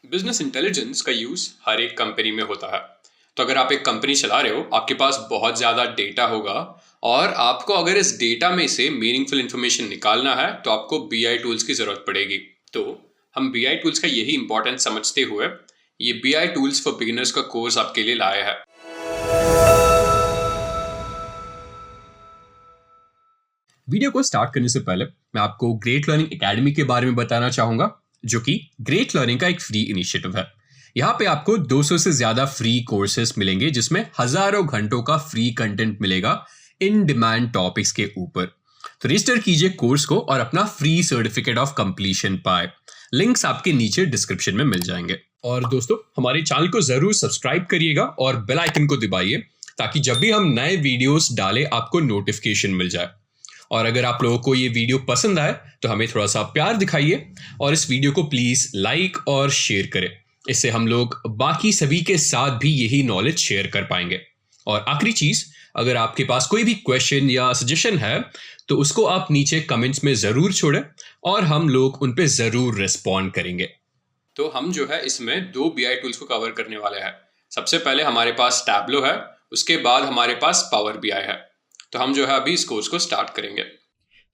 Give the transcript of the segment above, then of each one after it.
Business intelligence का use her एक company में होता है। तो अगर आप एक कंपनी चला रहे हो, आपके पास बहुत ज़्यादा डेटा होगा और आपको अगर इस डेटा में से मीनिंगफुल इन्फॉर्मेशन निकालना है तो आपको बीआई टूल्स की ज़रूरत पड़ेगी। तो हम बीआई टूल्स का यही इंपॉर्टेंस समझते हुए ये बीआई टूल्स फॉर बिगिनर्स का कोर्स आपके लिए लाया है। वीडियो को स्टार्ट करने से पहले मैं आपको ग्रेट लर्निंग एकेडमी के बारे में बताना चाहूंगा, जो कि ग्रेट लर्निंग का एक फ्री इनिशिएटिव है। यहाँ पे आपको 200 से ज्यादा फ्री कोर्सेस मिलेंगे, जिसमें हजारों घंटों का फ्री कंटेंट मिलेगा इन डिमांड टॉपिक्स के ऊपर। तो रजिस्टर कीजिए कोर्स को और अपना फ्री सर्टिफिकेट ऑफ कंप्लीशन पाए। लिंक्स आपके नीचे डिस्क्रिप्शन में मिल जाएंगे। और दोस्तों, हमारे चैनल को जरूर सब्सक्राइब करिएगा और बेल आइकन को दबाइए, ताकि जब भी हम नए वीडियोस डालें आपको नोटिफिकेशन मिल जाए। और अगर आप लोगों को ये वीडियो पसंद आए तो हमें थोड़ा सा प्यार दिखाइए और इस वीडियो को प्लीज लाइक और शेयर करें। इससे हम लोग बाकी सभी के साथ भी यही नॉलेज शेयर कर पाएंगे। और आखिरी चीज, अगर आपके पास कोई भी क्वेश्चन या सजेशन है तो उसको आप नीचे कमेंट्स में जरूर छोड़ें और हम लोग उन पे जरूर रिस्पॉन्ड करेंगे। तो हम जो है इसमें दो बीआई टूल्स को कवर करने वाले हैं। सबसे पहले हमारे पास टैब्लो है, उसके बाद हमारे पास पावर बीआई है। तो हम जो है अभी इस कोर्स को स्टार्ट करेंगे।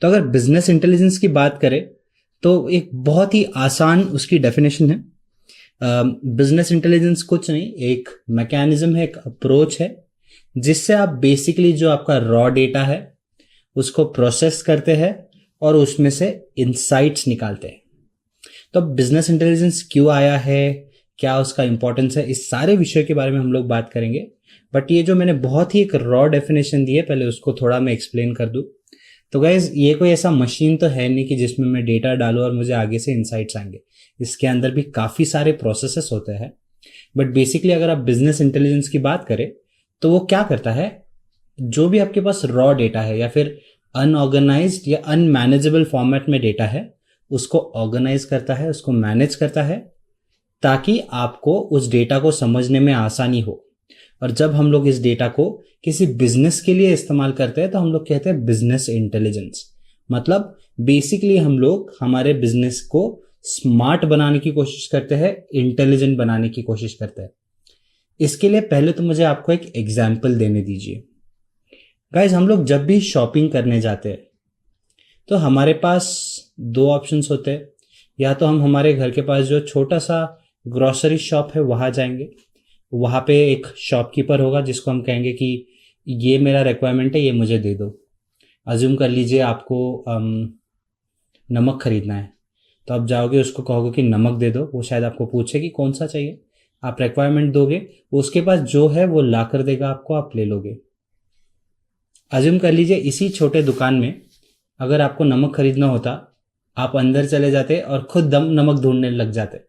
तो अगर बिजनेस इंटेलिजेंस की बात करें तो एक बहुत ही आसान उसकी डेफिनेशन है। बिजनेस इंटेलिजेंस कुछ नहीं, एक मैकेनिज्म है, एक अप्रोच है जिससे आप बेसिकली जो आपका रॉ डेटा है उसको प्रोसेस करते हैं और उसमें से इंसाइट्स निकालते हैं। तो अब बिजनेस इंटेलिजेंस क्यों आया है, क्या उसका इंपॉर्टेंस है, इस सारे विषय के बारे में हम लोग बात करेंगे। बट ये जो मैंने बहुत ही एक रॉ डेफिनेशन दी है, पहले उसको थोड़ा मैं एक्सप्लेन कर दूं। तो गाइज, ये कोई ऐसा मशीन तो है नहीं कि जिसमें मैं डेटा डालूं और मुझे आगे से इंसाइट्स आएंगे। इसके अंदर भी काफ़ी सारे प्रोसेसेस होते हैं। बट बेसिकली अगर आप बिजनेस इंटेलिजेंस की बात करें तो वो क्या करता है, जो भी आपके पास रॉ डेटा है या फिर अनऑर्गेनाइज्ड या अनमैनेजेबल फॉर्मेट में डेटा है, उसको ऑर्गेनाइज करता है, उसको मैनेज करता है, ताकि आपको उस डेटा को समझने में आसानी हो। और जब हम लोग इस डेटा को किसी बिजनेस के लिए इस्तेमाल करते हैं तो हम लोग कहते हैं बिजनेस इंटेलिजेंस। मतलब बेसिकली हम लोग हमारे बिजनेस को स्मार्ट बनाने की कोशिश करते हैं, इंटेलिजेंट बनाने की कोशिश करते हैं। इसके लिए पहले तो मुझे आपको एक एग्जाम्पल देने दीजिए। गाइज, हम लोग जब भी शॉपिंग करने जाते हैं तो हमारे पास दो ऑप्शंस होते हैं। या तो हम हमारे घर के पास जो छोटा सा ग्रोसरी शॉप है वहां जाएंगे, वहां पे एक शॉपकीपर होगा जिसको हम कहेंगे कि ये मेरा रिक्वायरमेंट है, ये मुझे दे दो। अज्यूम कर लीजिए आपको नमक खरीदना है, तो आप जाओगे, उसको कहोगे कि नमक दे दो। वो शायद आपको पूछे कि कौन सा चाहिए, आप रिक्वायरमेंट दोगे, उसके पास जो है वो ला कर देगा आपको, आप ले लोगे। अज्यूम कर लीजिए इसी छोटे दुकान में अगर आपको नमक खरीदना होता, आप अंदर चले जाते और खुद दम नमक ढूंढने लग जाते।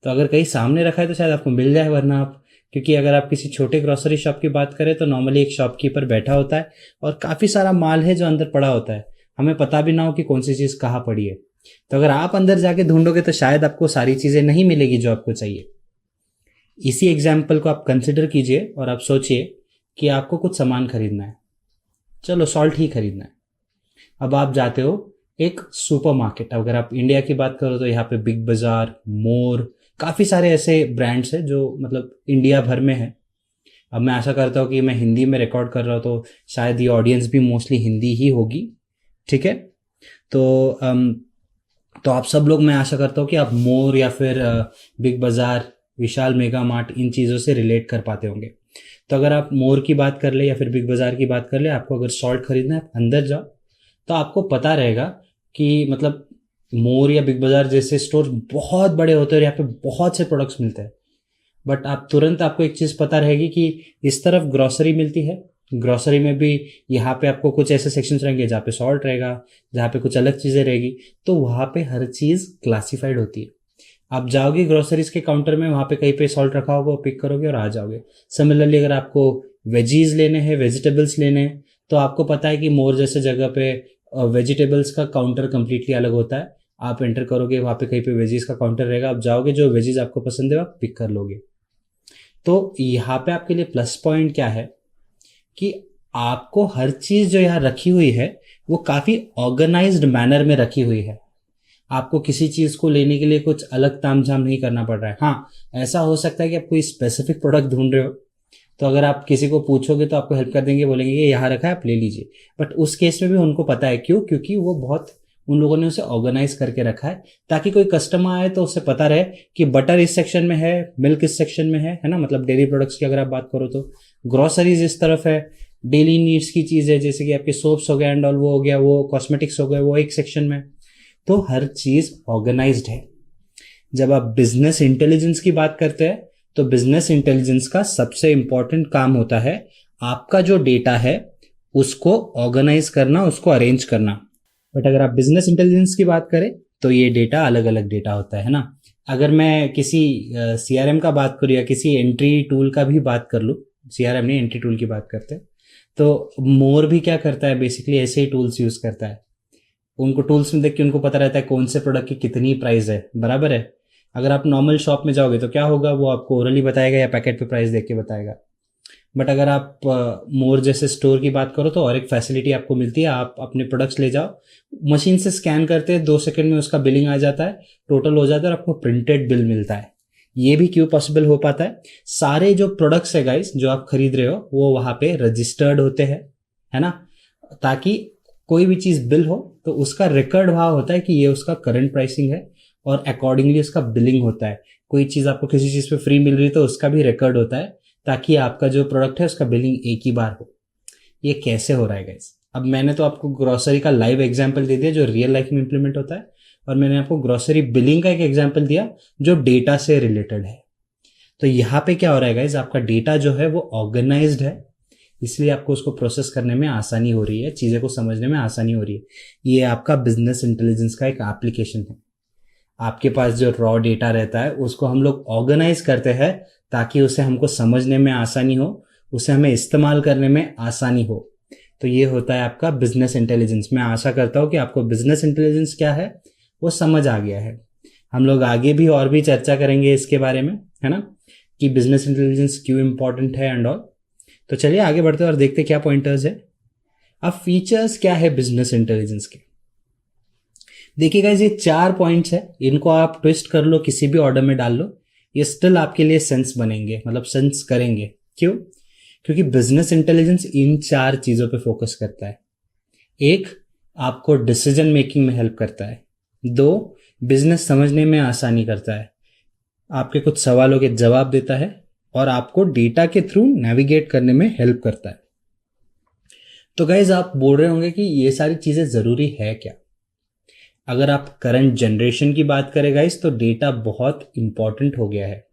तो अगर कहीं सामने रखा है तो शायद आपको मिल जाए, वरना आप, क्योंकि अगर आप किसी छोटे ग्रोसरी शॉप की बात करें तो नॉर्मली एक शॉपकीपर बैठा होता है और काफ़ी सारा माल है जो अंदर पड़ा होता है, हमें पता भी ना हो कि कौन सी चीज़ कहाँ पड़ी है। तो अगर आप अंदर जाके ढूंढोगे तो शायद आपको सारी चीज़ें नहीं मिलेगी जो आपको चाहिए। इसी एग्जाम्पल को आप कंसिडर कीजिए और आप सोचिए कि आपको कुछ सामान खरीदना है, चलो सॉल्ट ही खरीदना है। अब आप जाते हो एक सुपरमार्केट, अगर आप इंडिया की बात करो तो यहाँ पे बिग बाजार, मोर, काफ़ी सारे ऐसे ब्रांड्स हैं जो मतलब इंडिया भर में है। अब मैं आशा करता हूँ कि मैं हिंदी में रिकॉर्ड कर रहा हूँ तो शायद ये ऑडियंस भी मोस्टली हिंदी ही होगी, ठीक है। तो तो आप सब लोग, मैं आशा करता हूँ कि आप मोर या फिर बिग बाजार, विशाल मेगा मार्ट, इन चीज़ों से रिलेट कर पाते होंगे। तो अगर आप मोर की बात कर ले या फिर बिग बाजार की बात कर ले, आपको अगर सॉल्ट खरीदना है, आप अंदर जाओ तो आपको पता रहेगा कि मतलब मोर या बिग बाजार जैसे स्टोर बहुत बड़े होते हैं और यहाँ पे बहुत से प्रोडक्ट्स मिलते हैं। बट आप तुरंत, आपको एक चीज़ पता रहेगी कि इस तरफ ग्रोसरी मिलती है, ग्रोसरी में भी यहाँ पे आपको कुछ ऐसे सेक्शंस रहेंगे जहाँ पे सॉल्ट रहेगा, जहाँ पे कुछ अलग चीज़ें रहेगी। तो वहाँ पे हर चीज़ क्लासिफाइड होती है। आप जाओगे ग्रोसरीज के काउंटर में, वहाँ पे कहीं पे सॉल्ट रखा होगा, पिक करोगे और आ जाओगे। सिमिलरली अगर आपको वेजीज लेने हैं, वेजिटेबल्स लेने हैं, तो आपको पता है कि मोर जैसे जगह पे वेजिटेबल्स का काउंटर कम्प्लीटली अलग होता है। आप एंटर करोगे, वहाँ पे कहीं पे वेजीज का काउंटर रहेगा, आप जाओगे, जो वेजीज आपको पसंद है आप पिक कर लोगे। तो यहाँ पे आपके लिए प्लस पॉइंट क्या है कि आपको हर चीज़ जो यहाँ रखी हुई है वो काफ़ी ऑर्गेनाइज्ड मैनर में रखी हुई है। आपको किसी चीज़ को लेने के लिए कुछ अलग तामझाम नहीं करना पड़ रहा है। हाँ, ऐसा हो सकता है कि आप कोई स्पेसिफिक प्रोडक्ट ढूंढ रहे हो, तो अगर आप किसी को पूछोगे तो आपको हेल्प कर देंगे, बोलेंगे ये यहाँ रखा है आप ले लीजिए। बट उस केस में भी उनको पता है, क्यों? क्योंकि वो बहुत उन लोगों ने उसे ऑर्गेनाइज करके रखा है, ताकि कोई कस्टमर आए तो उसे पता रहे कि बटर इस सेक्शन में है, मिल्क इस सेक्शन में है ना। मतलब डेयरी प्रोडक्ट्स की अगर आप बात करो तो ग्रोसरीज इस तरफ है, डेली नीड्स की चीज़ है जैसे कि आपके सोप्स हो गए एंड ऑल, वो हो गया, वो कॉस्मेटिक्स हो गए, वो एक सेक्शन में। तो हर चीज़ ऑर्गेनाइज्ड है। जब आप बिजनेस इंटेलिजेंस की बात करते हैं तो बिजनेस इंटेलिजेंस का सबसे इंपॉर्टेंट काम होता है आपका जो डेटा है उसको ऑर्गेनाइज करना, उसको अरेंज करना। बट अगर आप बिजनेस इंटेलिजेंस की बात करें तो ये डेटा अलग अलग डेटा होता है ना। अगर मैं किसी सीआरएम का बात करूँ या किसी एंट्री टूल का भी बात कर लूँ, सीआरएम नहीं एंट्री टूल की बात करते हैं, तो मोर भी क्या करता है, बेसिकली ऐसे ही टूल्स यूज करता है। उनको टूल्स में देख के उनको पता रहता है कौन से प्रोडक्ट की कितनी प्राइस है, बराबर है। अगर आप नॉर्मल शॉप में जाओगे तो क्या होगा, वो आपको ओरली बताएगा या पैकेट पे प्राइस देख के बताएगा। बट अगर आप मोर जैसे स्टोर की बात करो तो और एक फैसिलिटी आपको मिलती है, आप अपने प्रोडक्ट्स ले जाओ, मशीन से स्कैन करते हैं, 2 सेकंड में उसका बिलिंग आ जाता है, टोटल हो जाता है और आपको प्रिंटेड बिल मिलता है। ये भी क्यों पॉसिबल हो पाता है, सारे जो प्रोडक्ट्स है गाइस जो आप खरीद रहे हो वो वहां पे रजिस्टर्ड होते हैं, है ना। ताकि कोई भी चीज बिल हो तो उसका रिकॉर्ड वहां होता है कि ये उसका करंट प्राइसिंग है और अकॉर्डिंगली उसका बिलिंग होता है। कोई चीज आपको किसी चीज पे फ्री मिल रही है तो उसका भी रिकॉर्ड होता है, ताकि आपका जो प्रोडक्ट है उसका बिलिंग एक ही बार हो। ये कैसे हो रहा है गाइस? अब मैंने तो आपको ग्रोसरी का लाइव एग्जांपल दे दिया जो रियल लाइफ में इंप्लीमेंट होता है, और मैंने आपको ग्रोसरी बिलिंग का एक एग्जांपल दिया जो डेटा से रिलेटेड है। तो यहाँ पे क्या हो रहा है गाइस, आपका डेटा जो है वो ऑर्गेनाइज्ड है, इसलिए आपको उसको प्रोसेस करने में आसानी हो रही है, चीज़ें को समझने में आसानी हो रही है। ये आपका बिजनेस इंटेलिजेंस का एक एप्लीकेशन है। आपके पास जो रॉ डेटा रहता है उसको हम लोग ऑर्गेनाइज करते हैं ताकि उसे हमको समझने में आसानी हो, उसे हमें इस्तेमाल करने में आसानी हो। तो ये होता है आपका बिजनेस इंटेलिजेंस। मैं आशा करता हूँ कि आपको बिजनेस इंटेलिजेंस क्या है वो समझ आ गया है। हम लोग आगे भी और भी चर्चा करेंगे इसके बारे में, है ना, कि बिजनेस इंटेलिजेंस क्यों इंपॉर्टेंट है एंड ऑल। तो चलिए आगे बढ़ते हैं और देखते क्या पॉइंटर्स है। अब फीचर्स क्या है बिजनेस इंटेलिजेंस के, देखिएगा ये 4 पॉइंट्स है, इनको आप ट्विस्ट कर लो, किसी भी ऑर्डर में डाल लो, ये स्टिल आपके लिए सेंस बनेंगे, मतलब सेंस करेंगे। क्यों? क्योंकि बिजनेस इंटेलिजेंस इन 4 चीजों पे फोकस करता है। 1, आपको डिसीजन मेकिंग में हेल्प करता है। 2, बिजनेस समझने में आसानी करता है, आपके कुछ सवालों के जवाब देता है और आपको डेटा के थ्रू नेविगेट करने में हेल्प करता है। तो गाइज आप बोल रहे होंगे कि ये सारी चीजें जरूरी है क्या? अगर आप करंट जनरेशन की बात करें गाइज तो डेटा बहुत इंपॉर्टेंट हो गया है।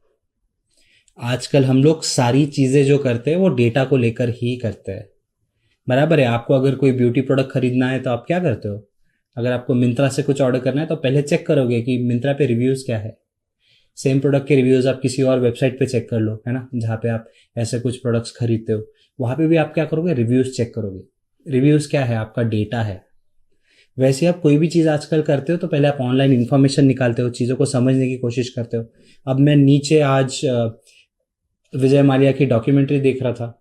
आजकल हम लोग सारी चीजें जो करते हैं वो डेटा को लेकर ही करते हैं, बराबर है। आपको अगर कोई ब्यूटी प्रोडक्ट खरीदना है तो आप क्या करते हो? अगर आपको मिंत्रा से कुछ ऑर्डर करना है तो पहले चेक करोगे कि मिंत्रा पे रिव्यूज क्या है। सेम प्रोडक्ट के रिव्यूज आप किसी और वेबसाइट पे चेक कर लो, है ना, जहाँ पे आप ऐसे कुछ प्रोडक्ट्स खरीदते हो, वहां पे भी आप क्या करोगे? रिव्यूज चेक करोगे। रिव्यूज क्या है? आपका डेटा है। वैसे आप कोई भी चीज़ आजकल करते हो तो पहले आप ऑनलाइन इन्फॉर्मेशन निकालते हो, चीज़ों को समझने की कोशिश करते हो। अब मैं नीचे आज विजय माल्या की डॉक्यूमेंट्री देख रहा था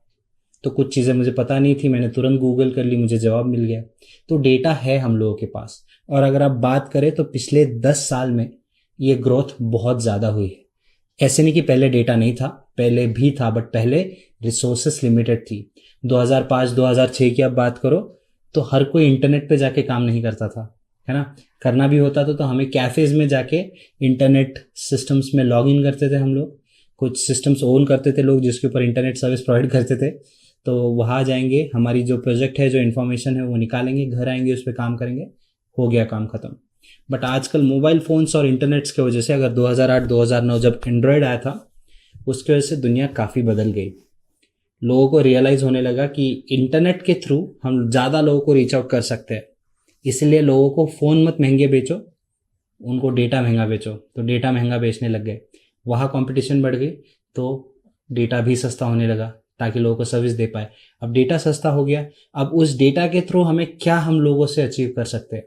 तो कुछ चीज़ें मुझे पता नहीं थी, मैंने तुरंत गूगल कर ली, मुझे जवाब मिल गया। तो डेटा है हम लोगों के पास। और अगर आप बात करें तो पिछले 10 साल में ये ग्रोथ बहुत ज़्यादा हुई है। ऐसे नहीं कि पहले डेटा नहीं था, पहले भी था, बट पहले रिसोर्सेस लिमिटेड थी। 2005-2006 की आप बात करो तो हर कोई इंटरनेट पे जाके काम नहीं करता था, है ना। करना भी होता तो हमें कैफेज में जाके इंटरनेट सिस्टम्स में लॉग इन करते थे हम लोग, कुछ सिस्टम्स ओन करते थे लोग जिसके ऊपर इंटरनेट सर्विस प्रोवाइड करते थे। तो वहाँ जाएंगे, हमारी जो प्रोजेक्ट है, जो इन्फॉर्मेशन है वो निकालेंगे, घर आएंगे, उस पर काम करेंगे, हो गया काम खत्म। बट आजकल मोबाइल फ़ोन्स और इंटरनेट्स की वजह से, अगर 2008-2009 जब एंड्रॉयड आया था, उसकी वजह से दुनिया काफ़ी बदल गई। लोगों को रियलाइज़ होने लगा कि इंटरनेट के थ्रू हम ज़्यादा लोगों को रीच आउट कर सकते हैं। इसलिए लोगों को फ़ोन मत महंगे बेचो, उनको डेटा महंगा बेचो। तो डेटा महंगा बेचने लग गए, वहाँ कंपटीशन बढ़ गई तो डेटा भी सस्ता होने लगा ताकि लोगों को सर्विस दे पाए। अब डेटा सस्ता हो गया, अब उस डेटा के थ्रू हमें क्या हम लोगों से अचीव कर सकते हैं?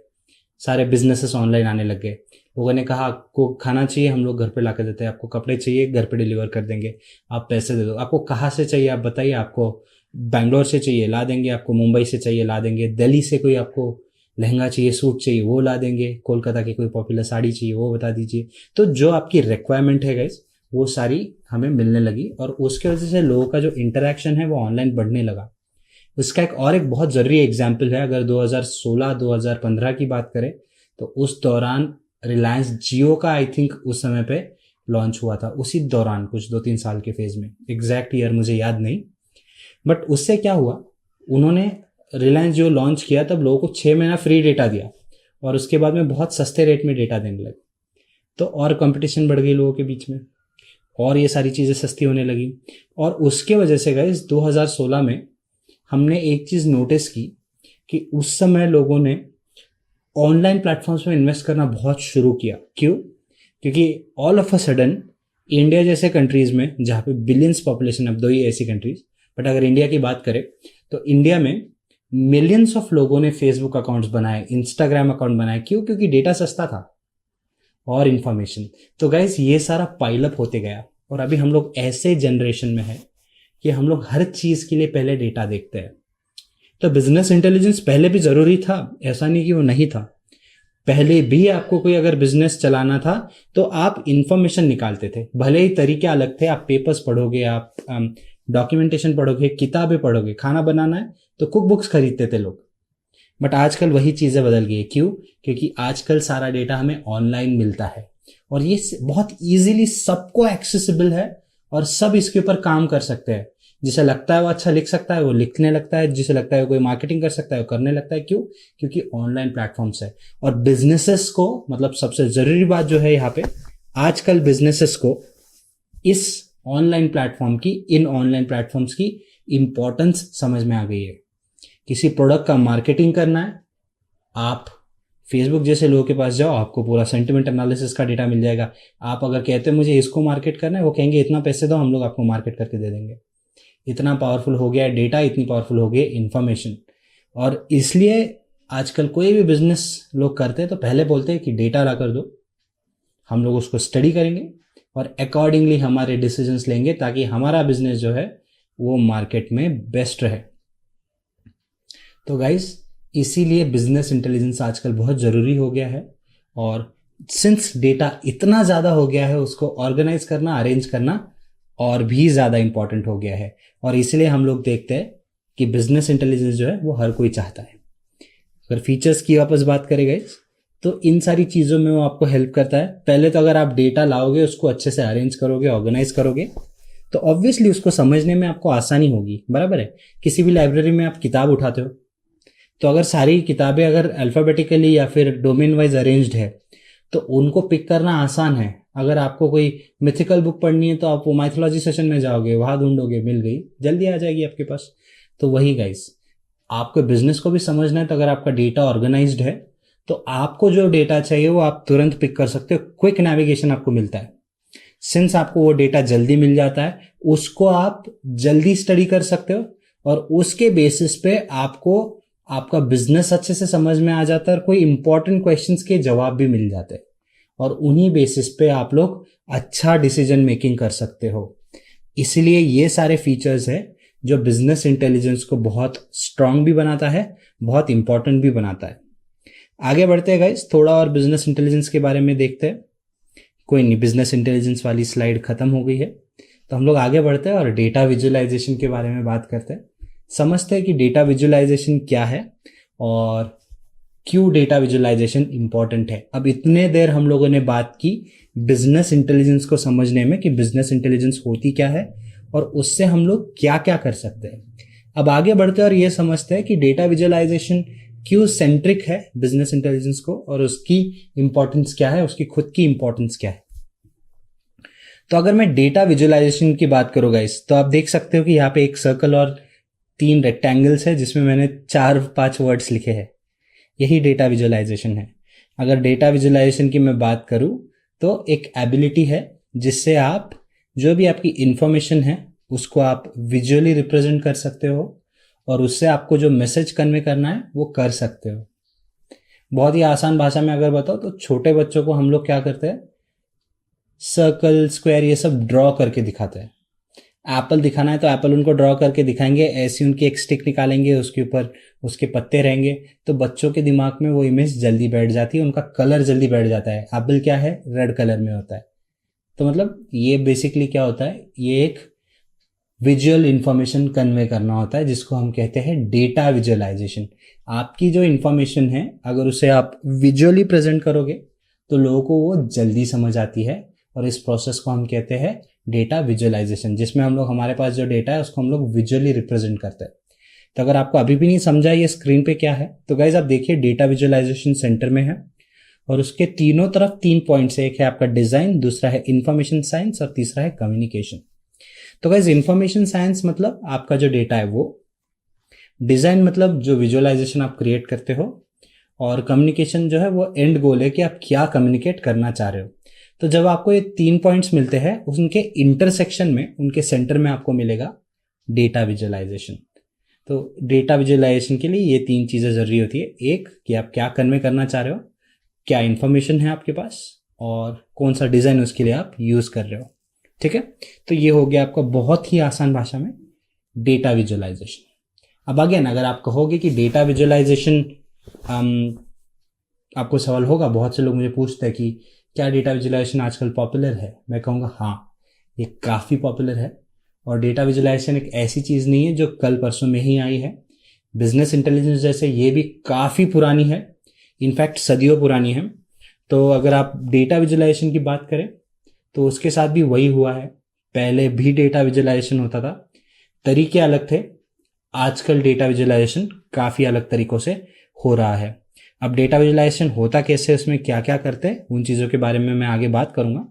सारे बिजनेसेस ऑनलाइन आने लग गए। लोगों ने कहा आपको खाना चाहिए, हम लोग घर पे ला के देते हैं, आपको कपड़े चाहिए घर पे डिलीवर कर देंगे, आप पैसे दे दो। आपको कहाँ से चाहिए आप बताइए, आपको बैंगलोर से चाहिए ला देंगे, आपको मुंबई से चाहिए ला देंगे, दिल्ली से कोई आपको लहंगा चाहिए, सूट चाहिए, वो ला देंगे, कोलकाता की कोई पॉपुलर साड़ी चाहिए वो बता दीजिए। तो जो आपकी रिक्वायरमेंट है गाइस वो सारी हमें मिलने लगी, और उसके वजह से लोगों का जो इंटरेक्शन है वो ऑनलाइन बढ़ने लगा। उसका एक बहुत ज़रूरी एग्जाम्पल है, अगर 2016-2015 की बात करें तो उस दौरान रिलायंस जियो का आई थिंक उस समय पे लॉन्च हुआ था, उसी दौरान कुछ 2-3 साल के फेज में, एग्जैक्ट ईयर मुझे याद नहीं। बट उससे क्या हुआ, उन्होंने रिलायंस जियो लॉन्च किया तब लोगों को 6 महीना फ्री डेटा दिया, और उसके बाद में बहुत सस्ते रेट में डेटा देने लगे। तो और कंपटीशन बढ़ गई लोगों के बीच में, और ये सारी चीज़ें सस्ती होने लगी। और उसके वजह से गाइस 2016 में हमने एक चीज़ नोटिस की कि उस समय लोगों ने ऑनलाइन प्लेटफॉर्म्स में इन्वेस्ट करना बहुत शुरू किया। क्यों? क्योंकि all of a sudden India जैसे कंट्रीज में जहाँ पे बिलियंस पॉपुलेशन, अब 2 ही ऐसी कंट्रीज, बट अगर इंडिया की बात करें तो इंडिया में मिलियंस ऑफ लोगों ने फेसबुक अकाउंट्स बनाए, इंस्टाग्राम अकाउंट बनाए। क्यों? क्योंकि डेटा सस्ता था और इन्फॉर्मेशन। तो गाइस ये सारा पाइलअप होते गया, और अभी हम लोग ऐसे जनरेशन में है कि हम लोग हर चीज़ के लिए पहले डेटा देखते हैं। तो बिजनेस इंटेलिजेंस पहले भी ज़रूरी था, ऐसा नहीं कि वो नहीं था। पहले भी आपको कोई अगर बिजनेस चलाना था तो आप इंफॉर्मेशन निकालते थे, भले ही तरीके अलग थे। आप पेपर्स पढ़ोगे, आप डॉक्यूमेंटेशन पढ़ोगे, किताबें पढ़ोगे। खाना बनाना है तो कुक बुक्स खरीदते थे लोग। बट आजकल वही चीज़ें बदल गई है। क्यों? क्योंकि आजकल सारा डेटा हमें ऑनलाइन मिलता है, और ये बहुत इजीली सबको एक्सेसिबल है, और सब इसके ऊपर काम कर सकते हैं। जिसे लगता है वो अच्छा लिख सकता है वो लिखने लगता है, जिसे लगता है कोई मार्केटिंग कर सकता है वो करने लगता है। क्यों? क्योंकि ऑनलाइन प्लेटफॉर्म्स है। और बिजनेसेस को, मतलब सबसे जरूरी बात जो है यहाँ पे, आजकल बिजनेसेस को इस ऑनलाइन प्लेटफॉर्म की, इन ऑनलाइन प्लेटफॉर्म्स की इंपॉर्टेंस समझ में आ गई है। किसी प्रोडक्ट का मार्केटिंग करना है, आप फेसबुक जैसे लोगों के पास जाओ, आपको पूरा सेंटिमेंट एनालिसिस का डेटा मिल जाएगा। आप अगर कहते हैं मुझे इसको मार्केट करना है, वो कहेंगे इतना पैसे दो, हम लोग आपको मार्केट करके दे देंगे। इतना पावरफुल हो गया डेटा, इतनी पावरफुल हो गई इन्फॉर्मेशन। और इसलिए आजकल कोई भी बिजनेस लोग करते हैं तो पहले बोलते हैं कि डेटा ला कर दो, हम लोग उसको स्टडी करेंगे और अकॉर्डिंगली हमारे डिसीजंस लेंगे, ताकि हमारा बिजनेस जो है वो मार्केट में बेस्ट रहे। तो गाइस इसीलिए बिजनेस इंटेलिजेंस आजकल बहुत ज़रूरी हो गया है, और सिंस डेटा इतना ज़्यादा हो गया है, उसको ऑर्गेनाइज करना, अरेंज करना और भी ज़्यादा इंपॉर्टेंट हो गया है। और इसलिए हम लोग देखते हैं कि बिजनेस इंटेलिजेंस जो है वो हर कोई चाहता है। अगर फीचर्स की वापस बात करें गाइस, तो इन सारी चीज़ों में वो आपको हेल्प करता है। पहले तो अगर आप डेटा लाओगे, उसको अच्छे से अरेंज करोगे, ऑर्गेनाइज करोगे, तो ऑब्वियसली उसको समझने में आपको आसानी होगी। बराबर है? किसी भी लाइब्रेरी में आप किताब उठाते हो, तो अगर सारी किताबें अगर अल्फ़ाबेटिकली या फिर डोमेन वाइज अरेंज्ड है तो उनको पिक करना आसान है। अगर आपको कोई मिथिकल बुक पढ़नी है तो आप वो माइथोलॉजी सेशन में जाओगे, वहाँ ढूंढोगे, मिल गई, जल्दी आ जाएगी आपके पास। तो वही गाइस, आपको बिजनेस को भी समझना है, तो अगर आपका डेटा ऑर्गेनाइज्ड है तो आपको जो डेटा चाहिए वो आप तुरंत पिक कर सकते हो। क्विक नेविगेशन आपको मिलता है। सिंस आपको वो डेटा जल्दी मिल जाता है, उसको आप जल्दी स्टडी कर सकते हो, और उसके बेसिस पे आपको आपका बिजनेस अच्छे से समझ में आ जाता है, और कोई इंपॉर्टेंट क्वेश्चंस के जवाब भी मिल जाते हैं, और उन्हीं बेसिस पे आप लोग अच्छा डिसीजन मेकिंग कर सकते हो। इसलिए ये सारे फीचर्स है जो बिजनेस इंटेलिजेंस को बहुत स्ट्रांग भी बनाता है, बहुत इंपॉर्टेंट भी बनाता है। आगे बढ़ते हैं गाइस, थोड़ा और बिजनेस इंटेलिजेंस के बारे में देखते हैं। कोई नहीं, बिजनेस इंटेलिजेंस वाली स्लाइड खत्म हो गई है, तो हम लोग आगे बढ़ते हैं और डेटा विजुअलाइजेशन के बारे में बात करते हैं। समझते हैं कि डेटा विजुअलाइजेशन क्या है और क्यों डेटा विजुअलाइजेशन इंपॉर्टेंट है। अब इतने देर हम लोगों ने बात की बिजनेस इंटेलिजेंस को समझने में कि बिजनेस इंटेलिजेंस होती क्या है और उससे हम लोग क्या क्या कर सकते हैं। अब आगे बढ़ते हैं और ये समझते हैं कि डेटा विजुअलाइजेशन क्यों सेंट्रिक है बिजनेस इंटेलिजेंस को, और उसकी इंपॉर्टेंस क्या है, उसकी खुद की इंपॉर्टेंस क्या है। तो अगर मैं डेटा विजुअलाइजेशन की बात करूँ गाइस, तो आप देख सकते हो कि यहाँ पे एक सर्कल और 3 रेक्टेंगल्स है जिसमें मैंने 4-5 वर्ड्स लिखे हैं। यही डेटा विजुअलाइजेशन है। अगर डेटा विजुअलाइजेशन की मैं बात करूँ तो एक एबिलिटी है जिससे आप जो भी आपकी इंफॉर्मेशन है उसको आप विजुअली रिप्रेजेंट कर सकते हो, और उससे आपको जो मैसेज कन्वे करना है वो कर सकते हो। बहुत ही आसान भाषा में अगर बताओ तो छोटे बच्चों को हम लोग क्या करते हैं, सर्कल, स्क्वायर, ये सब ड्रॉ करके दिखाते हैं। एप्पल दिखाना है तो एप्पल उनको ड्रॉ करके दिखाएंगे, ऐसी उनकी एक स्टिक निकालेंगे, उसके ऊपर उसके पत्ते रहेंगे, तो बच्चों के दिमाग में वो इमेज जल्दी बैठ जाती है, उनका कलर जल्दी बैठ जाता है। एप्पल क्या है, रेड कलर में होता है। तो मतलब ये बेसिकली क्या होता है, ये एक विजुअल इंफॉर्मेशन कन्वे करना होता है, जिसको हम कहते हैं डेटा विजुअलाइजेशन। आपकी जो इंफॉर्मेशन है अगर उसे आप विजुअली प्रेजेंट करोगे तो लोगों को वो जल्दी समझ आती है, और इस प्रोसेस को हम कहते हैं डेटा विजुअलाइजेशन, जिसमें हम लोग हमारे पास जो डेटा है उसको हम लोग विजुअली रिप्रेजेंट करते हैं। तो अगर आपको अभी भी नहीं समझा ये स्क्रीन पे क्या है, तो गाइज आप देखिए डेटा विजुअलाइजेशन सेंटर में है, और उसके तीनों तरफ 3 पॉइंट्स है, एक है आपका डिजाइन, दूसरा है इंफॉर्मेशन साइंस, और तीसरा है कम्युनिकेशन। तो गाइज इंफॉर्मेशन साइंस मतलब आपका जो डेटा है वो, डिजाइन मतलब जो विजुअलाइजेशन आप क्रिएट करते हो, और कम्युनिकेशन जो है वो एंड गोल है कि आप क्या कम्युनिकेट करना चाह रहे हो। तो जब आपको ये 3 पॉइंट्स मिलते हैं, उनके इंटरसेक्शन में, उनके सेंटर में आपको मिलेगा डेटा विजुअलाइजेशन। तो डेटा विजुअलाइजेशन के लिए ये 3 चीज़ें ज़रूरी होती है, एक कि आप क्या कन्वे करना चाह रहे हो, क्या इन्फॉर्मेशन है आपके पास, और कौन सा डिज़ाइन उसके लिए आप यूज़ कर रहे हो। ठीक है, तो ये हो गया आपका बहुत ही आसान भाषा में डेटा विजुअलाइजेशन। अब अगेन अगर आप कहोगे कि डेटा विजुअलाइजेशन, आपको सवाल होगा, बहुत से लोग मुझे पूछते हैं कि क्या डेटा विजुअलाइजेशन आजकल पॉपुलर है। मैं कहूँगा हाँ, ये काफ़ी पॉपुलर है, और डेटा विजुअलाइजेशन एक ऐसी चीज़ नहीं है जो कल परसों में ही आई है। बिजनेस इंटेलिजेंस जैसे ये भी काफ़ी पुरानी है, इनफैक्ट सदियों पुरानी है। तो अगर आप डेटा विजुअलाइजेशन की बात करें तो उसके साथ भी वही हुआ है, पहले भी डेटा विजुअलाइजेशन होता था, तरीके अलग थे। आजकल डेटा विजुअलाइजेशन काफ़ी अलग तरीक़ों से हो रहा है। अब डेटा विजुअलाइजेशन होता कैसे, उसमें क्या क्या करते हैं, उन चीज़ों के बारे में मैं आगे बात करूँगा।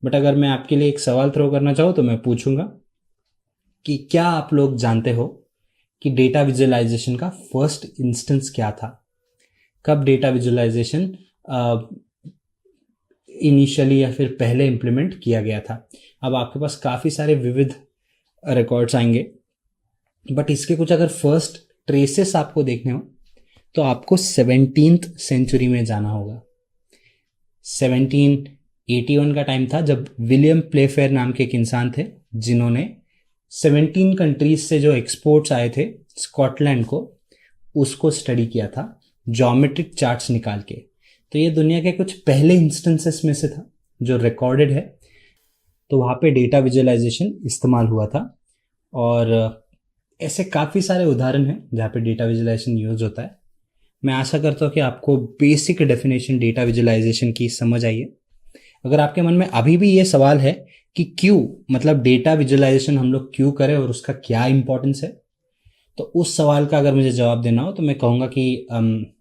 बट अगर मैं आपके लिए एक सवाल थ्रो करना चाहूँ तो मैं पूछूंगा कि क्या आप लोग जानते हो कि डेटा विजुअलाइजेशन का फर्स्ट इंस्टेंस क्या था, कब डेटा विजुअलाइजेशन इनिशियली या फिर पहले इम्प्लीमेंट किया गया था। अब आपके पास काफ़ी सारे विविध रिकॉर्ड्स आएंगे, बट इसके कुछ अगर फर्स्ट ट्रेसेस आपको देखने हो तो आपको 17th सेंचुरी में जाना होगा। 1781 का टाइम था जब विलियम प्लेफेयर नाम के एक इंसान थे, जिन्होंने 17 कंट्रीज से जो एक्सपोर्ट्स आए थे स्कॉटलैंड को, उसको स्टडी किया था ज्योमेट्रिक चार्ट्स निकाल के। तो ये दुनिया के कुछ पहले इंस्टेंसेस में से था जो रिकॉर्डेड है। तो वहाँ पे डेटा विजुअलाइजेशन इस्तेमाल हुआ था, और ऐसे काफ़ी सारे उदाहरण हैं जहाँ पे डेटा विजुअलाइजेशन यूज होता है। मैं आशा करता हूँ कि आपको बेसिक डेफिनेशन डेटा विजुअलाइजेशन की समझ आई है। अगर आपके मन में अभी भी ये सवाल है कि क्यों, मतलब डेटा विजुअलाइजेशन हम लोग क्यों करें और उसका क्या इंपॉर्टेंस है, तो उस सवाल का अगर मुझे जवाब देना हो तो मैं कहूँगा कि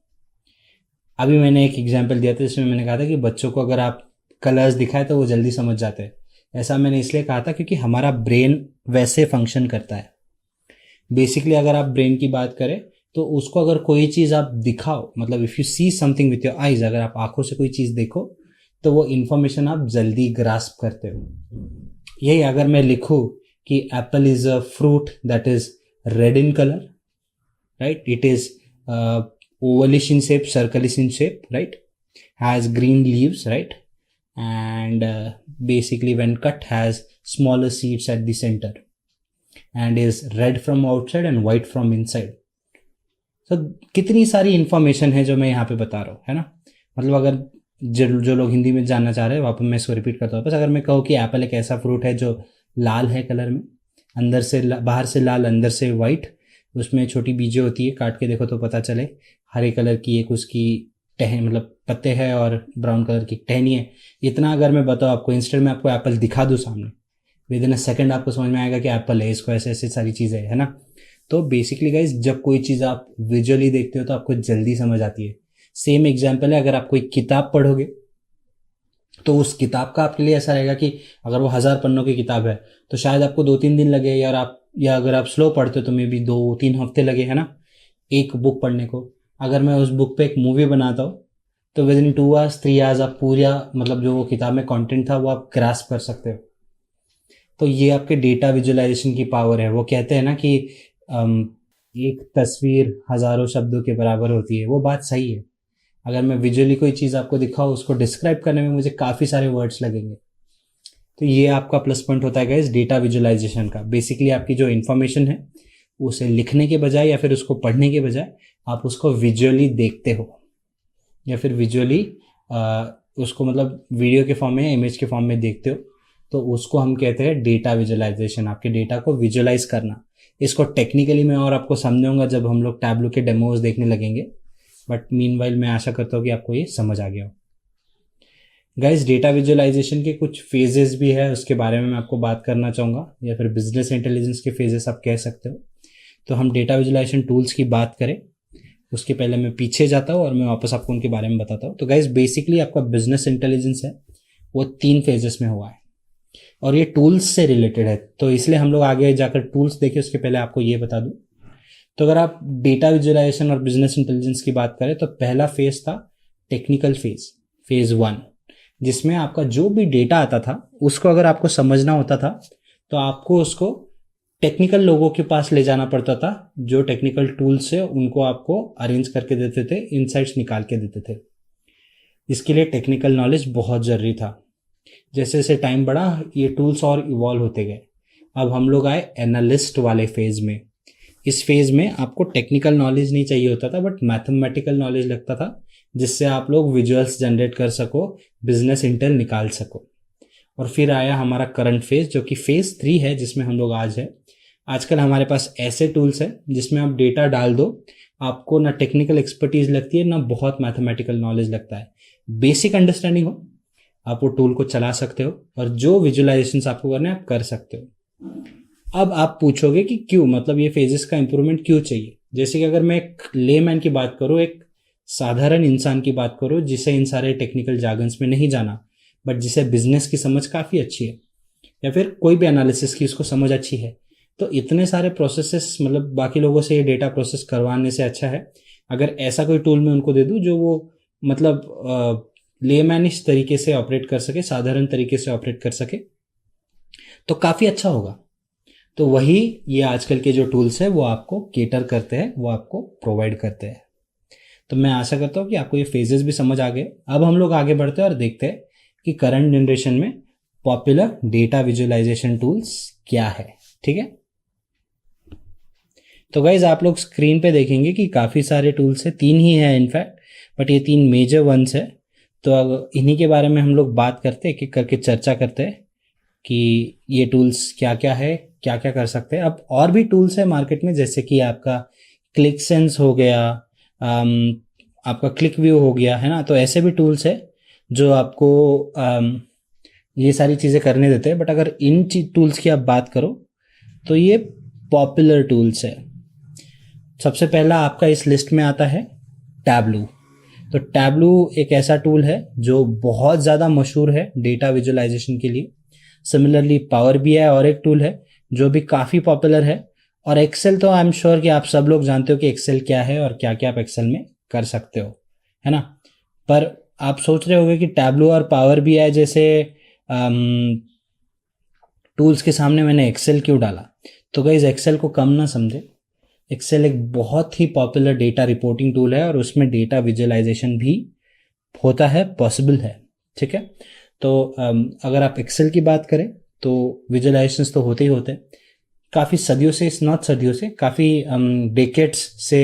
अभी मैंने एक एग्जाम्पल दिया था जिसमें मैंने कहा था कि बच्चों को अगर आप कलर्स दिखाए तो वो जल्दी समझ जाते हैं। ऐसा मैंने इसलिए कहा था क्योंकि हमारा ब्रेन वैसे फंक्शन करता है। बेसिकली अगर आप ब्रेन की बात करें तो उसको अगर कोई चीज़ आप दिखाओ, मतलब if you see something with your eyes, अगर आप आंखों से कोई चीज़ देखो तो वो इन्फॉर्मेशन आप जल्दी ग्रास्प करते हो। यही अगर मैं लिखूँ कि Apple is a fruit that is red in colour, right, it is ovalish in shape, circleish in shape, right, has green leaves, right, and basically when cut has smaller seeds at the center and is red from outside and white from inside. So कितनी सारी information है जो मैं यहाँ पे बता रहा हूँ, है ना। मतलब अगर जो लोग हिंदी में जानना चाह रहे हैं, वापस मैं इसको रिपीट करता हूँ। बस अगर मैं कहूँ कि एप्पल एक ऐसा फ्रूट है जो लाल है कलर में, अंदर से बाहर से लाल अंदर से वाइट, उसमें छोटी बीजें होती है, काट के देखो तो पता चले हरे कलर की एक उसकी मतलब पत्ते हैं और ब्राउन कलर की टहनी है। इतना अगर मैं बताऊँ आपको, इंस्टेंट में आपको एप्पल दिखा दूँ सामने, विद इन अ सेकेंड आपको समझ में आएगा कि एप्पल है, इसको ऐसे ऐसे सारी चीज़ें है ना। तो बेसिकली गाइस, जब कोई चीज़ आप विजुअली देखते हो तो आपको जल्दी समझ आती है। सेम एग्जाम्पल है, अगर आप कोई किताब पढ़ोगे तो उस किताब का आपके लिए ऐसा रहेगा कि अगर वो 1000 पन्नों की किताब है तो शायद आपको 2-3 दिन लगे, या अगर आप स्लो पढ़ते हो तो मे बी 2-3 हफ्ते लगे, है ना, एक बुक पढ़ने को। अगर मैं उस बुक पे एक मूवी बनाता हूँ तो विद इन 2 hours 3 hours आप पूरा, मतलब जो वो किताब में कंटेंट था वो आप ग्रास्प कर सकते हो। तो ये आपके डेटा विजुअलाइजेशन की पावर है। वो कहते हैं ना कि एक तस्वीर हज़ारों शब्दों के बराबर होती है, वो बात सही है। अगर मैं विजुअली कोई चीज़ आपको दिखाऊँ, उसको डिस्क्राइब करने में मुझे काफ़ी सारे वर्ड्स लगेंगे, तो ये आपका प्लस पॉइंट होता है गाइस डेटा विजुअलाइजेशन का। बेसिकली आपकी जो इन्फॉर्मेशन है उसे लिखने के बजाय या फिर उसको पढ़ने के बजाय आप उसको विजुअली देखते हो या फिर विजुअली उसको मतलब वीडियो के फॉर्म में या इमेज के फॉर्म में देखते हो, तो उसको हम कहते हैं डेटा विजुअलाइजेशन, आपके डेटा को विजुअलाइज करना। इसको टेक्निकली मैं और आपको समझाऊंगा जब हम लोग टैब्लू के डेमोज देखने लगेंगे, बट मीनवाइल मैं आशा करता हूँ कि आपको ये समझ आ गया हो। गाइस डेटा विजुअलाइजेशन के कुछ फेजेस भी है, उसके बारे में मैं आपको बात करना चाहूँगा, या फिर बिजनेस इंटेलिजेंस के फेजेस आप कह सकते हो। तो हम डेटा विजुअलाइजेशन टूल्स की बात करें उसके पहले मैं पीछे जाता हूँ और मैं वापस आपको उनके बारे में बताता हूँ। तो गाइस बेसिकली आपका बिजनेस इंटेलिजेंस है वो 3 फेजेस में हुआ है और ये टूल्स से रिलेटेड है, तो इसलिए हम लोग आगे जाकर टूल्स देखें उसके पहले आपको ये बता दूं। तो अगर आप डेटा विजुअलाइजेशन और बिजनेस इंटेलिजेंस की बात करें तो पहला फेज था टेक्निकल फेज, फेज 1, जिसमें आपका जो भी डेटा आता था उसको अगर आपको समझना होता था तो आपको उसको टेक्निकल लोगों के पास ले जाना पड़ता था, जो टेक्निकल टूल्स है उनको आपको अरेंज करके देते थे, इनसाइट्स निकाल के देते थे। इसके लिए टेक्निकल नॉलेज बहुत ज़रूरी था। जैसे जैसे टाइम बढ़ा ये टूल्स और इवॉल्व होते गए। अब हम लोग आए एनालिस्ट वाले फेज में। इस फेज में आपको टेक्निकल नॉलेज नहीं चाहिए होता था बट मैथमेटिकल नॉलेज लगता था, जिससे आप लोग विजुअल्स जनरेट कर सको, बिजनेस इंटेल निकाल सको। और फिर आया हमारा करंट फेज जो कि फेज 3 है, जिसमें हम लोग आज है। आजकल हमारे पास ऐसे टूल्स हैं जिसमें आप डेटा डाल दो, आपको ना टेक्निकल एक्सपर्टीज लगती है ना बहुत मैथमेटिकल नॉलेज लगता है, बेसिक अंडरस्टैंडिंग हो, आप वो टूल को चला सकते हो और जो विजुअलाइजेशन आपको करने आप कर सकते हो। अब आप पूछोगे कि क्यों, मतलब ये फेजेस का इंप्रूवमेंट क्यों चाहिए। जैसे कि अगर मैं एक लेमैन की बात करूँ, एक साधारण इंसान की बात करूँ जिसे इन सारे टेक्निकल जार्गन्स में नहीं जाना बट जिसे बिजनेस की समझ काफ़ी अच्छी है या फिर कोई भी एनालिसिस की उसको समझ अच्छी है, तो इतने सारे प्रोसेसेस मतलब बाकी लोगों से ये डेटा प्रोसेस करवाने से अच्छा है अगर ऐसा कोई टूल मैं उनको दे दूं जो वो मतलब लेमैनिश तरीके से ऑपरेट कर सके, साधारण तरीके से ऑपरेट कर सके, तो काफ़ी अच्छा होगा। तो वही ये आजकल के जो टूल्स है वो आपको केटर करते हैं, वो आपको प्रोवाइड करते हैं। तो मैं आशा करता हूँ कि आपको ये फेजेस भी समझ आ गए। अब हम लोग आगे बढ़ते हैं और देखते हैं कि करंट जनरेशन में पॉपुलर डेटा विजुअलाइजेशन टूल्स क्या है। ठीक है, तो गाइज आप लोग स्क्रीन पे देखेंगे कि काफ़ी सारे टूल्स है, 3 ही है इनफैक्ट, बट ये 3 मेजर वंस है। तो अब इन्हीं के बारे में हम लोग बात करते हैं, एक करके चर्चा करते हैं कि ये टूल्स क्या क्या है, क्या क्या कर सकते हैं। अब और भी टूल्स है मार्केट में, जैसे कि आपका क्लिक सेंस हो गया, आपका क्लिक व्यू हो गया, है ना। तो ऐसे भी टूल्स है जो आपको ये सारी चीज़ें करने देते हैं। बट अगर इन टूल्स की आप बात करो तो ये पॉपुलर टूल्स है। सबसे पहला आपका इस लिस्ट में आता है टैब्लू। तो टैब्लू एक ऐसा टूल है जो बहुत ज़्यादा मशहूर है डेटा विजुअलाइजेशन के लिए। सिमिलरली पावर बीआई और एक टूल है जो भी काफ़ी पॉपुलर है। और एक्सेल तो आई एम श्योर कि आप सब लोग जानते हो कि एक्सेल क्या है और क्या क्या आप एक्सेल में कर सकते हो, है ना। पर आप सोच रहे होंगे कि टैब्लू और पावर बीआई जैसे टूल्स के सामने मैंने एक्सेल क्यों डाला। तो गाइस एक्सेल को कम ना समझे, एक्सेल एक बहुत ही पॉपुलर डेटा रिपोर्टिंग टूल है और उसमें डेटा विजुअलाइजेशन भी होता है, पॉसिबल है। ठीक है, तो अगर आप एक्सेल की बात करें तो विजुअलाइजेशंस तो होते ही होते हैं। काफ़ी सदियों से, नॉट सदियों से, काफ़ी डेकेड्स से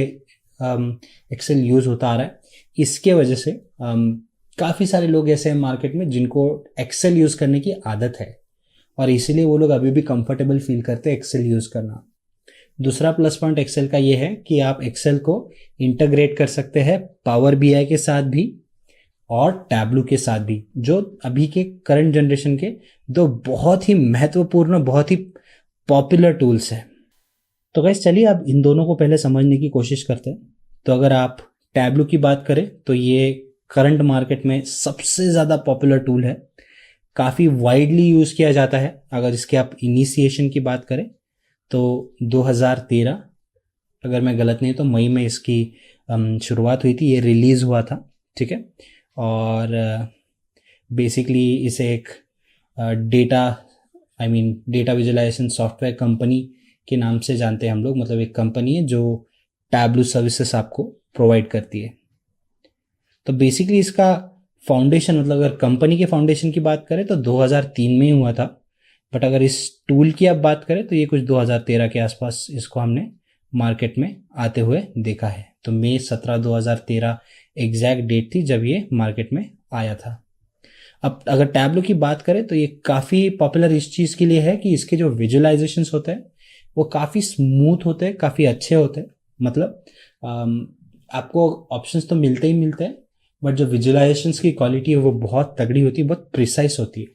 एक्सेल यूज़ होता आ रहा है। इसके वजह से काफ़ी सारे लोग ऐसे हैं मार्केट में जिनको एक्सेल यूज़ करने की आदत है और इसीलिए वो लोग अभी भी कंफर्टेबल फील करते हैं एक्सेल यूज़ करना। दूसरा प्लस पॉइंट एक्सेल का ये है कि आप एक्सेल को इंटीग्रेट कर सकते हैं पावर बीआई के साथ भी और टैब्लू के साथ भी, जो अभी के करंट जनरेशन के 2 बहुत ही महत्वपूर्ण, बहुत ही पॉपुलर टूल्स हैं। तो गाइस चलिए अब इन दोनों को पहले समझने की कोशिश करते हैं। तो अगर आप टैब्लू की बात करें तो ये करंट मार्केट में सबसे ज़्यादा पॉपुलर टूल है, काफ़ी वाइडली यूज़ किया जाता है। अगर इसके आप इनिशिएशन की बात करें तो 2013, अगर मैं गलत नहीं तो मई में इसकी शुरुआत हुई थी, ये रिलीज़ हुआ था। ठीक है, और बेसिकली इसे एक डेटा विजुअलाइजेशन सॉफ्टवेयर कंपनी के नाम से जानते हैं हम लोग। मतलब एक कंपनी है जो टैब्लू सर्विसेज आपको प्रोवाइड करती है। तो बेसिकली इसका फाउंडेशन मतलब अगर कंपनी के फाउंडेशन की बात करें तो 2003 में ही हुआ था, बट अगर इस टूल की आप बात करें तो ये कुछ 2013 के आसपास इसको हमने मार्केट में आते हुए देखा है। तो मई 17 2013 एग्जैक्ट डेट थी जब ये मार्केट में आया था। अब अगर टैब्लो की बात करें तो ये काफ़ी पॉपुलर इस चीज़ के लिए है कि इसके जो विजुअलाइजेशंस होते हैं वो काफ़ी स्मूथ होते हैं, काफ़ी अच्छे होते हैं। मतलब आपको ऑप्शंस तो मिलते ही मिलते हैं, बट जो विजुअलाइजेशंस की क्वालिटी है वो बहुत तगड़ी होती है, बहुत प्रिसाइज होती है।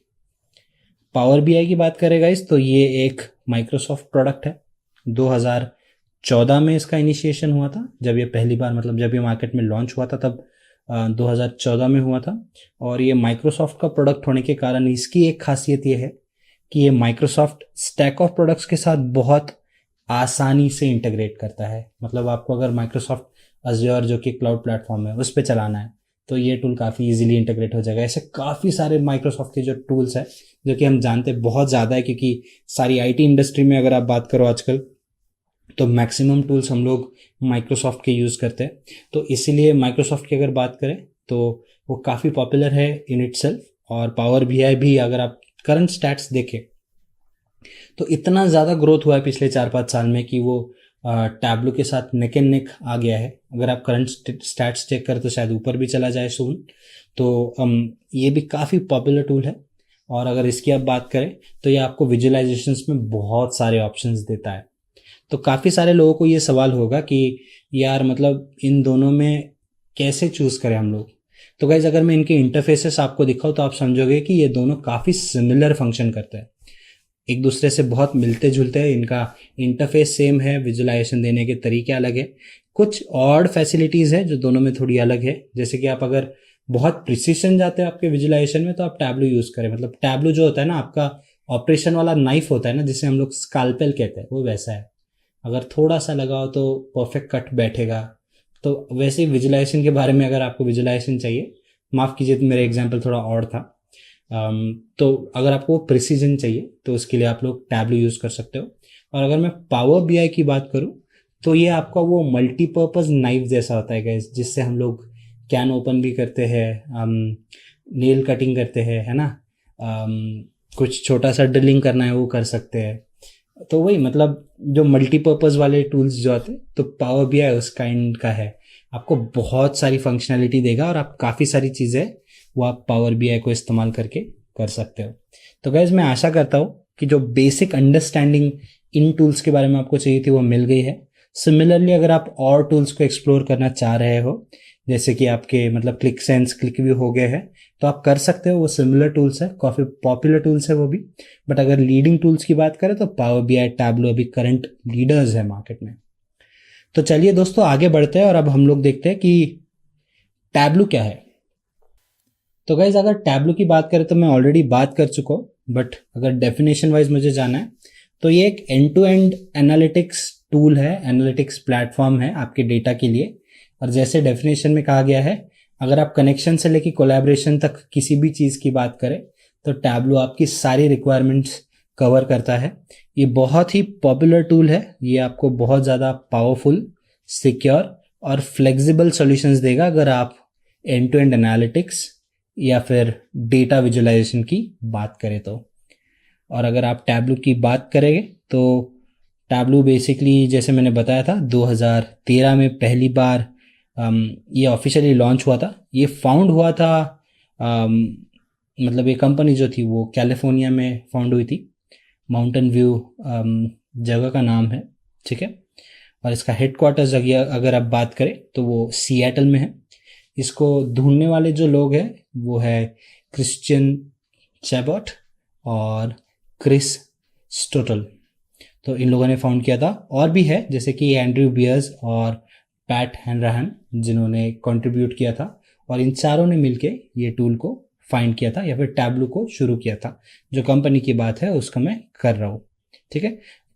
पावर बीआई की बात करें गाइस तो ये एक माइक्रोसॉफ्ट प्रोडक्ट है। 2014 में इसका इनिशिएशन हुआ था, जब ये पहली बार मतलब जब ये मार्केट में लॉन्च हुआ था तब 2014 में हुआ था। और ये माइक्रोसॉफ्ट का प्रोडक्ट होने के कारण इसकी एक खासियत ये है कि ये माइक्रोसॉफ्ट स्टैक ऑफ प्रोडक्ट्स के साथ बहुत आसानी से इंटीग्रेट करता है। मतलब आपको अगर माइक्रोसॉफ्ट अज्योर जो कि क्लाउड प्लेटफॉर्म है उस पर चलाना है तो ये टूल काफ़ी इजीली इंटीग्रेट हो जाएगा। ऐसे काफ़ी सारे माइक्रोसॉफ्ट के जो टूल्स हैं जो कि हम जानते हैं बहुत ज़्यादा है, क्योंकि सारी आईटी इंडस्ट्री में अगर आप बात करो आजकल तो मैक्सिमम टूल्स हम लोग माइक्रोसॉफ्ट के यूज़ करते हैं। तो इसीलिए माइक्रोसॉफ्ट की अगर बात करें तो वो काफ़ी पॉपुलर है इन इटसेल्फ। और पावर बीआई भी अगर आप करंट स्टैट्स देखें तो इतना ज़्यादा ग्रोथ हुआ है पिछले 4-5 साल में कि वो टैब्लो के साथ नेक एंड नेक आ गया है। अगर आप करंट स्टैट्स चेक करें तो शायद ऊपर भी चला जाए सून। तो ये भी काफ़ी पॉपुलर टूल है। और अगर इसकी आप बात करें तो ये आपको विजुअलाइजेशंस में बहुत सारे ऑप्शंस देता है। तो काफ़ी सारे लोगों को ये सवाल होगा कि यार मतलब इन दोनों में कैसे चूज़ करें हम लोग। तो गाइज अगर मैं इनके इंटरफेसेस आपको दिखाऊँ तो आप समझोगे कि ये दोनों काफ़ी सिमिलर फंक्शन करते हैं, एक दूसरे से बहुत मिलते जुलते हैं। इनका इंटरफेस सेम है, विजुअलाइजेशन देने के तरीके अलग है, कुछ और फैसिलिटीज़ है जो दोनों में थोड़ी अलग है। जैसे कि आप अगर बहुत प्रिसीशन जाते हैं आपके विजुअलाइजेशन में तो आप टैब्लो यूज़ करें। मतलब टैब्लो जो होता है ना आपका ऑपरेशन वाला नाइफ होता है ना, जिसे हम लोग स्काल्पेल कहते हैं, वो वैसा है। अगर थोड़ा सा लगाओ तो परफेक्ट कट बैठेगा। तो वैसे ही विजुअलाइजेशन के बारे में अगर आपको विजुअलाइजेशन चाहिए, माफ़ कीजिए तो मेरा एग्जाम्पल थोड़ा और था, तो अगर आपको प्रिसीजन चाहिए तो उसके लिए आप लोग टैब्लो यूज़ कर सकते हो। और अगर मैं पावर बीआई की बात करूँ तो ये आपका वो मल्टीपर्पज़ नाइफ जैसा होता है गाइस, जिससे हम लोग कैन ओपन भी करते हैं, नेल कटिंग करते हैं, है ना, कुछ छोटा सा ड्रिलिंग करना है वो कर सकते हैं। तो वही मतलब जो मल्टीपर्पज़ वाले टूल्स जो आते हैं तो पावर बीआई उस काइंड का है। आपको बहुत सारी फंक्शनैलिटी देगा और आप काफ़ी सारी चीज़ें वो आप पावर बीआई को इस्तेमाल करके कर सकते हो। तो गाइस मैं आशा करता हूँ कि जो बेसिक अंडरस्टैंडिंग इन टूल्स के बारे में आपको चाहिए थी वो मिल गई है। सिमिलरली अगर आप और टूल्स को एक्सप्लोर करना चाह रहे हो, जैसे कि आपके मतलब क्लिक सेंस, क्लिक व्यू हो गए हैं, तो आप कर सकते हो। वो सिमिलर टूल्स है, काफ़ी पॉपुलर टूल्स है वो भी। बट अगर लीडिंग टूल्स की बात करें तो पावर बीआई, टैब्लो अभी करंट लीडर्स है मार्केट में। तो चलिए दोस्तों आगे बढ़ते हैं और अब हम लोग देखते हैं कि टैब्लो क्या है। तो गाइज अगर टैब्लो की बात करें तो मैं ऑलरेडी बात कर चुका हूँ, बट अगर डेफिनेशन वाइज मुझे जाना है तो ये एक end to end analytics tool है, एनालिटिक्स प्लेटफॉर्म है आपके डेटा के लिए। और जैसे डेफिनेशन में कहा गया है, अगर आप कनेक्शन से लेकर कोलैबोरेशन तक किसी भी चीज़ की बात करें तो टैब्लो आपकी सारी रिक्वायरमेंट्स कवर करता है। ये बहुत ही पॉपुलर टूल है। ये आपको बहुत ज़्यादा पावरफुल, सिक्योर और फ्लेक्सिबल सॉल्यूशंस देगा अगर आप एंड टू एंड एनालिटिक्स या फिर डेटा विजुअलाइजेशन की बात करें तो। और अगर आप टैब्लो की बात करेंगे तो टैब्लो बेसिकली जैसे मैंने बताया था 2013 में पहली बार ये ऑफिशियली लॉन्च हुआ था। ये फाउंड हुआ था, मतलब ये कंपनी जो थी वो कैलिफोर्निया में फाउंड हुई थी। माउंटेन व्यू जगह का नाम है, ठीक है। और इसका हेडक्वार्टर्स अगर आप बात करें तो वो सिएटल में है। इसको ढूंढने वाले जो लोग हैं वो है क्रिश्चियन चैबॉट और क्रिस स्टोटल। तो इन लोगों ने फाउंड किया था। और भी है जैसे कि एंड्रयू बियर्स और पैट हैनराहन जिन्होंने कंट्रीब्यूट किया था, और इन चारों ने मिलके ये टूल को फाइंड किया था या फिर टैब्लो को शुरू किया था। जो कंपनी की बात है उसका मैं कर रहा हूँ, ठीक है।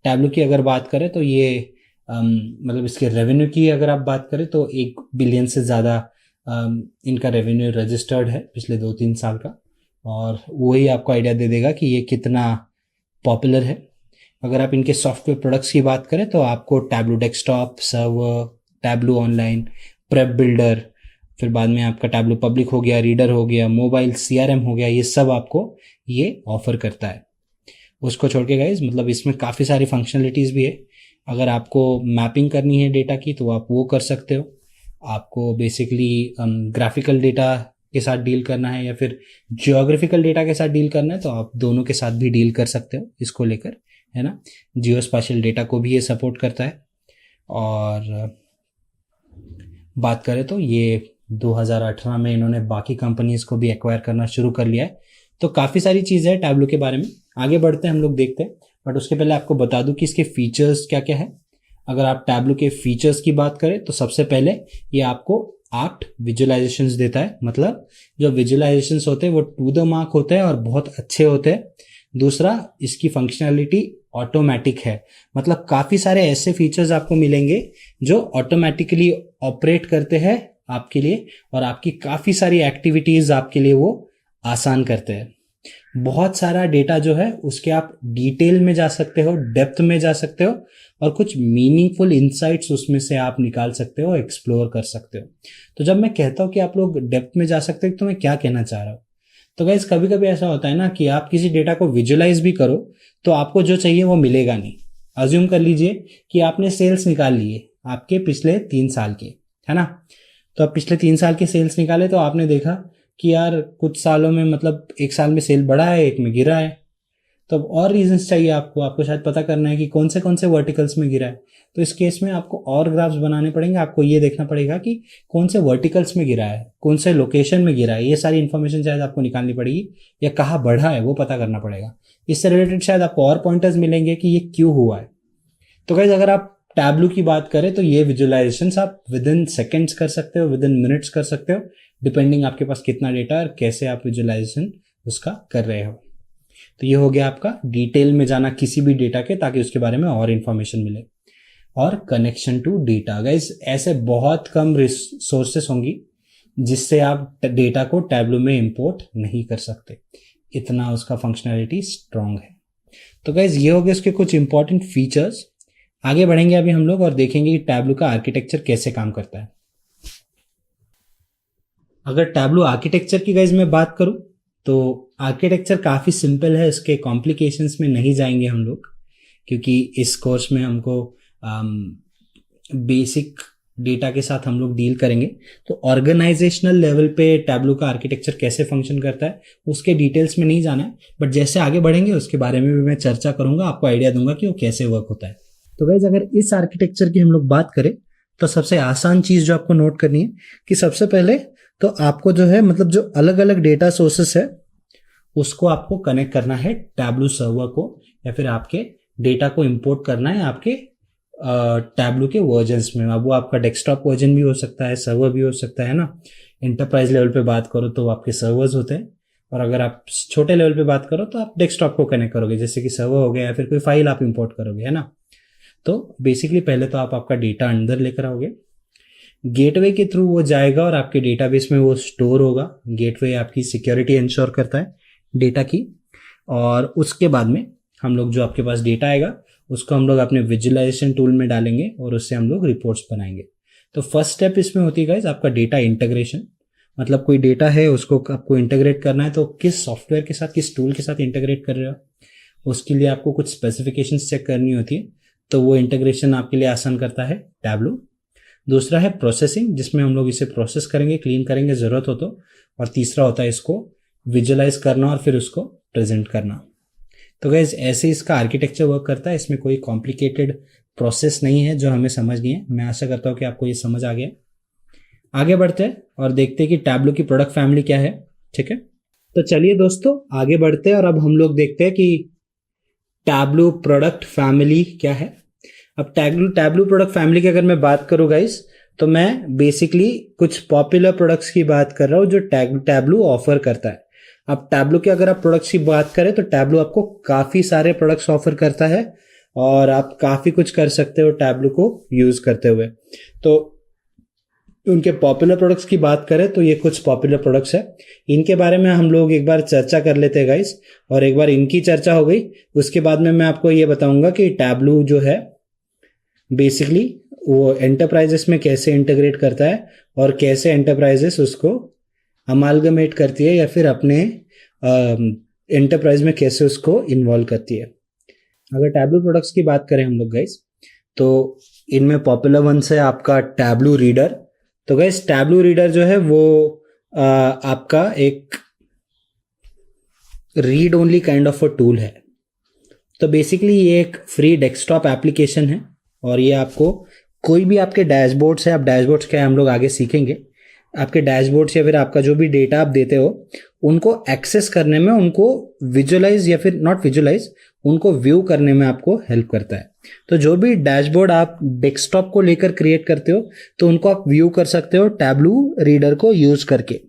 टैब्लो की अगर बात करें तो ये मतलब इसके रेवेन्यू की अगर आप बात करें तो 1 बिलियन से ज़्यादा इनका रेवेन्यू रजिस्टर्ड है पिछले 2-3 साल का। और वही आपको आइडिया दे देगा कि ये कितना पॉपुलर है। अगर आप इनके सॉफ्टवेयर प्रोडक्ट्स की बात करें तो आपको tableau desktop, server, tableau online, prep builder, फिर बाद में आपका टैबलो पब्लिक हो गया, रीडर हो गया, मोबाइल सीआरएम हो गया, ये सब आपको ये ऑफर करता है। उसको छोड़ के गाइज मतलब इसमें काफ़ी सारी फंक्शनलिटीज़ भी है। अगर आपको मैपिंग करनी है डेटा की तो आप वो कर सकते हो। आपको बेसिकली ग्राफिकल डेटा के साथ डील करना है या फिर जियोग्राफिकल डेटा के साथ डील करना है तो आप दोनों के साथ भी डील कर सकते हो इसको लेकर, है ना। जियो स्पाशियल डेटा को भी ये सपोर्ट करता है। और बात करें तो ये 2018 में इन्होंने बाकी कंपनीज को भी एक्वायर करना शुरू कर लिया है। तो काफ़ी सारी चीज़ें हैं टैबलो के बारे में, आगे बढ़ते हैं हम लोग देखते हैं। बट उसके पहले आपको बता दूं कि इसके फीचर्स क्या क्या है। अगर आप टैबलो के फीचर्स की बात करें तो सबसे पहले ये आपको 8 विजुअलाइजेशंस देता है। मतलब जो विजुअलाइजेशंस होते हैं वो टू द मार्क होते हैं और बहुत अच्छे होते हैं। दूसरा, इसकी फंक्शनैलिटी ऑटोमेटिक है। मतलब काफ़ी सारे ऐसे फीचर्स आपको मिलेंगे जो ऑटोमेटिकली ऑपरेट करते हैं आपके लिए और आपकी काफ़ी सारी एक्टिविटीज़ आपके लिए वो आसान करते हैं। बहुत सारा डेटा जो है उसके आप डिटेल में जा सकते हो, डेप्थ में जा सकते हो और कुछ मीनिंगफुल इंसाइट्स उसमें से आप निकाल सकते हो, एक्सप्लोर कर सकते हो। तो जब मैं कहता हूँ कि आप लोग डेप्थ में जा सकते हो तो मैं क्या कहना चाह रहा हूँ। तो गाइस कभी कभी ऐसा होता है ना कि आप किसी डेटा को विजुअलाइज भी करो तो आपको जो चाहिए वो मिलेगा नहीं। अज्यूम कर लीजिए कि आपने सेल्स निकाल लिए आपके पिछले 3 साल के, है ना। तो आप पिछले 3 साल के सेल्स निकाले तो आपने देखा कि यार कुछ सालों में मतलब एक साल में सेल बढ़ा है, एक में गिरा है। तो अब और रीजंस चाहिए आपको शायद पता करना है कि कौन से वर्टिकल्स में गिरा है। तो इस केस में आपको और ग्राफ्स बनाने पड़ेंगे। आपको ये देखना पड़ेगा कि कौन से वर्टिकल्स में गिरा है, कौन से लोकेशन में गिरा है, ये सारी इन्फॉर्मेशन शायद आपको निकालनी पड़ेगी, या कहाँ बढ़ा है वो पता करना पड़ेगा। इससे रिलेटेड शायद आपको और पॉइंटर्स मिलेंगे कि ये क्यों हुआ है। तो गाइस अगर आप टैबलो की बात करें तो ये विजुअलाइजेशंस आप विद इन सेकेंड्स कर सकते हो, विद इन मिनट्स कर सकते हो, डिपेंडिंग आपके पास कितना डेटा और कैसे आप विजुअलाइजेशन उसका कर रहे हो। तो ये हो गया आपका डिटेल में जाना किसी भी डेटा के, ताकि उसके बारे में और इन्फॉर्मेशन मिले। और कनेक्शन टू डेटा, गाइस ऐसे बहुत कम रिसोर्सेस होंगी जिससे आप डेटा को टैबलो में इंपोर्ट नहीं कर सकते, इतना उसका फंक्शनैलिटी स्ट्रांग है। तो गाइस ये हो गए उसके कुछ इंपॉर्टेंट फीचर्स। आगे बढ़ेंगे अभी हम लोग और देखेंगे कि टैबलो का आर्किटेक्चर कैसे काम करता है। अगर टैबलो आर्किटेक्चर की गाइस मैं बात करूं तो आर्किटेक्चर काफ़ी सिंपल है, इसके कॉम्प्लिकेशंस में नहीं जाएंगे हम लोग, क्योंकि इस कोर्स में हमको बेसिक डेटा के साथ हम लोग डील करेंगे। तो ऑर्गेनाइजेशनल लेवल पे टैबलो का आर्किटेक्चर कैसे फंक्शन करता है उसके डिटेल्स में नहीं जाना है, बट जैसे आगे बढ़ेंगे उसके बारे में भी मैं चर्चा करूंगा, आपको आइडिया दूंगा कि वो कैसे वर्क होता है। तो गाइज अगर इस आर्किटेक्चर की हम लोग बात करें तो सबसे आसान चीज़ जो आपको नोट करनी है कि सबसे पहले तो आपको जो है मतलब जो अलग अलग डेटा सोर्सेस है उसको आपको कनेक्ट करना है टैबलो सर्वर को, या फिर आपके डेटा को इंपोर्ट करना है आपके टैबलो के वर्जन्स में। अब वो आपका डेस्कटॉप वर्जन भी हो सकता है, सर्वर भी हो सकता है ना। एंटरप्राइज लेवल पे बात करो तो आपके सर्वर्स होते हैं, और अगर आप छोटे लेवल पे बात करो तो आप डेस्कटॉप को कनेक्ट करोगे, जैसे कि सर्वर हो गया या फिर कोई फाइल आप इंपोर्ट करोगे, है ना। तो बेसिकली पहले तो आप आपका डेटा अंदर लेकर आओगे, गेटवे के थ्रू वो जाएगा और आपके डेटाबेस में वो स्टोर होगा। गेटवे आपकी सिक्योरिटी इंश्योर करता है डेटा की, और उसके बाद में हम लोग जो आपके पास डेटा आएगा उसको हम लोग अपने विजुअलाइजेशन टूल में डालेंगे और उससे हम लोग रिपोर्ट्स बनाएंगे। तो फर्स्ट स्टेप इसमें होती है गाइस आपका डेटा इंटीग्रेशन। मतलब कोई डेटा है उसको आपको इंटीग्रेट करना है, तो किस सॉफ्टवेयर के साथ, किस टूल के साथ इंटीग्रेट कर रहे हो, उसके लिए आपको कुछ स्पेसिफिकेशंस चेक करनी होती है। तो वो इंटीग्रेशन आपके लिए आसान करता है टैबलो। दूसरा है प्रोसेसिंग, जिसमें हम लोग इसे प्रोसेस करेंगे, क्लीन करेंगे ज़रूरत हो तो। और तीसरा होता है इसको विजुअलाइज करना और फिर उसको प्रेजेंट करना। तो गाइस ऐसे इसका आर्किटेक्चर वर्क करता है, इसमें कोई कॉम्प्लिकेटेड प्रोसेस नहीं है जो हमें समझनी है। मैं आशा करता हूँ कि आपको ये समझ आ गया। आगे बढ़ते हैं और देखते हैं कि टैबलो की प्रोडक्ट फैमिली क्या है, ठीक है। तो चलिए दोस्तों आगे बढ़ते हैं और अब हम लोग देखते हैं कि टैबलो प्रोडक्ट फैमिली क्या है। अब टैबलो प्रोडक्ट फैमिली की अगर मैं बात करूँ गाइस, तो मैं बेसिकली कुछ पॉपुलर प्रोडक्ट्स की बात कर रहा हूँ जो टैबलो ऑफर करता है। अब टैबलो की अगर आप प्रोडक्ट्स की बात करें तो टैबलो आपको काफ़ी सारे प्रोडक्ट्स ऑफर करता है और आप काफ़ी कुछ कर सकते हो टैबलो को यूज़ करते हुए। तो उनके पॉपुलर प्रोडक्ट्स की बात करें तो ये कुछ पॉपुलर प्रोडक्ट्स है, इनके बारे में हम लोग एक बार चर्चा कर लेते हैं गाइस। और एक बार इनकी चर्चा हो गई उसके बाद में मैं आपको ये बताऊंगा कि टैबलो जो है बेसिकली वो एंटरप्राइजेस में कैसे इंटीग्रेट करता है और कैसे एंटरप्राइजेस उसको अमालगमेट करती है या फिर अपने एंटरप्राइज में कैसे उसको इन्वॉल्व करती है। अगर टैबलू प्रोडक्ट्स की बात करें हम लोग गाइस, तो इनमें पॉपुलर वंस है आपका टैबलू रीडर। तो गाइस टैबलू रीडर जो है वो आपका एक read only kind of a tool है। तो बेसिकली ये एक फ्री डेस्कटॉप एप्लीकेशन है और ये आपको कोई भी आपके डैशबोर्ड्स है, आप डैशबोर्ड्स क्या है हम लोग आगे सीखेंगे, आपके डैशबोर्ड्स या फिर आपका जो भी डेटा आप देते हो उनको एक्सेस करने में, उनको विजुअलाइज या फिर नॉट विजुअलाइज, उनको व्यू करने में आपको हेल्प करता है। तो जो भी डैशबोर्ड आप डेस्कटॉप को लेकर क्रिएट करते हो तो उनको आप व्यू कर सकते हो टैबलू रीडर को यूज करके।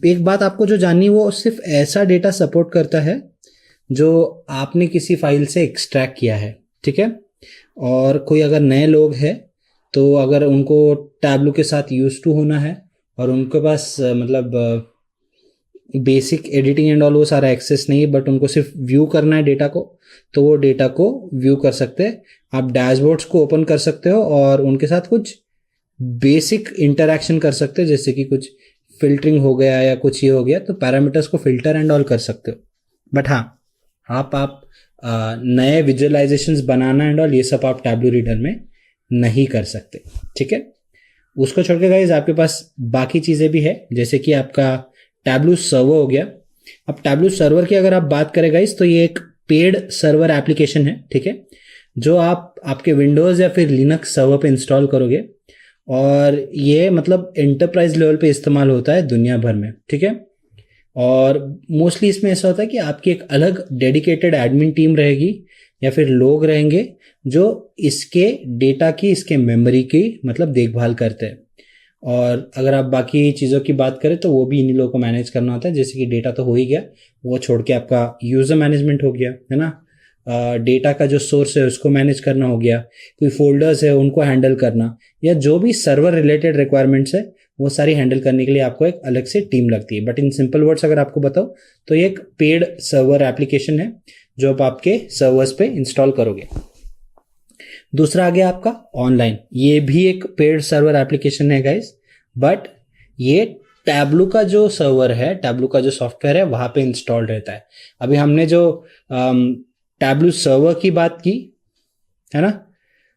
एक बात आपको जो जाननी है, वो सिर्फ ऐसा डेटा सपोर्ट करता है जो आपने किसी फाइल से एक्सट्रैक्ट किया है, ठीक है। और कोई अगर नए लोग हैं तो अगर उनको टैबलू के साथ यूज टू होना है और उनके पास मतलब बेसिक एडिटिंग एंड ऑल वो सारा एक्सेस नहीं है, बट उनको सिर्फ व्यू करना है डेटा को, तो वो डेटा को व्यू कर सकते हैं। आप डैशबोर्ड्स को ओपन कर सकते हो और उनके साथ कुछ बेसिक इंटरैक्शन कर सकते हो, जैसे कि कुछ फिल्टरिंग हो गया या कुछ ये हो गया, तो पैरामीटर्स को फिल्टर एंड ऑल कर सकते हो। बट हाँ, आप नए विजुअलाइजेशंस बनाना एंड ऑल ये सब आप टैबलू रीडर में नहीं कर सकते, ठीक है। उसको छोड़ के गाइस आपके पास बाकी चीज़ें भी है, जैसे कि आपका टैबलू सर्वर हो गया। अब टैबलू सर्वर की अगर आप बात करें गाइस, तो ये एक पेड सर्वर एप्लीकेशन है, ठीक है, जो आप आपके विंडोज़ या फिर लिनक्स सर्वर पे इंस्टॉल करोगे और ये मतलब एंटरप्राइज लेवल पे इस्तेमाल होता है दुनिया भर में, ठीक है। और मोस्टली इसमें ऐसा होता है कि आपकी एक अलग डेडिकेटेड एडमिन टीम रहेगी या फिर लोग रहेंगे जो इसके डेटा की, इसके मेमोरी की मतलब देखभाल करते हैं। और अगर आप बाकी चीज़ों की बात करें तो वो भी इन्हीं लोगों को मैनेज करना होता है, जैसे कि डेटा तो हो ही गया, वो छोड़ के आपका यूज़र मैनेजमेंट हो गया, है ना, डेटा का जो सोर्स है उसको मैनेज करना हो गया, कोई फोल्डर्स है उनको हैंडल करना, या जो भी सर्वर रिलेटेड रिक्वायरमेंट्स है वो सारी हैंडल करने के लिए आपको एक अलग से टीम लगती है। बट इन सिंपल वर्ड्स अगर आपको बताओ तो ये एक पेड सर्वर एप्लीकेशन है जो आप आपके सर्वर्स पे इंस्टॉल करोगे। दूसरा आ गया आपका ऑनलाइन, ये भी एक पेड सर्वर एप्लीकेशन है गाइस, बट ये टैबलू का जो सर्वर है, टैबलू का जो सॉफ्टवेयर है वहां पे इंस्टॉल्ड रहता है। अभी हमने जो टैबलू सर्वर की बात की है ना,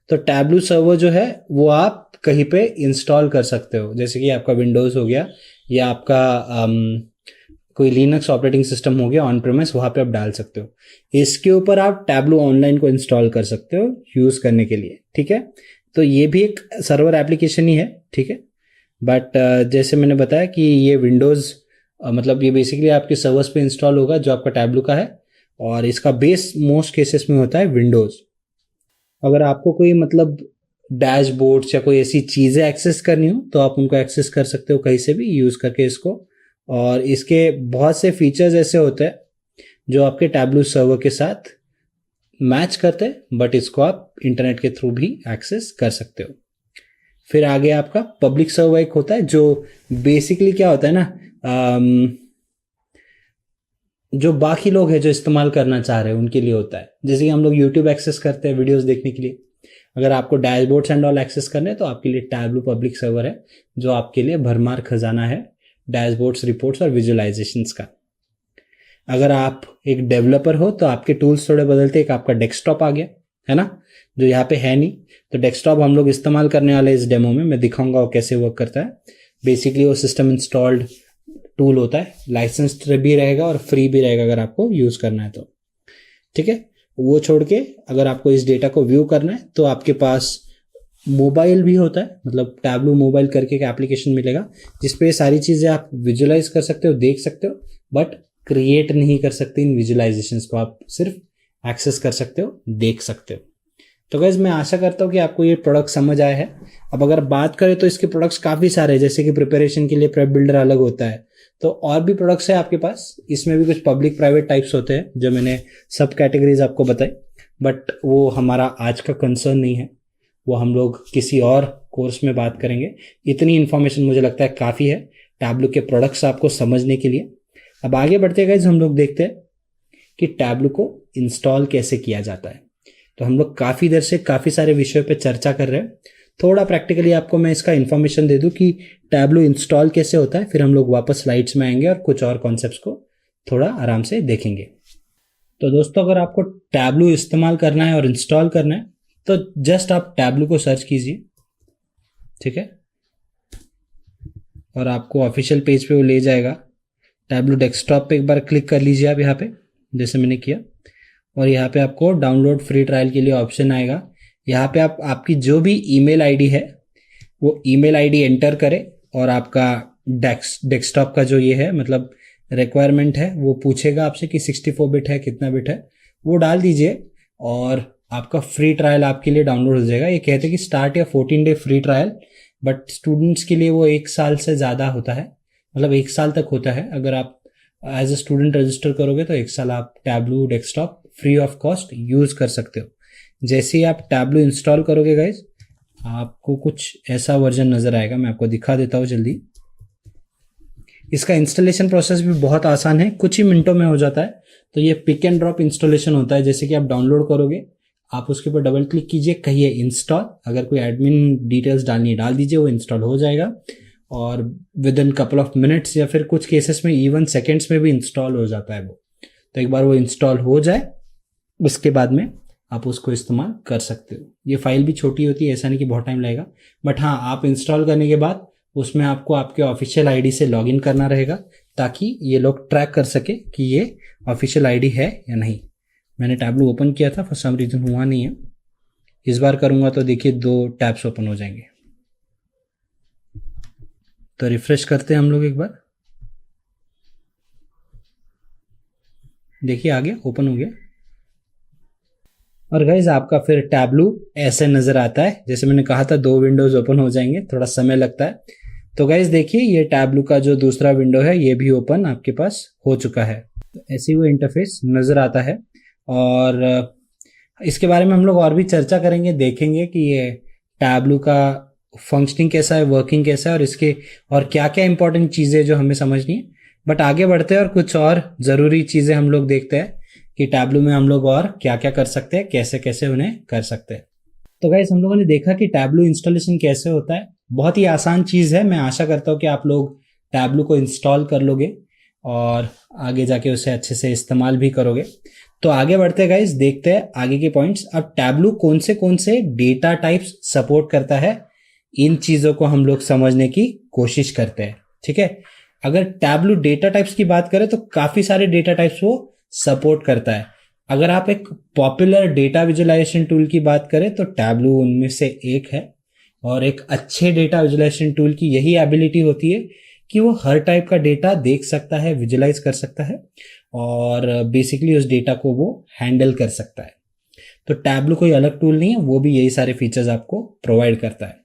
तो टैबलू सर्वर जो है वो आप कहीं पे इंस्टॉल कर सकते हो, जैसे कि आपका विंडोज़ हो गया या आपका कोई लिनक्स ऑपरेटिंग सिस्टम हो गया ऑन प्रेमिस, वहाँ पे आप डाल सकते हो। इसके ऊपर आप टैबलू ऑनलाइन को इंस्टॉल कर सकते हो यूज़ करने के लिए, ठीक है। तो ये भी एक सर्वर एप्लीकेशन ही है, ठीक है। बट जैसे मैंने बताया कि ये विंडोज़ मतलब ये बेसिकली आपके सर्वर्स पे इंस्टॉल होगा जो आपका टैबलू का है, और इसका बेस मोस्ट केसेस में होता है विंडोज़। अगर आपको कोई मतलब डैशबोर्ड्स या कोई ऐसी चीज़ें एक्सेस करनी हो तो आप उनको एक्सेस कर सकते हो कहीं से भी यूज़ करके इसको। और इसके बहुत से फीचर्स ऐसे होते हैं जो आपके टैबलू सर्वर के साथ मैच करते हैं, बट इसको आप इंटरनेट के थ्रू भी एक्सेस कर सकते हो। फिर आगे आपका पब्लिक सर्वर एक होता है जो बेसिकली क्या होता है ना, जो बाकी लोग हैं जो इस्तेमाल करना चाह रहे हैं उनके लिए होता है। जैसे कि हम लोग यूट्यूब एक्सेस करते हैं वीडियोस देखने के लिए, अगर आपको डैशबोर्ड्स एंड ऑल एक्सेस करने हैं तो आपके लिए टैबलू पब्लिक सर्वर है जो आपके लिए भरमार खजाना है डैशबोर्ड्स, रिपोर्ट्स और विजुअलाइजेशंस का। अगर आप एक डेवलपर हो तो आपके टूल्स थोड़े बदलते, एक आपका डेस्कटॉप आ गया है ना, जो यहाँ पे है नहीं, तो डेस्कटॉप हम लोग इस्तेमाल करने वाले इस डेमो में, मैं दिखाऊंगा वो कैसे वर्क करता है। बेसिकली वो सिस्टम इंस्टॉल्ड टूल होता है, लाइसेंस्ड भी रहेगा और फ्री भी रहेगा अगर आपको यूज़ करना है तो, ठीक है। वो छोड़ के अगर आपको इस डेटा को व्यू करना है तो आपके पास मोबाइल भी होता है, मतलब टैबलू मोबाइल करके एक एप्लीकेशन मिलेगा जिसपे सारी चीज़ें आप विजुअलाइज कर सकते हो, देख सकते हो, बट क्रिएट नहीं कर सकते इन विजुअलाइजेशंस को, आप सिर्फ एक्सेस कर सकते हो, देख सकते हो। तो गाइस मैं आशा करता हूँ कि आपको ये प्रोडक्ट समझ आया है। अब अगर बात करें तो इसके प्रोडक्ट्स काफ़ी सारे हैं, जैसे कि प्रिपरेशन के लिए प्रेप बिल्डर अलग होता है, तो और भी प्रोडक्ट्स है आपके पास। इसमें भी कुछ पब्लिक प्राइवेट टाइप्स होते हैं जो मैंने सब कैटेगरीज आपको बताई, बट वो हमारा आज का कंसर्न नहीं है, वो हम लोग किसी और कोर्स में बात करेंगे। इतनी इन्फॉर्मेशन मुझे लगता है काफ़ी है टैबलू के प्रोडक्ट्स आपको समझने के लिए। अब आगे बढ़ते गए हम लोग देखते हैं कि टैबलू को इंस्टॉल कैसे किया जाता है। तो हम लोग काफ़ी देर से काफ़ी सारे विषयों पे चर्चा कर रहे हैं, थोड़ा प्रैक्टिकली आपको मैं इसका इन्फॉर्मेशन दे दूं कि टैबलो इंस्टॉल कैसे होता है, फिर हम लोग वापस स्लाइड्स में आएंगे और कुछ और कॉन्सेप्ट्स को थोड़ा आराम से देखेंगे। तो दोस्तों, अगर आपको टैबलो इस्तेमाल करना है और इंस्टॉल करना है तो जस्ट आप टैबलो को सर्च कीजिए, ठीक है, और आपको ऑफिशियल पेज पे वो ले जाएगा। टैबलो डेस्कटॉप पे एक बार क्लिक कर लीजिए आप यहाँ पे, जैसे मैंने किया, और यहाँ पे आपको डाउनलोड फ्री ट्रायल के लिए ऑप्शन आएगा। यहाँ पे आप आपकी जो भी ईमेल आईडी है वो ईमेल आईडी एंटर करें और आपका डेस्कटॉप का जो ये है मतलब रिक्वायरमेंट है वो पूछेगा आपसे कि 64 बिट है, कितना बिट है, वो डाल दीजिए और आपका फ्री ट्रायल आपके लिए डाउनलोड हो जाएगा। ये कहते हैं कि स्टार्ट या 14 day free trial, but students के लिए वो 1 साल से ज़्यादा होता है, मतलब 1 साल तक होता है। अगर आप एज ए स्टूडेंट रजिस्टर करोगे तो 1 साल आप Tableau desktop free of cost use कर सकते हो। जैसे ही आप टैबलो इंस्टॉल करोगे गाइज, आपको कुछ ऐसा वर्जन नज़र आएगा। मैं आपको दिखा देता हूँ जल्दी। इसका इंस्टॉलेशन प्रोसेस भी बहुत आसान है, कुछ ही मिनटों में हो जाता है। तो ये पिक एंड ड्रॉप इंस्टॉलेशन होता है। जैसे कि आप डाउनलोड करोगे, आप उसके ऊपर डबल क्लिक कीजिए, कहिए इंस्टॉल, अगर कोई एडमिन डिटेल्स डालनी है डाल दीजिए, वो इंस्टॉल हो जाएगा और with in couple of minutes या फिर कुछ केसेस में इवन सेकेंड्स में भी इंस्टॉल हो जाता है वो। तो एक बार वो इंस्टॉल हो जाए उसके बाद में आप उसको इस्तेमाल कर सकते हो। ये फाइल भी छोटी होती है, ऐसा नहीं कि बहुत टाइम लगेगा, बट हाँ, आप इंस्टॉल करने के बाद उसमें आपको आपके ऑफिशियल आईडी से लॉगिन करना रहेगा ताकि ये लोग ट्रैक कर सके कि ये ऑफिशियल आईडी है या नहीं। मैंने टैबलो ओपन किया था, फॉर सम रीजन हुआ नहीं है। इस बार करूंगा तो देखिए 2 टैब्स ओपन हो जाएंगे। तो रिफ्रेश करते हैं हम लोग एक बार, देखिए आ गया, ओपन हो गया। और गाइज आपका फिर टैबलो ऐसे नजर आता है। जैसे मैंने कहा था 2 विंडोज ओपन हो जाएंगे, थोड़ा समय लगता है। तो गाइज देखिए ये टैबलो का जो दूसरा विंडो है ये भी ओपन आपके पास हो चुका है। तो ऐसे ही वो इंटरफेस नजर आता है और इसके बारे में हम लोग और भी चर्चा करेंगे, देखेंगे कि ये टैबलो का फंक्शनिंग कैसा है, वर्किंग कैसा है और इसके और क्या क्या इंपॉर्टेंट चीज़ें जो हमें समझनी है। बट आगे बढ़ते हैं और कुछ और ज़रूरी चीज़ें हम लोग देखते हैं कि टैबलो में हम लोग और क्या क्या कर सकते हैं, कैसे कैसे उन्हें कर सकते हैं। तो गाइस हम लोगों ने देखा कि टैबलो इंस्टॉलेशन कैसे होता है। बहुत ही आसान चीज़ है। मैं आशा करता हूँ कि आप लोग टैबलो को इंस्टॉल कर लोगे और आगे जाके उसे अच्छे से इस्तेमाल भी करोगे। तो आगे बढ़ते हैं गाइस, देखते हैं आगे के पॉइंट्स। अब टैबलो कौन से डेटा टाइप्स सपोर्ट करता है, इन चीज़ों को हम लोग समझने की कोशिश करते हैं, ठीक है। अगर टैबलो डेटा टाइप्स की बात करें तो काफ़ी सारे डेटा टाइप्स वो सपोर्ट करता है। अगर आप एक पॉपुलर डेटा विजुअलाइजेशन टूल की बात करें तो टैबलो उनमें से एक है। और एक अच्छे डेटा विजुअलाइजेशन टूल की यही एबिलिटी होती है कि वो हर टाइप का डेटा देख सकता है, विजुअलाइज कर सकता है और बेसिकली उस डेटा को वो हैंडल कर सकता है। तो टैबलो कोई अलग टूल नहीं है, वो भी यही सारे फीचर्स आपको प्रोवाइड करता है।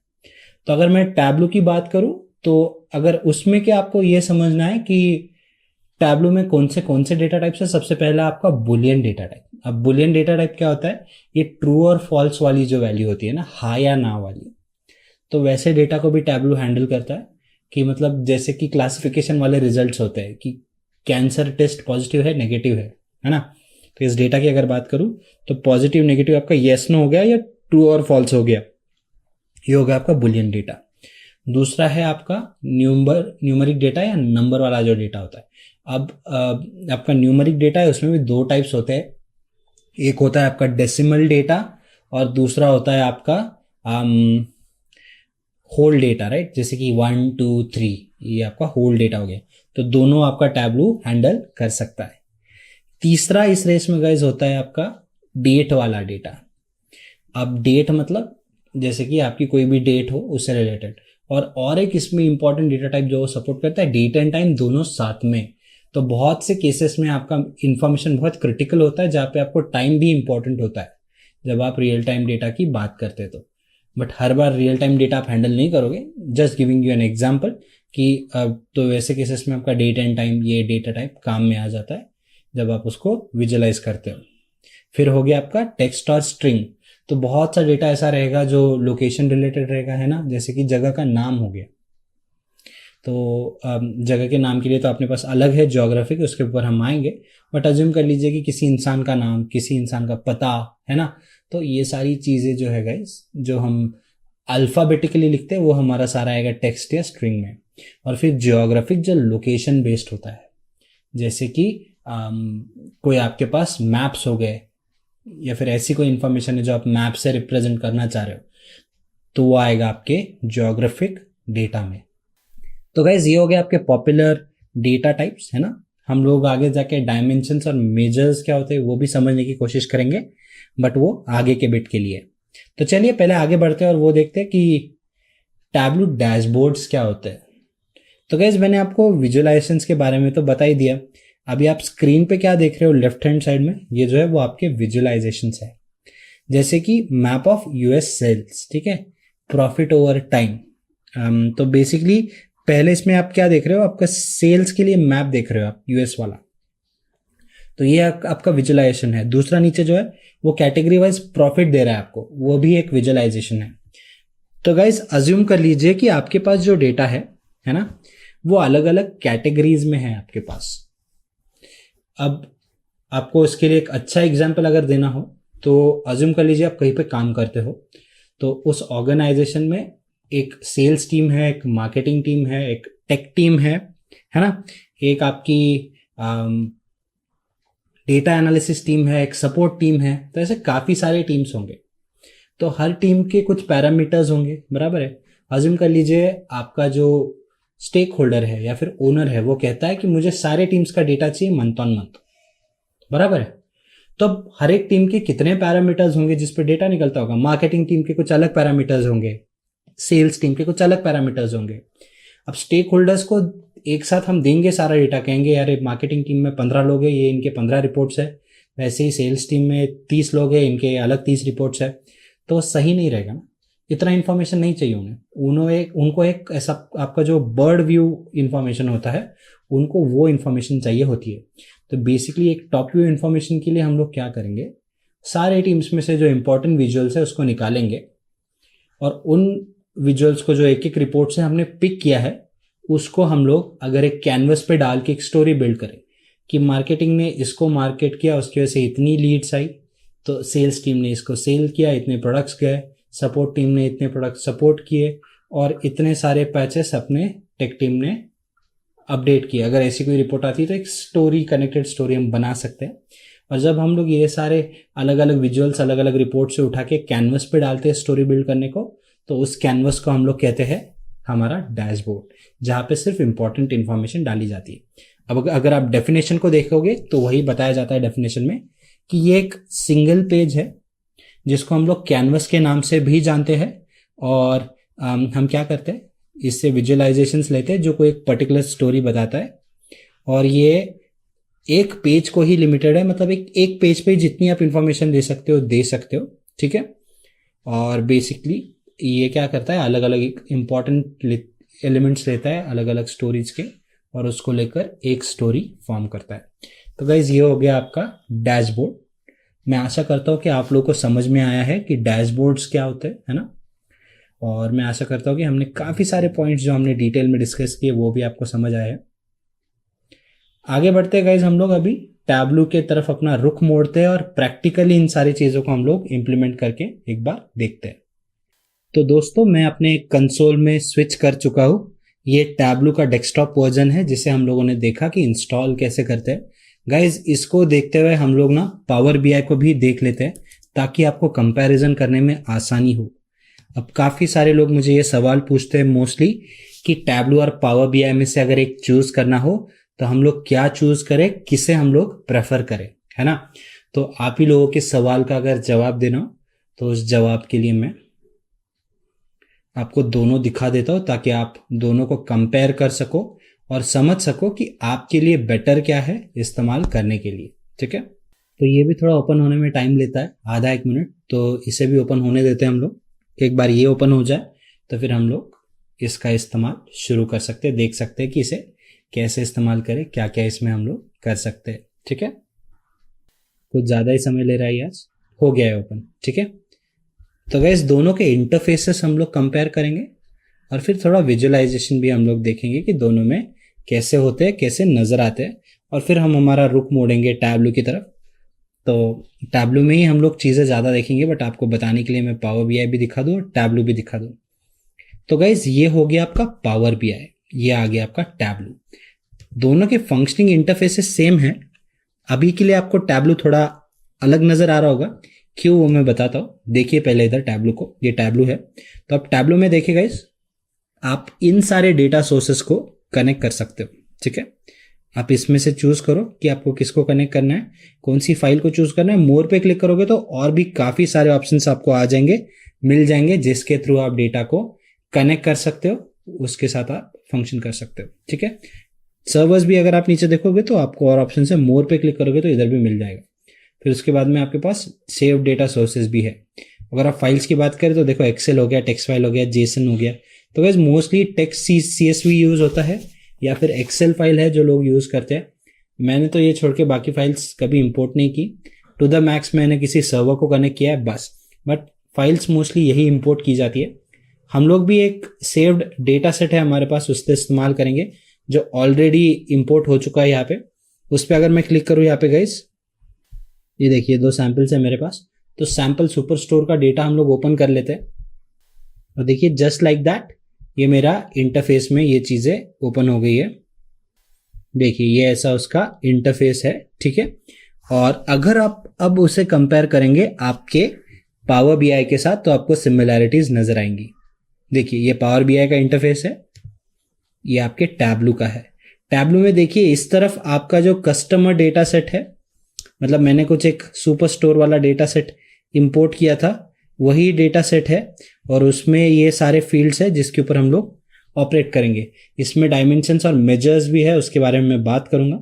तो अगर मैं टैबलो की बात करूं तो अगर उसमें क्या आपको ये समझना है कि टैबलो में कौन से डेटा टाइप्स है। सबसे पहला आपका बुलियन डेटा टाइप। अब बुलियन डेटा टाइप क्या होता है, ये ट्रू और फॉल्स वाली जो वैल्यू होती है ना, हाँ या ना वाली, तो वैसे डेटा को भी टैबलो हैंडल करता है। कि मतलब जैसे कि क्लासिफिकेशन वाले रिजल्ट्स होते हैं कि कैंसर टेस्ट पॉजिटिव है नेगेटिव है ना। तो इस डेटा की अगर बात करूं तो पॉजिटिव नेगेटिव आपका येस नो हो गया या ट्रू और फॉल्स हो गया, ये हो गया आपका बुलियन डेटा। दूसरा है आपका न्यूमरिक डेटा या नंबर वाला जो डेटा होता है। अब आपका न्यूमरिक डेटा है, उसमें भी 2 टाइप्स होते हैं। एक होता है आपका डेसिमल डेटा और दूसरा होता है आपका होल डेटा, राइट। जैसे कि 1 2 3 ये आपका होल डेटा हो गया। तो दोनों आपका टैबलो हैंडल कर सकता है। तीसरा इस रेस में गाइज होता है आपका डेट वाला डेटा। अब डेट मतलब जैसे कि आपकी कोई भी डेट हो उससे रिलेटेड। और एक इसमें इंपॉर्टेंट डेटा टाइप जो सपोर्ट करता है, डेट एंड टाइम दोनों साथ में। तो बहुत से केसेस में आपका इंफॉर्मेशन बहुत क्रिटिकल होता है जहाँ पे आपको टाइम भी इंपॉर्टेंट होता है जब आप रियल टाइम डेटा की बात करते हैं। तो but her bar real time data आप हैंडल नहीं करोगे। Just giving you an example कि तो वैसे केसेस में आपका डेट एंड टाइम ये डेटा टाइप काम में आ जाता है जब आप उसको विजुअलाइज करते हो। फिर हो गया आपका टेक्स्ट और स्ट्रिंग। तो बहुत सा डेटा ऐसा रहेगा जो लोकेशन रिलेटेड रहेगा, है ना। जैसे कि जगह का नाम हो गया, तो जगह के नाम के लिए तो अपने पास अलग है ज्योग्राफिक, उसके ऊपर हम आएंगे। बट अज्यूम कर लीजिए कि किसी इंसान का नाम, किसी इंसान का पता, है ना। तो ये सारी चीज़ें जो है गाइस, जो हम अल्फ़ाबेटिकली लिखते हैं वो हमारा सारा आएगा टेक्स्ट या स्ट्रिंग में। और फिर जियोग्राफिक जो लोकेशन बेस्ड होता है, जैसे कि कोई आपके पास मैप्स हो गए या फिर ऐसी कोई इंफॉर्मेशन है जो आप मैप से रिप्रेजेंट करना चाह रहे हो, तो वो आएगा आपके जियोग्राफिक डेटा में। तो गाइज ये हो गया आपके पॉपुलर डेटा टाइप्स, है ना। हम लोग आगे जाके डायमेंशंस और मेजर्स क्या होते हैं वो भी समझने की कोशिश करेंगे, बट वो आगे के बिट के लिए। तो चलिए पहले आगे बढ़ते हैं और वो देखते हैं कि टैबलू डैशबोर्ड्स क्या होते हैं। तो गाइज मैंने आपको विजुअलाइजेशंस के बारे में तो बता ही दिया। अभी आप स्क्रीन पे क्या देख रहे हो लेफ्ट हैंड साइड में, ये जो है वो आपके विजुअलाइजेशंस है। जैसे कि मैप ऑफ यूएस सेल्स, ठीक है, प्रॉफिट ओवर टाइम। तो बेसिकली पहले इसमें आप क्या देख रहे हो, आपका सेल्स के लिए मैप देख रहे हो आप यूएस वाला, तो ये आपका विजुअलाइजेशन है। दूसरा नीचे जो है वो कैटेगरी वाइज प्रॉफिट दे रहा है आपको, वो भी एक विजुअलाइजेशन है। तो गाइज अज्यूम कर लीजिए कि आपके पास जो डेटा है ना, वो अलग अलग कैटेगरीज में है आपके पास। अब आपको इसके लिए एक अच्छा एग्जाम्पल अगर देना हो तो अज्यूम कर लीजिए आप कहीं पे काम करते हो, तो उस ऑर्गेनाइजेशन में एक सेल्स टीम है, एक मार्केटिंग टीम है, एक टेक टीम है ना, एक आपकी डेटा एनालिसिस टीम है, एक सपोर्ट टीम है। तो ऐसे काफ़ी सारे टीम्स होंगे, तो हर टीम के कुछ पैरामीटर्स होंगे, बराबर है। अज्यूम कर लीजिए आपका जो स्टेक होल्डर है या फिर ओनर है वो कहता है कि मुझे सारे टीम्स का डेटा चाहिए मंथ ऑन मंथ, बराबर है। तो अब हर एक टीम के कितने पैरामीटर्स होंगे जिस पे डेटा निकलता होगा। मार्केटिंग टीम के कुछ अलग पैरामीटर्स होंगे, सेल्स टीम के कुछ अलग पैरामीटर्स होंगे। अब स्टेक होल्डर्स को एक साथ हम देंगे सारा डेटा, कहेंगे यार मार्केटिंग टीम में 15 लोग हैं, ये इनके 15 रिपोर्ट्स है, वैसे ही सेल्स टीम में 30 लोग हैं, इनके अलग 30 रिपोर्ट्स है, तो सही नहीं रहेगा ना। इतना इन्फॉर्मेशन नहीं चाहिए उनको एक ऐसा आपका जो बर्ड व्यू इन्फॉर्मेशन होता है, उनको वो इन्फॉर्मेशन चाहिए होती है। तो बेसिकली एक टॉप व्यू इन्फॉर्मेशन के लिए हम लोग क्या करेंगे, सारे टीम्स में से जो इंपॉर्टेंट विजुअल्स है उसको निकालेंगे और उन विजुअल्स को जो एक एक रिपोर्ट से हमने पिक किया है उसको हम लोग अगर एक कैनवस पे डाल के एक स्टोरी बिल्ड करें कि मार्केटिंग ने इसको मार्केट किया, उसकी वजह से इतनी लीड्स आई, तो सेल्स टीम ने इसको सेल किया, इतने प्रोडक्ट्स गए, सपोर्ट टीम ने इतने प्रोडक्ट सपोर्ट किए और इतने सारे पैचेस अपने टेक टीम ने अपडेट किए। अगर ऐसी कोई रिपोर्ट आती है तो एक स्टोरी, कनेक्टेड स्टोरी हम बना सकते हैं। और जब हम लोग ये सारे अलग अलग विजुअल्स अलग अलग रिपोर्ट से उठा के कैनवस पे डालते हैं स्टोरी बिल्ड करने को, तो उस कैनवस को हम लोग कहते हैं हमारा डैशबोर्ड, जहाँ पे सिर्फ इंपॉर्टेंट इंफॉर्मेशन डाली जाती है। अब अगर आप डेफिनेशन को देखोगे तो वही बताया जाता है डेफिनेशन में कि ये एक सिंगल पेज है जिसको हम लोग कैनवस के नाम से भी जानते हैं। और हम क्या करते हैं, इससे विजुअलाइजेशंस लेते हैं जो कोई एक पर्टिकुलर स्टोरी बताता है, और ये एक पेज को ही लिमिटेड है, मतलब एक पेज पे जितनी आप इंफॉर्मेशन दे सकते हो, ठीक है। और बेसिकली ये क्या करता है, अलग अलग इंपॉर्टेंट एलिमेंट्स लेता है अलग अलग स्टोरीज के और उसको लेकर एक स्टोरी फॉर्म करता है। तो गाइज ये हो गया आपका डैशबोर्ड। मैं आशा करता हूँ कि आप लोगों को समझ में आया है कि डैशबोर्ड्स क्या होते हैं, है ना। और मैं आशा करता हूँ कि हमने काफ़ी सारे पॉइंट्स जो हमने डिटेल में डिस्कस किए वो भी आपको समझ आए हैं। आगे बढ़ते हैं गाइज, हम लोग अभी टैबलू के तरफ अपना रुख मोड़ते हैं और प्रैक्टिकली इन सारी चीज़ों को हम लोग इम्प्लीमेंट करके एक बार देखते हैं। तो दोस्तों मैं अपने कंसोल में स्विच कर चुका हूँ। ये टैबलू का डेस्कटॉप वर्जन है जिसे हम लोगों ने देखा कि इंस्टॉल कैसे करते हैं। गाइज इसको देखते हुए हम लोग ना पावर बीआई को भी देख लेते हैं ताकि आपको कंपैरिजन करने में आसानी हो। अब काफ़ी सारे लोग मुझे ये सवाल पूछते हैं मोस्टली कि टैबलू और पावर बीआई में से अगर एक चूज़ करना हो तो हम लोग क्या चूज़ करें, किसे हम लोग प्रेफर करें, है ना। तो आप ही लोगों के सवाल का अगर जवाब देना हो तो उस जवाब के लिए मैं आपको दोनों दिखा देता हूँ ताकि आप दोनों को कंपेयर कर सको और समझ सको कि आपके लिए बेटर क्या है इस्तेमाल करने के लिए, ठीक है। तो ये भी थोड़ा ओपन होने में टाइम लेता है, आधा एक मिनट, तो इसे भी ओपन होने देते हैं हम लोग। एक बार ये ओपन हो जाए तो फिर हम लोग इसका इस्तेमाल शुरू कर सकते हैं, देख सकते हैं कि इसे कैसे इस्तेमाल करें, क्या क्या इसमें हम लोग कर सकते हैं, ठीक है। कुछ ज़्यादा ही समय ले रहा है आज, हो गया है ओपन, ठीक है। तो गैस दोनों के इंटरफेसेस हम लोग कंपेयर करेंगे और फिर थोड़ा विजुअलाइजेशन भी हम लोग देखेंगे कि दोनों में कैसे होते हैं, कैसे नज़र आते हैं, और फिर हम हमारा रुख मोड़ेंगे टैबलू की तरफ। तो टैब्लू में ही हम लोग चीज़ें ज़्यादा देखेंगे, बट आपको बताने के लिए मैं पावर बीआई भी दिखा दूँ और टैब्लू भी दिखा दूँ। तो गाइज ये हो गया आपका पावर बीआई, ये आ गया आपका टैब्लू। दोनों के फंक्शनिंग इंटरफेसेस सेम है। अभी के लिए आपको टैब्लू थोड़ा अलग नज़र आ रहा होगा, क्यों वो मैं बताता हूँ। देखिए पहले इधर टैब्लू को, ये टैब्लू है। तो आप टैब्लू में देखिए गाइज, आप इन सारे डेटा सोर्सेस को कनेक्ट कर सकते हो, ठीक है। आप इसमें से चूज करो कि आपको किसको कनेक्ट करना है, कौन सी फाइल को चूज करना है। मोर पे क्लिक करोगे तो और भी काफी सारे ऑप्शंस आपको आ जाएंगे, मिल जाएंगे, जिसके थ्रू आप डेटा को कनेक्ट कर सकते हो, उसके साथ आप फंक्शन कर सकते हो, ठीक है। सर्वर्स भी अगर आप नीचे देखोगे तो आपको और ऑप्शन है, मोर पे क्लिक करोगे तो इधर भी मिल जाएगा। फिर उसके बाद में आपके पास सेव डेटा सोर्सेज भी है। अगर आप फाइल्स की बात करें तो देखो एक्सेल हो गया, टेक्स्ट फाइल हो गया, जेसन हो गया। तो वैसे मोस्टली टेक्स्ट CSV यूज होता है या फिर एक्सेल फाइल है जो लोग यूज करते हैं। मैंने तो ये छोड़ के बाकी फाइल्स कभी इंपोर्ट नहीं की। टू द मैक्स मैंने किसी सर्वर को कनेक्ट किया है बस, बट फाइल्स मोस्टली यही इंपोर्ट की जाती है। हम लोग भी एक सेव्ड डेटा सेट है हमारे पास, उससे इस्तेमाल करेंगे जो ऑलरेडी इंपोर्ट हो चुका है। यहाँ पे उस पर अगर मैं क्लिक करूँ यहाँ पे गाइस, ये देखिए 2 सैंपल्स है मेरे पास। तो सैंपल सुपर स्टोर का डेटा हम लोग ओपन कर लेते हैं और देखिए जस्ट लाइक दैट ये मेरा इंटरफेस में ये चीज़ें ओपन हो गई है। देखिए ये ऐसा उसका इंटरफेस है, ठीक है। और अगर आप अब उसे कंपेयर करेंगे आपके पावर बीआई के साथ तो आपको सिमिलैरिटीज नजर आएंगी। देखिए ये पावर बीआई का इंटरफेस है, ये आपके टैब्लू का है। टैब्लू में देखिए इस तरफ आपका जो कस्टमर डेटा सेट है, मतलब मैंने कुछ एक सुपर स्टोर वाला डेटा सेट इंपोर्ट किया था, वही डेटा सेट है और उसमें ये सारे फील्ड्स है जिसके ऊपर हम लोग ऑपरेट करेंगे। इसमें डायमेंशंस और मेजर्स भी है, उसके बारे में मैं बात करूंगा,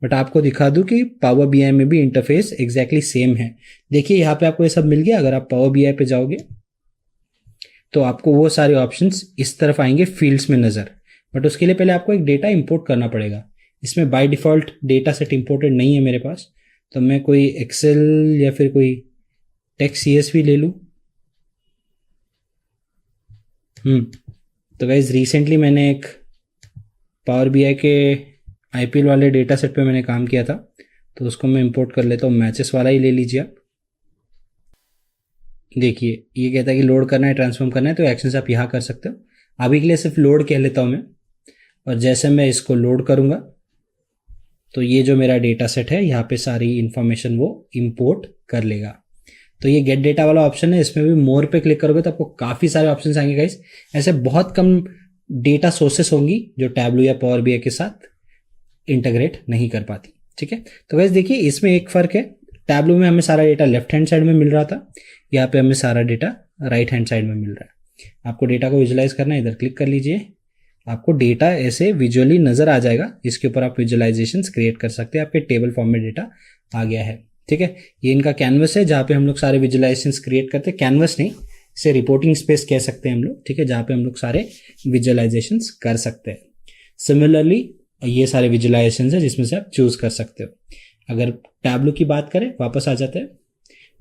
बट आपको दिखा दूं कि पावर बीआई में भी इंटरफेस एग्जैक्टली सेम है। देखिए यहाँ पे आपको ये सब मिल गया। अगर आप पावर बीआई पे जाओगे तो आपको वो सारे ऑप्शंस इस तरफ आएंगे फील्ड्स में नजर, बट उसके लिए पहले आपको एक डेटा इंपोर्ट करना पड़ेगा। इसमें by default data set imported नहीं है मेरे पास, तो मैं कोई एक्सेल या फिर कोई टेक्स्ट CSV ले लूँ। तो गाइज रिसेंटली मैंने एक पावर बीआई के IPL वाले डेटा सेट पे मैंने काम किया था, तो उसको मैं इंपोर्ट कर लेता हूँ। मैचेस वाला ही ले लीजिए आप। देखिए ये कहता है कि लोड करना है, ट्रांसफॉर्म करना है, तो एक्शंस आप यहाँ कर सकते हो। अभी के लिए सिर्फ लोड कह लेता हूँ मैं, और जैसे मैं इसको लोड करूँगा तो ये जो मेरा डेटा सेट है यहाँ पे सारी इंफॉर्मेशन वो इंपोर्ट कर लेगा। तो ये गेट डेटा वाला ऑप्शन है, इसमें भी मोर पे क्लिक करोगे तो आपको काफ़ी सारे ऑप्शंस आएंगे गाइस। ऐसे बहुत कम डेटा सोर्सेस होंगी जो टैब्लू या पावर बीआई के साथ इंटीग्रेट नहीं कर पाती, ठीक है। तो गाइस देखिए इसमें एक फ़र्क है, टैब्लू में हमें सारा डेटा लेफ्ट हैंड साइड में मिल रहा था, यहाँ पे हमें सारा डेटा राइट हैंड साइड में मिल रहा है। आपको डेटा को विजुलाइज करना है, इधर क्लिक कर लीजिए, आपको डेटा ऐसे विजुअली नजर आ जाएगा, इसके ऊपर आप विजुअलाइजेशंस क्रिएट कर सकते हैं। आपके टेबल फॉर्म में डेटा आ गया है, ठीक है। ये इनका कैनवस है जहाँ पे हम लोग सारे विजुअलाइजेशंस क्रिएट करते हैं। कैनवस नहीं, इसे रिपोर्टिंग स्पेस कह सकते हैं हम लोग, ठीक है, जहाँ पे हम लोग सारे विजुअलाइजेशंस कर सकते हैं। सिमिलरली ये सारे विजुअलाइजेशंस है जिसमें से आप चूज कर सकते हो। अगर टैब्लू की बात करें, वापस आ जाते हैं,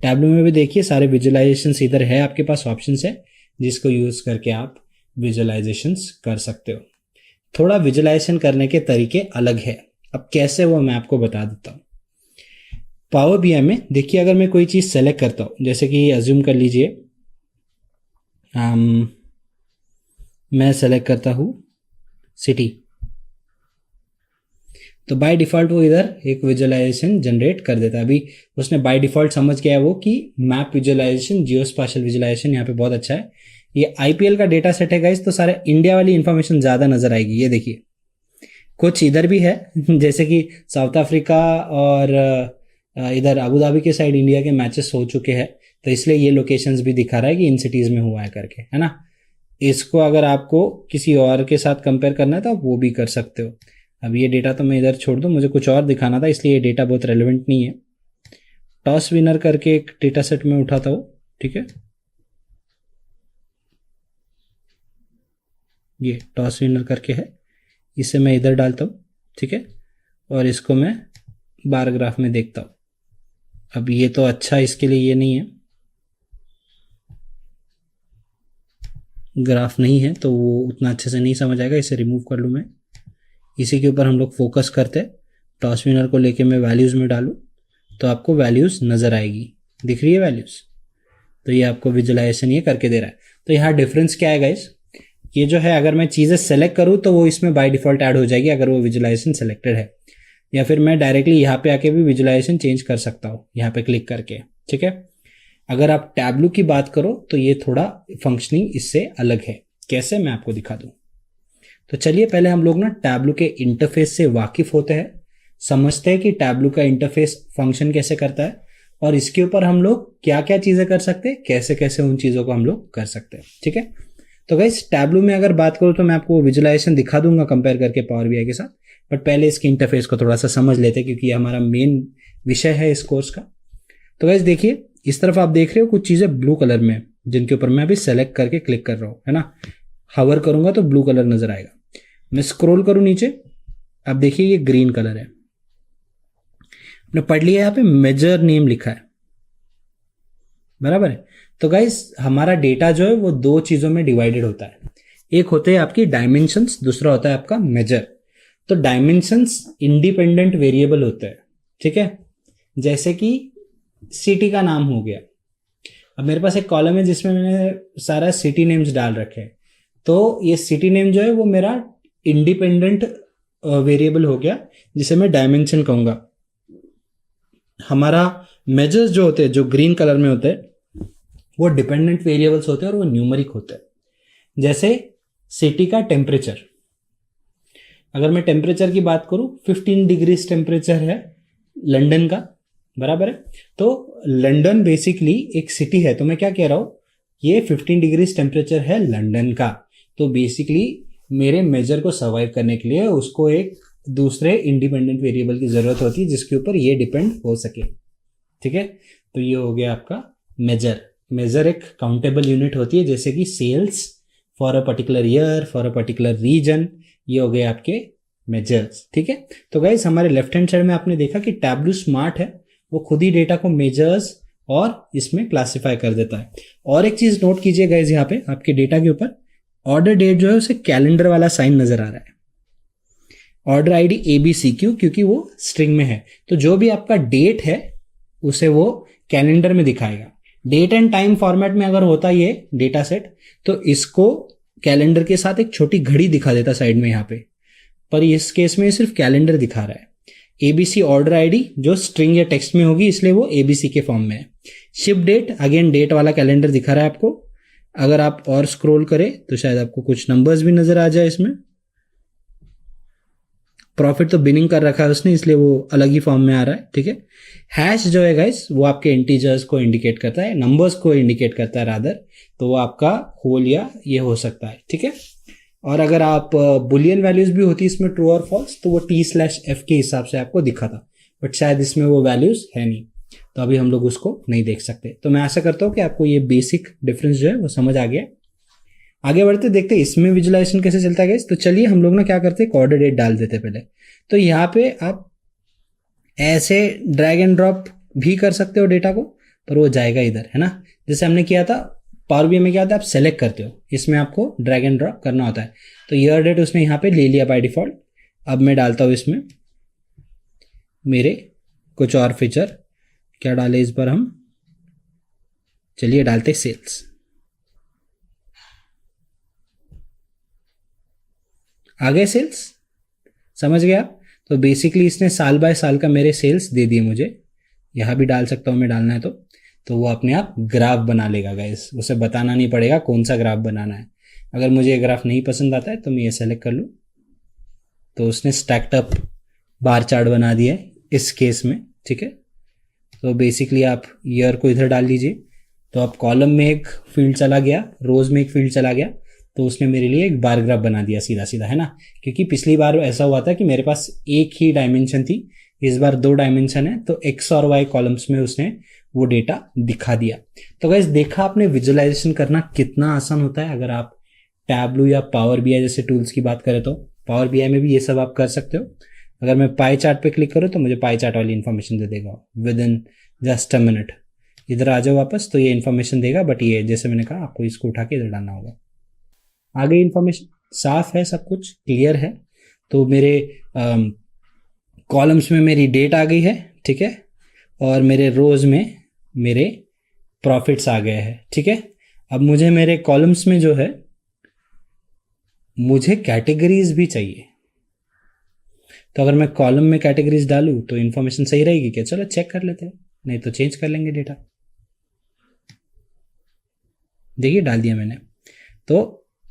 टैब्लू में भी देखिए सारे विजुअलाइजेशंस इधर है, आपके पास ऑप्शंस है जिसको यूज करके आप विजुअलाइजेशंस कर सकते हो। थोड़ा विजुअलाइजेशन करने के तरीके अलग है, अब कैसे वो मैं आपको बता देता हूँ। पावर बीआई में देखिए अगर मैं कोई चीज़ सेलेक्ट करता हूँ, जैसे कि अज्यूम कर लीजिए मैं सेलेक्ट करता हूँ सिटी, तो बाय डिफ़ॉल्ट वो इधर एक विजुअलाइजेशन जनरेट कर देता है। अभी उसने बाय डिफ़ॉल्ट समझ गया है वो कि मैप विजुअलाइजेशन, जियो स्पाशियल विजुअलाइजेशन यहाँ पे बहुत अच्छा है। ये IPL का डेटा सेट है गाइस, तो सारे इंडिया वाली इंफॉर्मेशन ज़्यादा नजर आएगी। ये देखिए कुछ इधर भी है जैसे कि साउथ अफ्रीका और इधर अबू धाबी के साइड इंडिया के मैचेस हो चुके हैं, तो इसलिए ये लोकेशंस भी दिखा रहा है कि इन सिटीज़ में हुआ है करके, है ना। इसको अगर आपको किसी और के साथ कंपेयर करना है तो आप वो भी कर सकते हो। अब ये डेटा तो मैं इधर छोड़ दूँ, मुझे कुछ और दिखाना था इसलिए ये डेटा बहुत रेलिवेंट नहीं है। टॉस विनर करके एक डेटा सेट में उठाता हूँ, ठीक है, ये टॉस विनर करके है, इसे मैं इधर डालता हूँ, ठीक है, और इसको मैं बार ग्राफ में देखता हूँ। अब ये तो अच्छा इसके लिए ये नहीं है, ग्राफ नहीं है तो वो उतना अच्छे से नहीं समझ आएगा, इसे रिमूव कर लूँ मैं। इसी के ऊपर हम लोग फोकस करते हैं, टॉस विनर को लेके मैं वैल्यूज़ में डालूँ तो आपको वैल्यूज़ नज़र आएगी, दिख रही है वैल्यूज़। तो ये आपको विजुलाइजेशन ये करके दे रहा है। तो यहाँ डिफरेंस क्या है गाइस, ये जो है अगर मैं चीज़ें सेलेक्ट करूँ तो वो इसमें बाय डिफ़ॉल्ट ऐड हो जाएगी अगर वो विजुलाइजेशन सेलेक्टेड है, या फिर मैं डायरेक्टली यहाँ पे आके भी विजुलाइजेशन चेंज कर सकता हूँ यहाँ पे क्लिक करके, ठीक है। अगर आप टैब्लू की बात करो तो ये थोड़ा फंक्शनिंग इससे अलग है। कैसे, मैं आपको दिखा दूँ। तो चलिए पहले हम लोग ना टैब्लू के इंटरफेस से वाकिफ होते हैं, समझते हैं कि टैब्लू का इंटरफेस फंक्शन कैसे करता है और इसके ऊपर हम लोग क्या क्या चीज़ें कर सकते हैं, कैसे कैसे उन चीज़ों को हम लोग कर सकते हैं, ठीक है। तो गाइस टैब्लू में अगर बात करूँ तो मैं आपको विजुलाइजेशन दिखा दूंगा कंपेयर करके पावर बीआई के साथ, बट पहले इसके इंटरफेस को थोड़ा सा समझ लेते हैं क्योंकि ये हमारा मेन विषय है इस कोर्स का। तो गाइस देखिए इस तरफ आप देख रहे हो कुछ चीज़ें ब्लू कलर में जिनके ऊपर मैं अभी सेलेक्ट करके क्लिक कर रहा हूँ, है ना। हवर करूंगा तो ब्लू कलर नजर आएगा। मैं स्क्रॉल करूं नीचे, अब देखिए ये ग्रीन कलर है। आपने पढ़ लिया, यहाँ पे मेजर नेम लिखा है, बराबर है। तो गाइस हमारा डेटा जो है वो दो चीजों में डिवाइडेड होता है, एक होते हैं आपकी डायमेंशंस, दूसरा होता है आपका मेजर। तो डायमेंशंस इंडिपेंडेंट वेरिएबल होते हैं, ठीक है। जैसे कि सिटी का नाम हो गया, अब मेरे पास एक कॉलम है जिसमें मैंने सारा सिटी नेम्स डाल रखे हैं, तो ये सिटी नेम जो है वो मेरा इंडिपेंडेंट वेरिएबल हो गया जिसे मैं डायमेंशन कहूंगा। हमारा मेजर्स जो होते हैं, जो ग्रीन कलर में होते हैं, वो डिपेंडेंट वेरिएबल्स होते हैं और वो न्यूमरिक होते हैं। जैसे सिटी का टेम्परेचर, अगर मैं टेम्परेचर की बात करूं 15 डिग्रीज टेम्परेचर है लंदन का, बराबर है। तो लंदन बेसिकली एक सिटी है, तो मैं क्या कह रहा हूं, ये 15 डिग्रीज टेम्परेचर है लंदन का। तो बेसिकली मेरे मेजर को सर्वाइव करने के लिए उसको एक दूसरे इंडिपेंडेंट वेरिएबल की जरूरत होती है जिसके ऊपर ये डिपेंड हो सके, ठीक है। तो ये हो गया आपका मेजर। मेजर एक काउंटेबल यूनिट होती है, जैसे कि sales for a particular year, for a particular region, ये हो गए आपके मेजर्स, ठीक है। तो गाइस हमारे लेफ्ट हैंड साइड में आपने देखा कि टैब्लू स्मार्ट है, वो खुद ही डेटा को मेजर्स और इसमें क्लासिफाई कर देता है। और एक चीज नोट कीजिए गाइस, यहाँ पे आपके डेटा के ऊपर ऑर्डर डेट जो है उसे कैलेंडर वाला साइन नजर आ रहा है। ऑर्डर आईडी ABCQ, क्योंकि वो स्ट्रिंग में है, तो जो भी आपका डेट है उसे वो कैलेंडर में दिखाएगा। डेट एंड टाइम फॉर्मेट में अगर होता ये डेटा सेट तो इसको कैलेंडर के साथ एक छोटी घड़ी दिखा देता साइड में यहाँ पे, पर इस केस में सिर्फ कैलेंडर दिखा रहा है। ABC ऑर्डर आईडी जो स्ट्रिंग या टेक्स्ट में होगी इसलिए वो ABC के फॉर्म में है। शिप डेट अगेन डेट वाला कैलेंडर दिखा रहा है आपको। अगर आप और स्क्रॉल करें तो शायद आपको कुछ नंबर्स भी नजर आ जाए इसमें। प्रॉफिट तो बिनिंग कर रखा है उसने इसलिए वो अलग ही फॉर्म में आ रहा है, ठीक है। हैश जो है गाइस वो आपके इंटीजर्स को इंडिकेट करता है, नंबर्स को इंडिकेट करता है रादर, तो वो आपका होल या ये हो सकता है, ठीक है। और अगर आप बुलियन वैल्यूज भी होती है इसमें ट्रू और फॉल्स, तो वो T/F के हिसाब से आपको दिखा था, बट शायद इसमें वो वैल्यूज है नहीं, तो अभी हम लोग उसको नहीं देख सकते। तो मैं आशा करता हूँ कि आपको ये बेसिक डिफरेंस जो है वो समझ आ गया। आगे बढ़ते देखते इसमें विजुलाइजेशन कैसे चलता है। तो चलिए हम लोग ना क्या करते हैं, ऑर्डर डेट डाल देते पहले। तो यहाँ पे आप ऐसे ड्रैग एंड ड्रॉप भी कर सकते हो डेटा को, पर वो जाएगा इधर, है ना। जैसे हमने किया था पावर बीआई में, क्या होता है आप सेलेक्ट करते हो, इसमें आपको ड्रैग एंड ड्रॉप करना होता है। तो ईयर डेट उसने यहाँ पे ले लिया बाय डिफॉल्ट। अब मैं डालता हूँ इसमें मेरे कुछ और फीचर, क्या डाले इस बार हम, चलिए डालते सेल्स। आ गए सेल्स, समझ गया। तो बेसिकली इसने साल बाय साल का मेरे सेल्स दे दिए मुझे, यहाँ भी डाल सकता हूँ मैं डालना है तो वो अपने आप ग्राफ बना लेगा गाइस, उसे बताना नहीं पड़ेगा कौन सा ग्राफ बनाना है। अगर मुझे ये ग्राफ नहीं पसंद आता है तो मैं ये सेलेक्ट कर लूँ, तो उसने स्टैक्ड अप बार चार्ट बना दिया है इस केस में, ठीक है। तो बेसिकली आप ईयर को इधर डाल लीजिए, तो आप कॉलम में एक फील्ड चला गया, रोज में एक फील्ड चला गया, तो उसने मेरे लिए एक बार ग्राफ बना दिया सीधा सीधा, है ना। क्योंकि पिछली बार ऐसा हुआ था कि मेरे पास एक ही डायमेंशन थी, इस बार 2 डायमेंशन है, तो एक्स और वाई कॉलम्स में उसने वो डेटा दिखा दिया। तो गाइस देखा आपने विजुअलाइजेशन करना कितना आसान होता है। अगर आप टैब्लू या पावर बीआई जैसे टूल्स की बात करें तो पावर बीआई में भी ये सब आप कर सकते हो। अगर मैं पाई चार्ट पे क्लिक करूँ तो मुझे पाई चार्ट वाली इन्फॉर्मेशन दे देगा with in just a minute. इधर आ जाओ वापस तो ये इन्फॉर्मेशन देगा, बट ये जैसे मैंने कहा आपको इसको उठा के इधर डालना होगा। आगे इन्फॉर्मेशन साफ है, सब कुछ क्लियर है। तो मेरे कॉलम्स में मेरी डेट आ गई है, ठीक है। और मेरे रोज में मेरे प्रॉफिट्स आ गए हैं। ठीक है, अब मुझे मेरे कॉलम्स में जो है मुझे कैटेगरीज भी चाहिए। तो अगर मैं कॉलम में कैटेगरीज डालूं तो इन्फॉर्मेशन सही रहेगी क्या? चलो चेक कर लेते हैं, नहीं तो चेंज कर लेंगे डेटा। देखिए डाल दिया मैंने। तो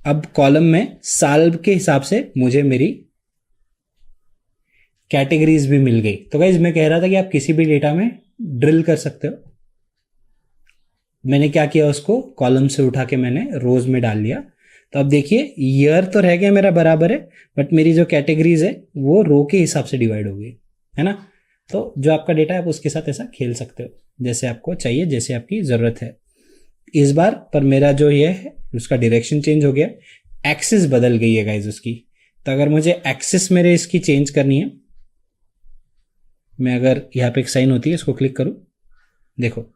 अब कॉलम में साल के हिसाब से मुझे मेरी कैटेगरीज भी मिल गई। तो गाइज मैं कह रहा था कि आप किसी भी डेटा में ड्रिल कर सकते हो। मैंने क्या किया, उसको कॉलम से उठा के मैंने रोज में डाल लिया। तो अब देखिए ईयर तो रह गया मेरा बराबर है, बट मेरी जो कैटेगरीज है वो रो के हिसाब से डिवाइड हो गई है ना। तो जो आपका डेटा है आप उसके साथ ऐसा खेल सकते हो जैसे आपको चाहिए, जैसे आपकी जरूरत है। इस बार पर मेरा जो ये है उसका डायरेक्शन चेंज हो गया, एक्सिस बदल गई है गाइज उसकी। तो अगर मुझे एक्सिस मेरे इसकी चेंज करनी है, मैं अगर यहाँ पे एक साइन होती है इसको क्लिक करूं, देखो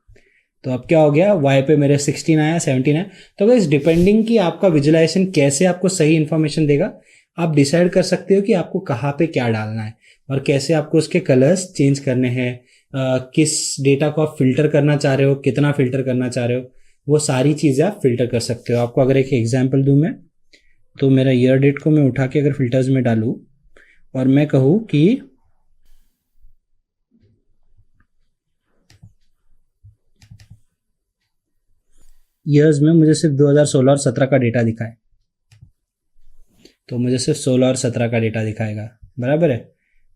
तो अब क्या हो गया, वाई पे मेरे 16 आया, 17 आया। तो गाइस डिपेंडिंग कि आपका विजुअलाइजेशन कैसे आपको सही इंफॉर्मेशन देगा, आप डिसाइड कर सकते हो कि आपको कहाँ पे क्या डालना है और कैसे आपको उसके कलर्स चेंज करने हैं, किस डेटा को आप फिल्टर करना चाह रहे हो, कितना फिल्टर करना चाह रहे हो, वो सारी चीज़ें आप फिल्टर कर सकते हो। आपको अगर एक एग्जाम्पल दूं मैं, तो मेरा ईयर डेट को मैं उठा के अगर फिल्टर्स में डालूं और मैं कहूँ कि ईयर्स में मुझे सिर्फ 2016 और 17 का डेटा दिखाए, तो मुझे सिर्फ 16 और 17 का डेटा दिखाएगा, बराबर है।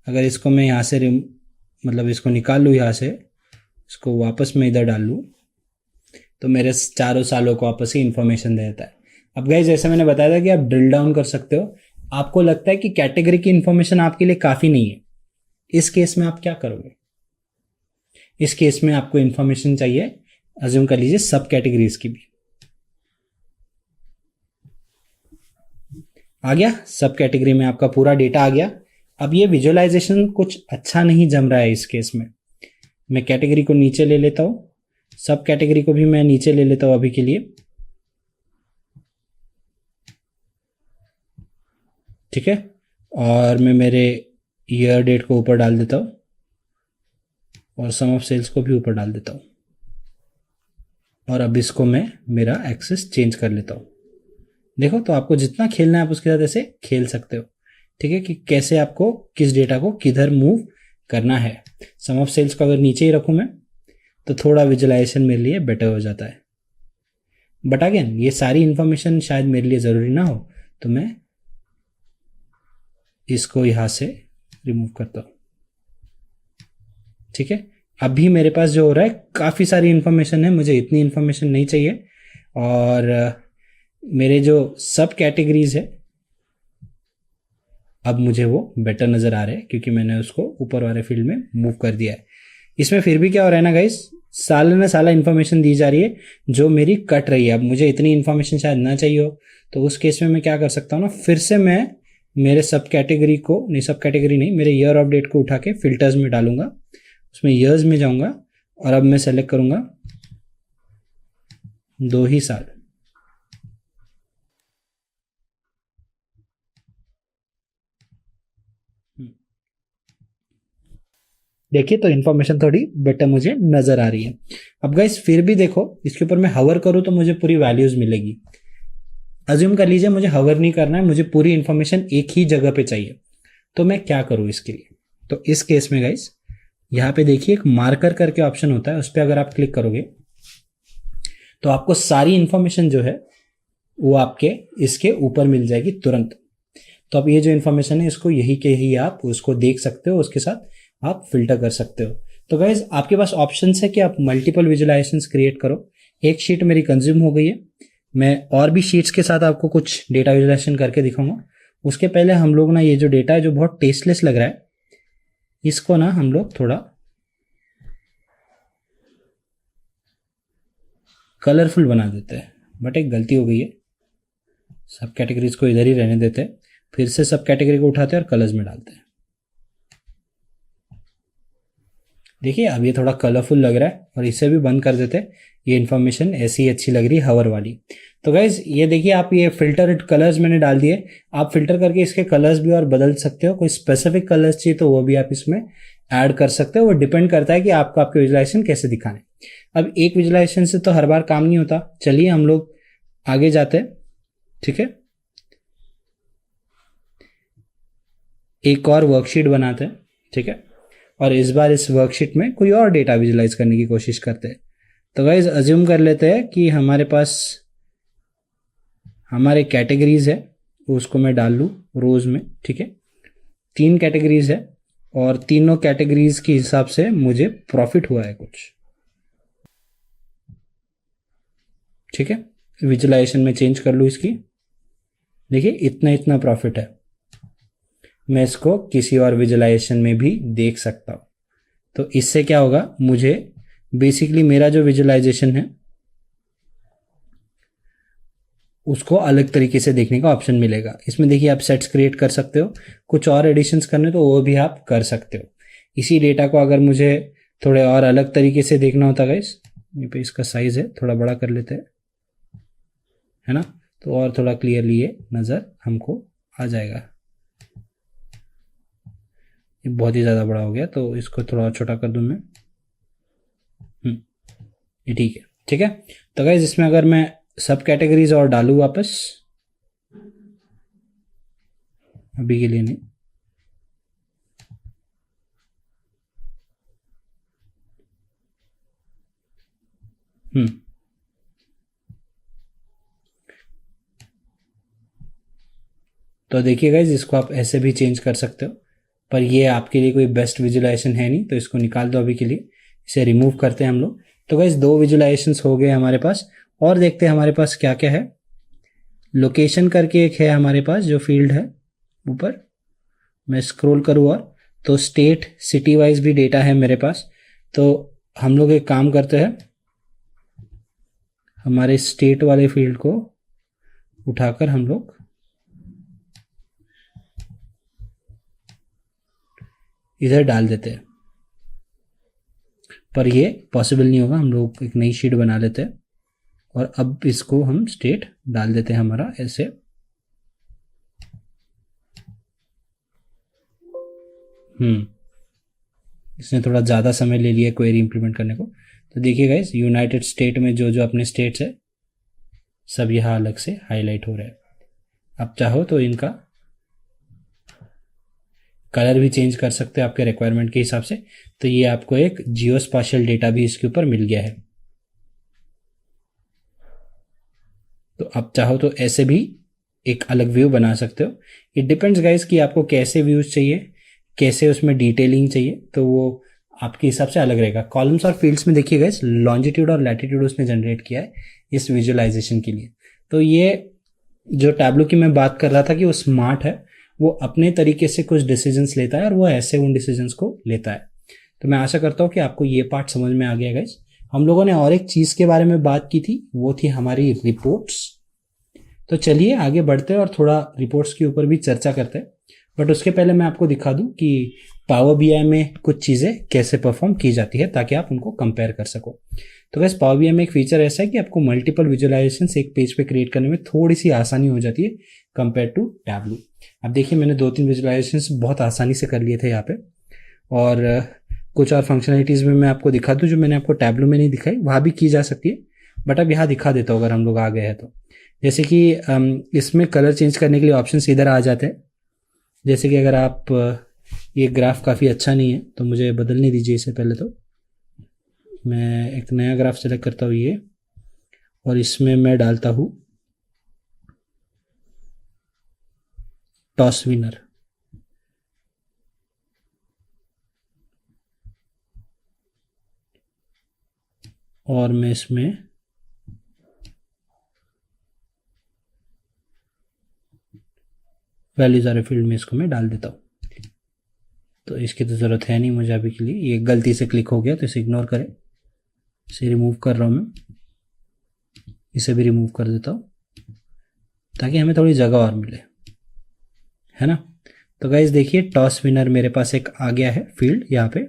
अगर इसको मैं यहाँ से मतलब इसको निकाल लूँ, यहाँ से इसको वापस मैं इधर डाल लूँ, तो मेरे चारों सालों को आपस ही इंफॉर्मेशन दे देता है। अब गाइस जैसे मैंने बताया था कि आप ड्रिल डाउन कर सकते हो। आपको लगता है कि कैटेगरी की इंफॉर्मेशन आपके लिए काफ़ी नहीं है, इस केस में आप क्या करोगे? इस केस में आपको इंफॉर्मेशन चाहिए, अज्यूम कर लीजिए सब कैटेगरीज की भी। आ गया, सब कैटेगरी में आपका पूरा डेटा आ गया। अब ये विजुअलाइजेशन कुछ अच्छा नहीं जम रहा है इस केस में। मैं कैटेगरी को नीचे ले लेता हूँ, सब कैटेगरी को भी मैं नीचे ले लेता हूँ अभी के लिए। ठीक है, और मैं मेरे ईयर डेट को ऊपर डाल देता हूँ और सम ऑफ सेल्स को भी ऊपर डाल देता हूँ। और अब इसको मैं मेरा एक्सेस चेंज कर लेता हूँ। देखो तो आपको जितना खेलना है आप उसके साथ ऐसे खेल सकते हो। ठीक है, कि कैसे आपको किस डेटा को किधर मूव करना है। सम ऑफ सेल्स को अगर नीचे ही रखूँ मैं, तो थोड़ा विजुअलाइजेशन मेरे लिए बेटर हो जाता है। बट अगेन ये सारी इंफॉर्मेशन शायद मेरे लिए ज़रूरी ना हो, तो मैं इसको यहाँ से रिमूव करता हूँ। ठीक है, अभी मेरे पास जो हो रहा है काफ़ी सारी इंफॉर्मेशन है, मुझे इतनी इंफॉर्मेशन नहीं चाहिए। और मेरे जो सब कैटेगरीज है अब मुझे वो बेटर नज़र आ रहे हैं क्योंकि मैंने उसको ऊपर वाले फील्ड में मूव कर दिया है। इसमें फिर भी क्या हो रहा है ना गाइस, साल में साला इंफॉर्मेशन दी जा रही है जो मेरी कट रही है। अब मुझे इतनी इंफॉर्मेशन शायद ना चाहिए हो, तो उस केस में मैं क्या कर सकता हूँ ना, फिर से मैं मेरे सब कैटेगरी को नहीं, सब कैटेगरी नहीं, मेरे ईयर ऑफ डेट को उठा के फिल्टर्स में डालूंगा, उसमें ईयर्स में जाऊंगा और अब मैं सेलेक्ट करूंगा 2 ही साल। देखिए तो इन्फॉर्मेशन थोड़ी बेटर मुझे नजर आ रही है। अब गाइस फिर भी देखो, इसके ऊपर मैं हवर करूं तो मुझे पूरी वैल्यूज मिलेगी। अज्यूम कर लीजिए मुझे हवर नहीं करना है, मुझे पूरी इन्फॉर्मेशन एक ही जगह पे चाहिए, तो मैं क्या करूं इसके लिए? तो इस केस में गाइस यहाँ पे देखिए एक मार्कर करके ऑप्शन होता है, उस पर अगर आप क्लिक करोगे तो आपको सारी इंफॉर्मेशन जो है वो आपके इसके ऊपर मिल जाएगी तुरंत। तो अब ये जो इन्फॉर्मेशन है इसको यही के ही आप उसको देख सकते हो, उसके साथ आप फिल्टर कर सकते हो। तो गाइज आपके पास ऑप्शन है कि आप मल्टीपल विजुअलाइजेशंस क्रिएट करो। एक शीट मेरी कंज्यूम हो गई है, मैं और भी शीट्स के साथ आपको कुछ डेटा विजुअलाइजेशन करके दिखाऊंगा। उसके पहले हम लोग ना ये जो डेटा है जो बहुत टेस्टलेस लग रहा है, इसको ना हम लोग थोड़ा कलरफुल बना देते हैं। बट एक गलती हो गई है, सब कैटेगरीज को इधर ही रहने देते हैं, फिर से सब कैटेगरी को उठाते हैं और कलर्स में डालते हैं। देखिए अब ये थोड़ा कलरफुल लग रहा है और इसे भी बंद कर देते हैं। ये इन्फॉर्मेशन ऐसी ही अच्छी लग रही है हवर वाली। तो गाइज ये देखिए आप ये फिल्टर कलर्स मैंने डाल दिए, आप फिल्टर करके इसके कलर्स भी और बदल सकते हो। कोई स्पेसिफिक कलर्स चाहिए तो वो भी आप इसमें ऐड कर सकते हो। वो डिपेंड करता है कि आपको आपके विजुलाइजेशन कैसे दिखाने। अब एक विजुलाइजेशन से तो हर बार काम नहीं होता। चलिए हम लोग आगे जाते हैं, ठीक है। एक और वर्कशीट बनाते हैं, ठीक है, और इस बार इस वर्कशीट में कोई और डेटा विजुलाइज करने की कोशिश करते हैं। तो गाइज अज्यूम कर लेते हैं कि हमारे पास हमारे कैटेगरीज है, उसको मैं डाल लूँ रोज में, ठीक है। 3 कैटेगरीज है और तीनों कैटेगरीज के हिसाब से मुझे प्रॉफिट हुआ है कुछ, ठीक है। विजुलाइजेशन में चेंज कर लूँ इसकी, देखिए इतना इतना प्रॉफिट है। मैं इसको किसी और विजुलाइजेशन में भी देख सकता हूँ। तो इससे क्या होगा, मुझे बेसिकली मेरा जो विजुलाइजेशन है उसको अलग तरीके से देखने का ऑप्शन मिलेगा। इसमें देखिए आप सेट्स क्रिएट कर सकते हो, कुछ और एडिशंस करने तो वो भी आप कर सकते हो। इसी डेटा को अगर मुझे थोड़े और अलग तरीके से देखना होता गाइस, ये पे इसका साइज है थोड़ा बड़ा कर लेते हैं, है ना, तो और थोड़ा क्लियरली ये नज़र हमको आ जाएगा। ये बहुत ही ज़्यादा बड़ा हो गया तो इसको थोड़ा और छोटा कर दूं मैं। ये ठीक है, ठीक है। तो गाइस इसमें अगर मैं सब कैटेगरीज और डालूं वापस, अभी के लिए नहीं, तो देखिए गाइज इसको आप ऐसे भी चेंज कर सकते हो, पर ये आपके लिए कोई बेस्ट विजुलाइजेशन है नहीं, तो इसको निकाल दो अभी के लिए। इसे रिमूव करते हैं हम लोग। तो गाइज 2 विजुलाइजेशंस हो गए हमारे पास। और देखते हैं हमारे पास क्या क्या है। लोकेशन करके एक है हमारे पास जो फील्ड है ऊपर, मैं स्क्रॉल करूँ और तो स्टेट सिटी वाइज भी डेटा है मेरे पास। तो हम लोग एक काम करते हैं, हमारे स्टेट वाले फील्ड को उठाकर हम लोग इधर डाल देते हैं, पर ये पॉसिबल नहीं होगा। हम लोग एक नई शीट बना लेते हैं और अब इसको हम स्टेट डाल देते हैं हमारा ऐसे। इसने थोड़ा ज़्यादा समय ले लिया क्वेरी इंप्लीमेंट करने को। तो देखिए गाइस यूनाइटेड स्टेट में जो जो अपने स्टेट्स है सब यहाँ अलग से हाईलाइट हो रहे हैं। आप चाहो तो इनका कलर भी चेंज कर सकते हो आपके रिक्वायरमेंट के हिसाब से। तो ये आपको एक जियो स्पाशियल डेटा भी इसके ऊपर मिल गया है। तो आप चाहो तो ऐसे भी एक अलग व्यू बना सकते हो। इट डिपेंड्स गाइस कि आपको कैसे व्यूज चाहिए, कैसे उसमें डिटेलिंग चाहिए, तो वो आपके हिसाब से अलग रहेगा। कॉलम्स और फील्ड्स में देखिए गाइस लॉन्जिट्यूड और लैटिट्यूड उसने जनरेट किया है इस विजुअलाइजेशन के लिए। तो ये जो टैब्लो की मैं बात कर रहा था कि वो स्मार्ट है, वो अपने तरीके से कुछ डिसीजंस लेता है और वो ऐसे उन डिसीजंस को लेता है। तो मैं आशा करता हूँ कि आपको ये पार्ट समझ में आ गया गाइस। हम लोगों ने और एक चीज़ के बारे में बात की थी, वो थी हमारी रिपोर्ट्स। तो चलिए आगे बढ़ते हैं और थोड़ा रिपोर्ट्स के ऊपर भी चर्चा करते हैं। बट उसके पहले मैं आपको दिखा दूं कि पावर बीआई में कुछ चीज़ें कैसे परफॉर्म की जाती है ताकि आप उनको कंपेयर कर सको। तो गाइस पावर बीआई में एक फीचर ऐसा है कि आपको मल्टीपल विजुअलाइजेशंस एक पेज पे क्रिएट करने में थोड़ी सी आसानी हो जाती है कंपेयर टू टैब्लो। अब देखिए मैंने 2-3 विजुअलाइजेशंस बहुत आसानी से कर लिए थे यहाँ पे, और कुछ और फंक्शनलिटीज़ में मैं आपको दिखा दूँ जो मैंने आपको टैब्लो में नहीं दिखाई, वहाँ भी की जा सकती है। बट अब यहाँ दिखा देता हूँ अगर हम लोग आ गए हैं तो। जैसे कि इसमें कलर चेंज करने के लिए ऑप्शन इधर आ जाते हैं। जैसे कि अगर आप ये ग्राफ काफ़ी अच्छा नहीं है तो मुझे बदलने दीजिए इसे। पहले तो मैं एक नया ग्राफ सेलेक्ट करता हूँ ये, और इसमें मैं डालता हूँ टॉस विनर। और मैं इसमें वैल्यूज आर फील्ड में इसको मैं डाल देता हूँ। तो इसकी तो ज़रूरत है नहीं मुझे अभी के लिए, ये गलती से क्लिक हो गया तो इसे इग्नोर करें। इसे रिमूव कर रहा हूँ मैं, इसे भी रिमूव कर देता हूँ ताकि हमें थोड़ी जगह और मिले, है ना। तो गाइज देखिए टॉस विनर मेरे पास एक आ गया है फील्ड यहाँ पे।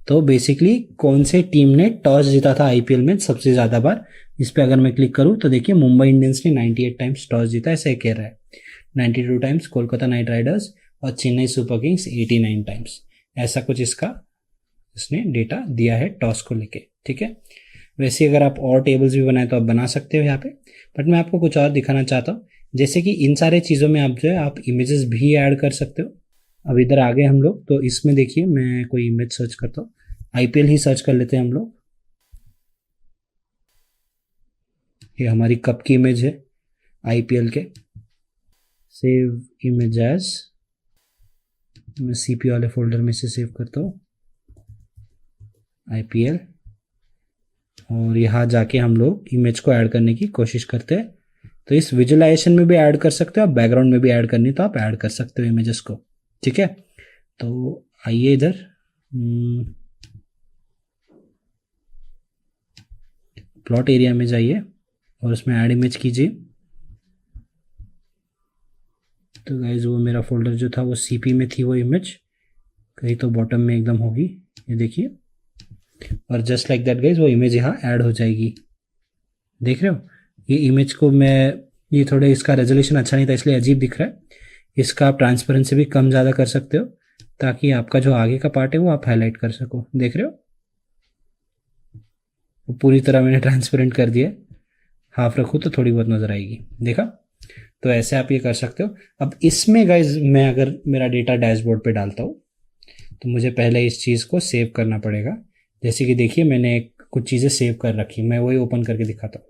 तो बेसिकली कौन से टीम ने टॉस जीता था आईपीएल में सबसे ज़्यादा बार, इस पर अगर मैं क्लिक करूँ तो देखिए मुंबई इंडियंस ने 98 टाइम्स टॉस जीता, ऐसे कह रहा है। 92 टाइम्स कोलकाता नाइट राइडर्स और चेन्नई सुपर किंग्स 89 टाइम्स, ऐसा कुछ इसने डेटा दिया है टॉस को लेके, ठीक है। वैसे अगर आप और टेबल्स भी बनाए तो आप बना सकते हो यहाँ पे, बट मैं आपको कुछ और दिखाना चाहता हूँ। जैसे कि इन सारे चीज़ों में आप जो है आप इमेजेस भी ऐड कर सकते हो। अब इधर आ गए हम लोग, तो इसमें देखिए मैं कोई इमेज सर्च करता हूँ, आईपीएल ही सर्च कर लेते हैं हम लोग। ये हमारी कप की इमेज है आईपीएल के। सेव इमेज एज, मैं सीपी वाले फोल्डर में से सेव करता हूँ आईपीएल, और यहाँ जाके हम लोग इमेज को ऐड करने की कोशिश करते हैं। तो इस विजुअलाइजेशन में भी ऐड कर सकते हो आप, बैकग्राउंड में भी ऐड करनी तो आप ऐड कर सकते हो इमेजेस को, ठीक है। तो आइए इधर प्लॉट एरिया में जाइए और उसमें ऐड इमेज कीजिए। तो गाइज वो मेरा फोल्डर जो था वो सीपी में थी वो इमेज, कहीं तो बॉटम में एकदम होगी, ये देखिए। और जस्ट लाइक दैट गाइज वो इमेज यहाँ ऐड हो जाएगी, देख रहे हो। ये इमेज को मैं, ये थोड़े इसका रेजोल्यूशन अच्छा नहीं था इसलिए अजीब दिख रहा है, इसका आप ट्रांसपेरेंसी भी कम ज़्यादा कर सकते हो ताकि आपका जो आगे का पार्ट है वो आप हाईलाइट कर सको, देख रहे हो। वो पूरी तरह मैंने ट्रांसपेरेंट कर दिया, हाफ रखूँ तो थोड़ी बहुत नज़र आएगी, देखा। तो ऐसे आप ये कर सकते हो। अब इसमें गाइज मैं अगर मेरा डेटा डैशबोर्ड पे डालता हूँ तो मुझे पहले इस चीज़ को सेव करना पड़ेगा। जैसे कि देखिए मैंने कुछ चीज़ें सेव कर रखी, मैं वही ओपन करके दिखाता हूँ।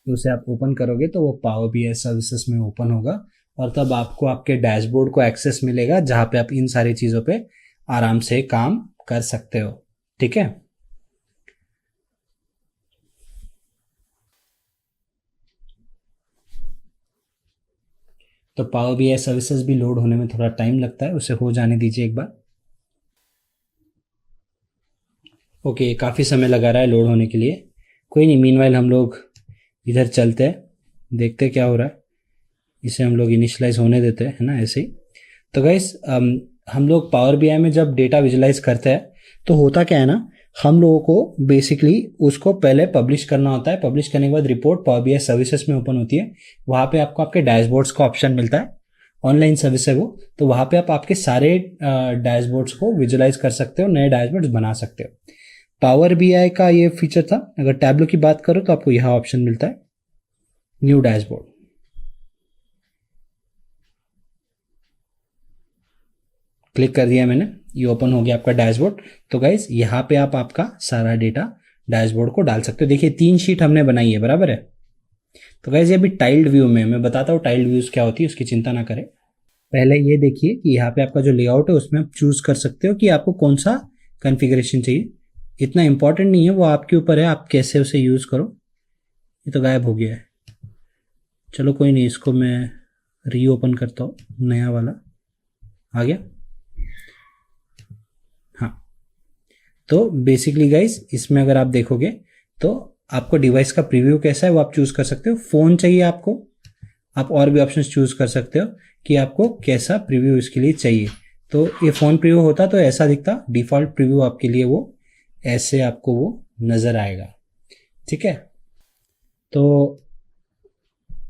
तो उसे आप ओपन करोगे तो वो पावर बीआई सर्विसेज में ओपन होगा, और तब आपको आपके डैशबोर्ड को एक्सेस मिलेगा जहाँ पे आप इन सारी चीज़ों पे आराम से काम कर सकते हो, ठीक है। तो पावर बीआई सर्विसेज भी लोड होने में थोड़ा टाइम लगता है, उसे हो जाने दीजिए एक बार। ओके, काफ़ी समय लगा रहा है लोड होने के लिए, कोई नहीं। मीनवाइल हम लोग इधर चलते हैं, देखते हैं क्या हो रहा है। इसे हम लोग इनिशियलाइज होने देते हैं, है ना, ऐसे ही। तो गाइस हम लोग पावर बीआई में जब डेटा विजुलाइज करते हैं तो होता क्या है ना, हम लोगों को बेसिकली उसको पहले पब्लिश करना होता है। पब्लिश करने के बाद रिपोर्ट पावर बीआई सर्विसेज में ओपन होती है, वहाँ पे आपको आपके डैशबोर्ड्स का ऑप्शन मिलता है, ऑनलाइन सर्विस है वो। तो वहाँ पे आप आपके सारे डैशबोर्ड्स को विजुलाइज कर सकते हो, नए डैशबोर्ड्स बना सकते हो। पावर बीआई का ये फीचर था। अगर टैब्लो की बात करो तो आपको यहाँ ऑप्शन मिलता है न्यू डैशबोर्ड, क्लिक कर दिया मैंने, ये ओपन हो गया आपका डैशबोर्ड। तो गाइज यहाँ पे आप आपका सारा डेटा डैशबोर्ड को डाल सकते हो। देखिए 3 शीट हमने बनाई है, बराबर है। तो गाइज ये अभी टाइल्ड व्यू में, मैं बताता हूँ टाइल्ड व्यूज क्या होती है, उसकी चिंता ना करें। पहले ये देखिए कि यहाँ पे आपका जो लेआउट है उसमें आप चूज कर सकते हो कि आपको कौन सा कॉन्फ़िगरेशन चाहिए। इतना इंपॉर्टेंट नहीं है, वो आपके ऊपर है, आप कैसे उसे यूज करो। ये तो गायब हो गया है, चलो कोई नहीं, इसको मैं रीओपन करता हूँ, नया वाला आ गया। हाँ, तो बेसिकली गाइस इसमें अगर आप देखोगे तो आपको डिवाइस का प्रीव्यू कैसा है वो आप चूज कर सकते हो। फोन चाहिए आपको, आप और भी ऑप्शंस चूज कर सकते हो कि आपको कैसा प्रीव्यू इसके लिए चाहिए। तो ये फोन प्रीव्यू होता तो ऐसा दिखता, डिफॉल्ट प्रीव्यू आपके लिए वो ऐसे आपको वो नजर आएगा, ठीक है। तो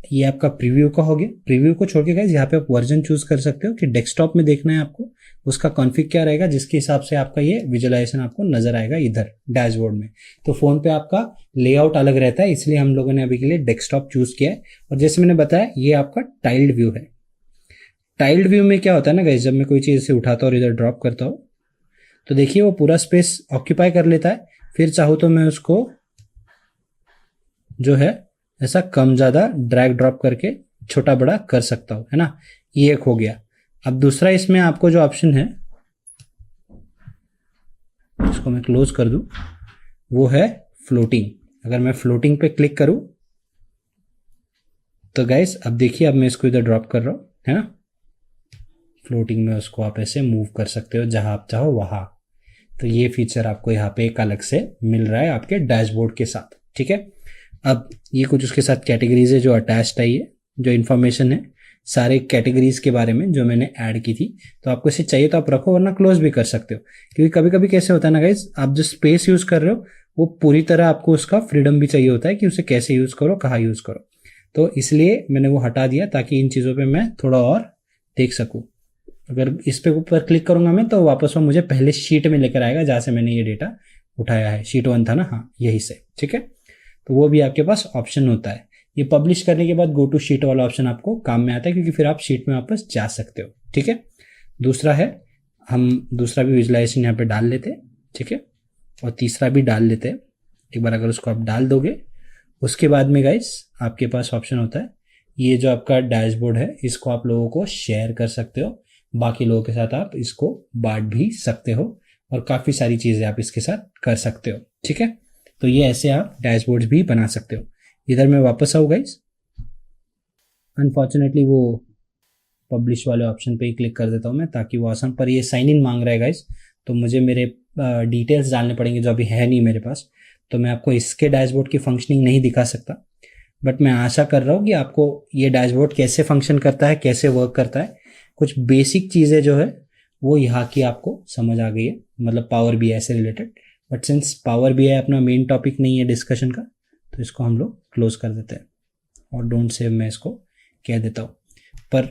ये आपका प्रीव्यू का हो गया। प्रीव्यू को छोड़ के गाइस यहाँ पे आप वर्जन चूज कर सकते हो कि डेस्कटॉप में देखना है आपको, उसका कॉन्फ़िग क्या रहेगा, जिसके हिसाब से आपका ये विजुअलाइजेशन आपको नजर आएगा इधर डैशबोर्ड में। तो फोन पे आपका लेआउट अलग रहता है, इसलिए हम लोगों ने अभी के लिए डेस्कटॉप चूज किया है। और जैसे मैंने बताया ये आपका टाइल्ड व्यू है। टाइल्ड व्यू में क्या होता है ना गाइस, जब मैं कोई चीज से उठाता हूँ और इधर ड्रॉप करता हूँ तो देखिए वो पूरा स्पेस ऑक्यूपाई कर लेता है। फिर चाहूँ तो मैं उसको जो है ऐसा कम ज़्यादा ड्रैग ड्रॉप करके छोटा बड़ा कर सकता हूँ, है ना। ये एक हो गया। अब दूसरा इसमें आपको जो ऑप्शन है, इसको मैं क्लोज कर दूं, वो है फ्लोटिंग। अगर मैं फ्लोटिंग पे क्लिक करूं तो गाइस अब देखिए, अब मैं इसको इधर ड्रॉप कर रहा हूं, है ना। फ्लोटिंग में उसको आप ऐसे मूव कर सकते हो जहां आप चाहो वहां। तो ये फीचर आपको यहाँ पे एक अलग से मिल रहा है आपके डैशबोर्ड के साथ, ठीक है। अब ये कुछ उसके साथ कैटेगरीज है जो अटैच्ड है, ये जो इन्फॉर्मेशन है सारे कैटेगरीज के बारे में जो मैंने ऐड की थी। तो आपको इसे चाहिए तो आप रखो, वरना क्लोज भी कर सकते हो। क्योंकि कभी कभी कैसे होता है ना गाइज, आप जो स्पेस यूज कर रहे हो वो पूरी तरह आपको उसका फ्रीडम भी चाहिए होता है कि उसे कैसे यूज करो, कहाँ यूज करो। तो इसलिए मैंने वो हटा दिया ताकि इन चीज़ों पर मैं थोड़ा और देख सकूँ। अगर इस पे ऊपर क्लिक करूंगा मैं तो वापस वो मुझे पहले शीट में लेकर आएगा जहाँ से मैंने ये डेटा उठाया है। शीट 1 था ना, हाँ यही से, ठीक है। तो वो भी आपके पास ऑप्शन होता है। ये पब्लिश करने के बाद गो टू शीट वाला ऑप्शन आपको काम में आता है, क्योंकि फिर आप शीट में वापस जा सकते हो, ठीक है। दूसरा है, हम दूसरा भी विजुलाइजेशन यहाँ पे डाल लेते हैं, ठीक है, और तीसरा भी डाल लेते हैं। एक बार अगर उसको आप डाल दोगे, उसके बाद में गाइस आपके पास ऑप्शन होता है, ये जो आपका डैशबोर्ड है इसको आप लोगों को शेयर कर सकते हो, बाकी लोगों के साथ आप इसको बांट भी सकते हो, और काफ़ी सारी चीज़ें आप इसके साथ कर सकते हो, ठीक है। तो ये ऐसे आप डैशबोर्ड भी बना सकते हो। इधर मैं वापस आऊँ गाइस, अनफॉर्चुनेटली वो पब्लिश वाले ऑप्शन पे ही क्लिक कर देता हूँ मैं, ताकि वो आसान, पर ये साइन इन मांग रहा है गाइस, तो मुझे मेरे डिटेल्स डालने पड़ेंगे जो अभी है नहीं मेरे पास, तो मैं आपको इसके डैशबोर्ड की फंक्शनिंग नहीं दिखा सकता। बट मैं आशा कर रहा हूँ कि आपको ये डैशबोर्ड कैसे फंक्शन करता है, कैसे वर्क करता है, कुछ बेसिक चीज़ें जो है वो यहाँ की आपको समझ आ गई है, मतलब पावर बीआई से related. But since power BI अपना मेन टॉपिक नहीं है डिस्कशन का, तो इसको हम लोग क्लोज कर देते हैं, और डोंट सेव मैं इसको कह देता हूँ। पर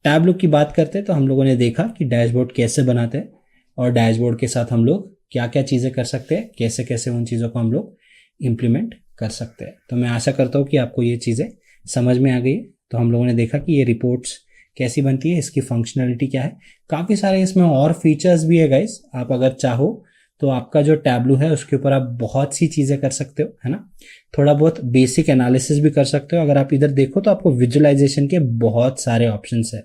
टैबलू की बात करते हैं तो हम लोगों ने देखा कि डैशबोर्ड कैसे बनाते हैं, और डैशबोर्ड के साथ हम लोग क्या क्या चीज़ें कर सकते हैं, कैसे कैसे उन चीज़ों को हम लोग इम्प्लीमेंट कर सकते हैं। तो मैं आशा करता हूँ कि आपको ये चीज़ें समझ में आ गई है। तो हम लोगों ने देखा कि ये रिपोर्ट्स कैसी बनती है, इसकी फंक्शनलिटी क्या है, काफ़ी सारे इसमें और फीचर्स भी है गाइस। आप अगर चाहो तो आपका जो टैबलू है उसके ऊपर आप बहुत सी चीज़ें कर सकते हो, है ना। थोड़ा बहुत बेसिक एनालिसिस भी कर सकते हो। अगर आप इधर देखो तो आपको विजुअलाइजेशन के बहुत सारे ऑप्शंस है,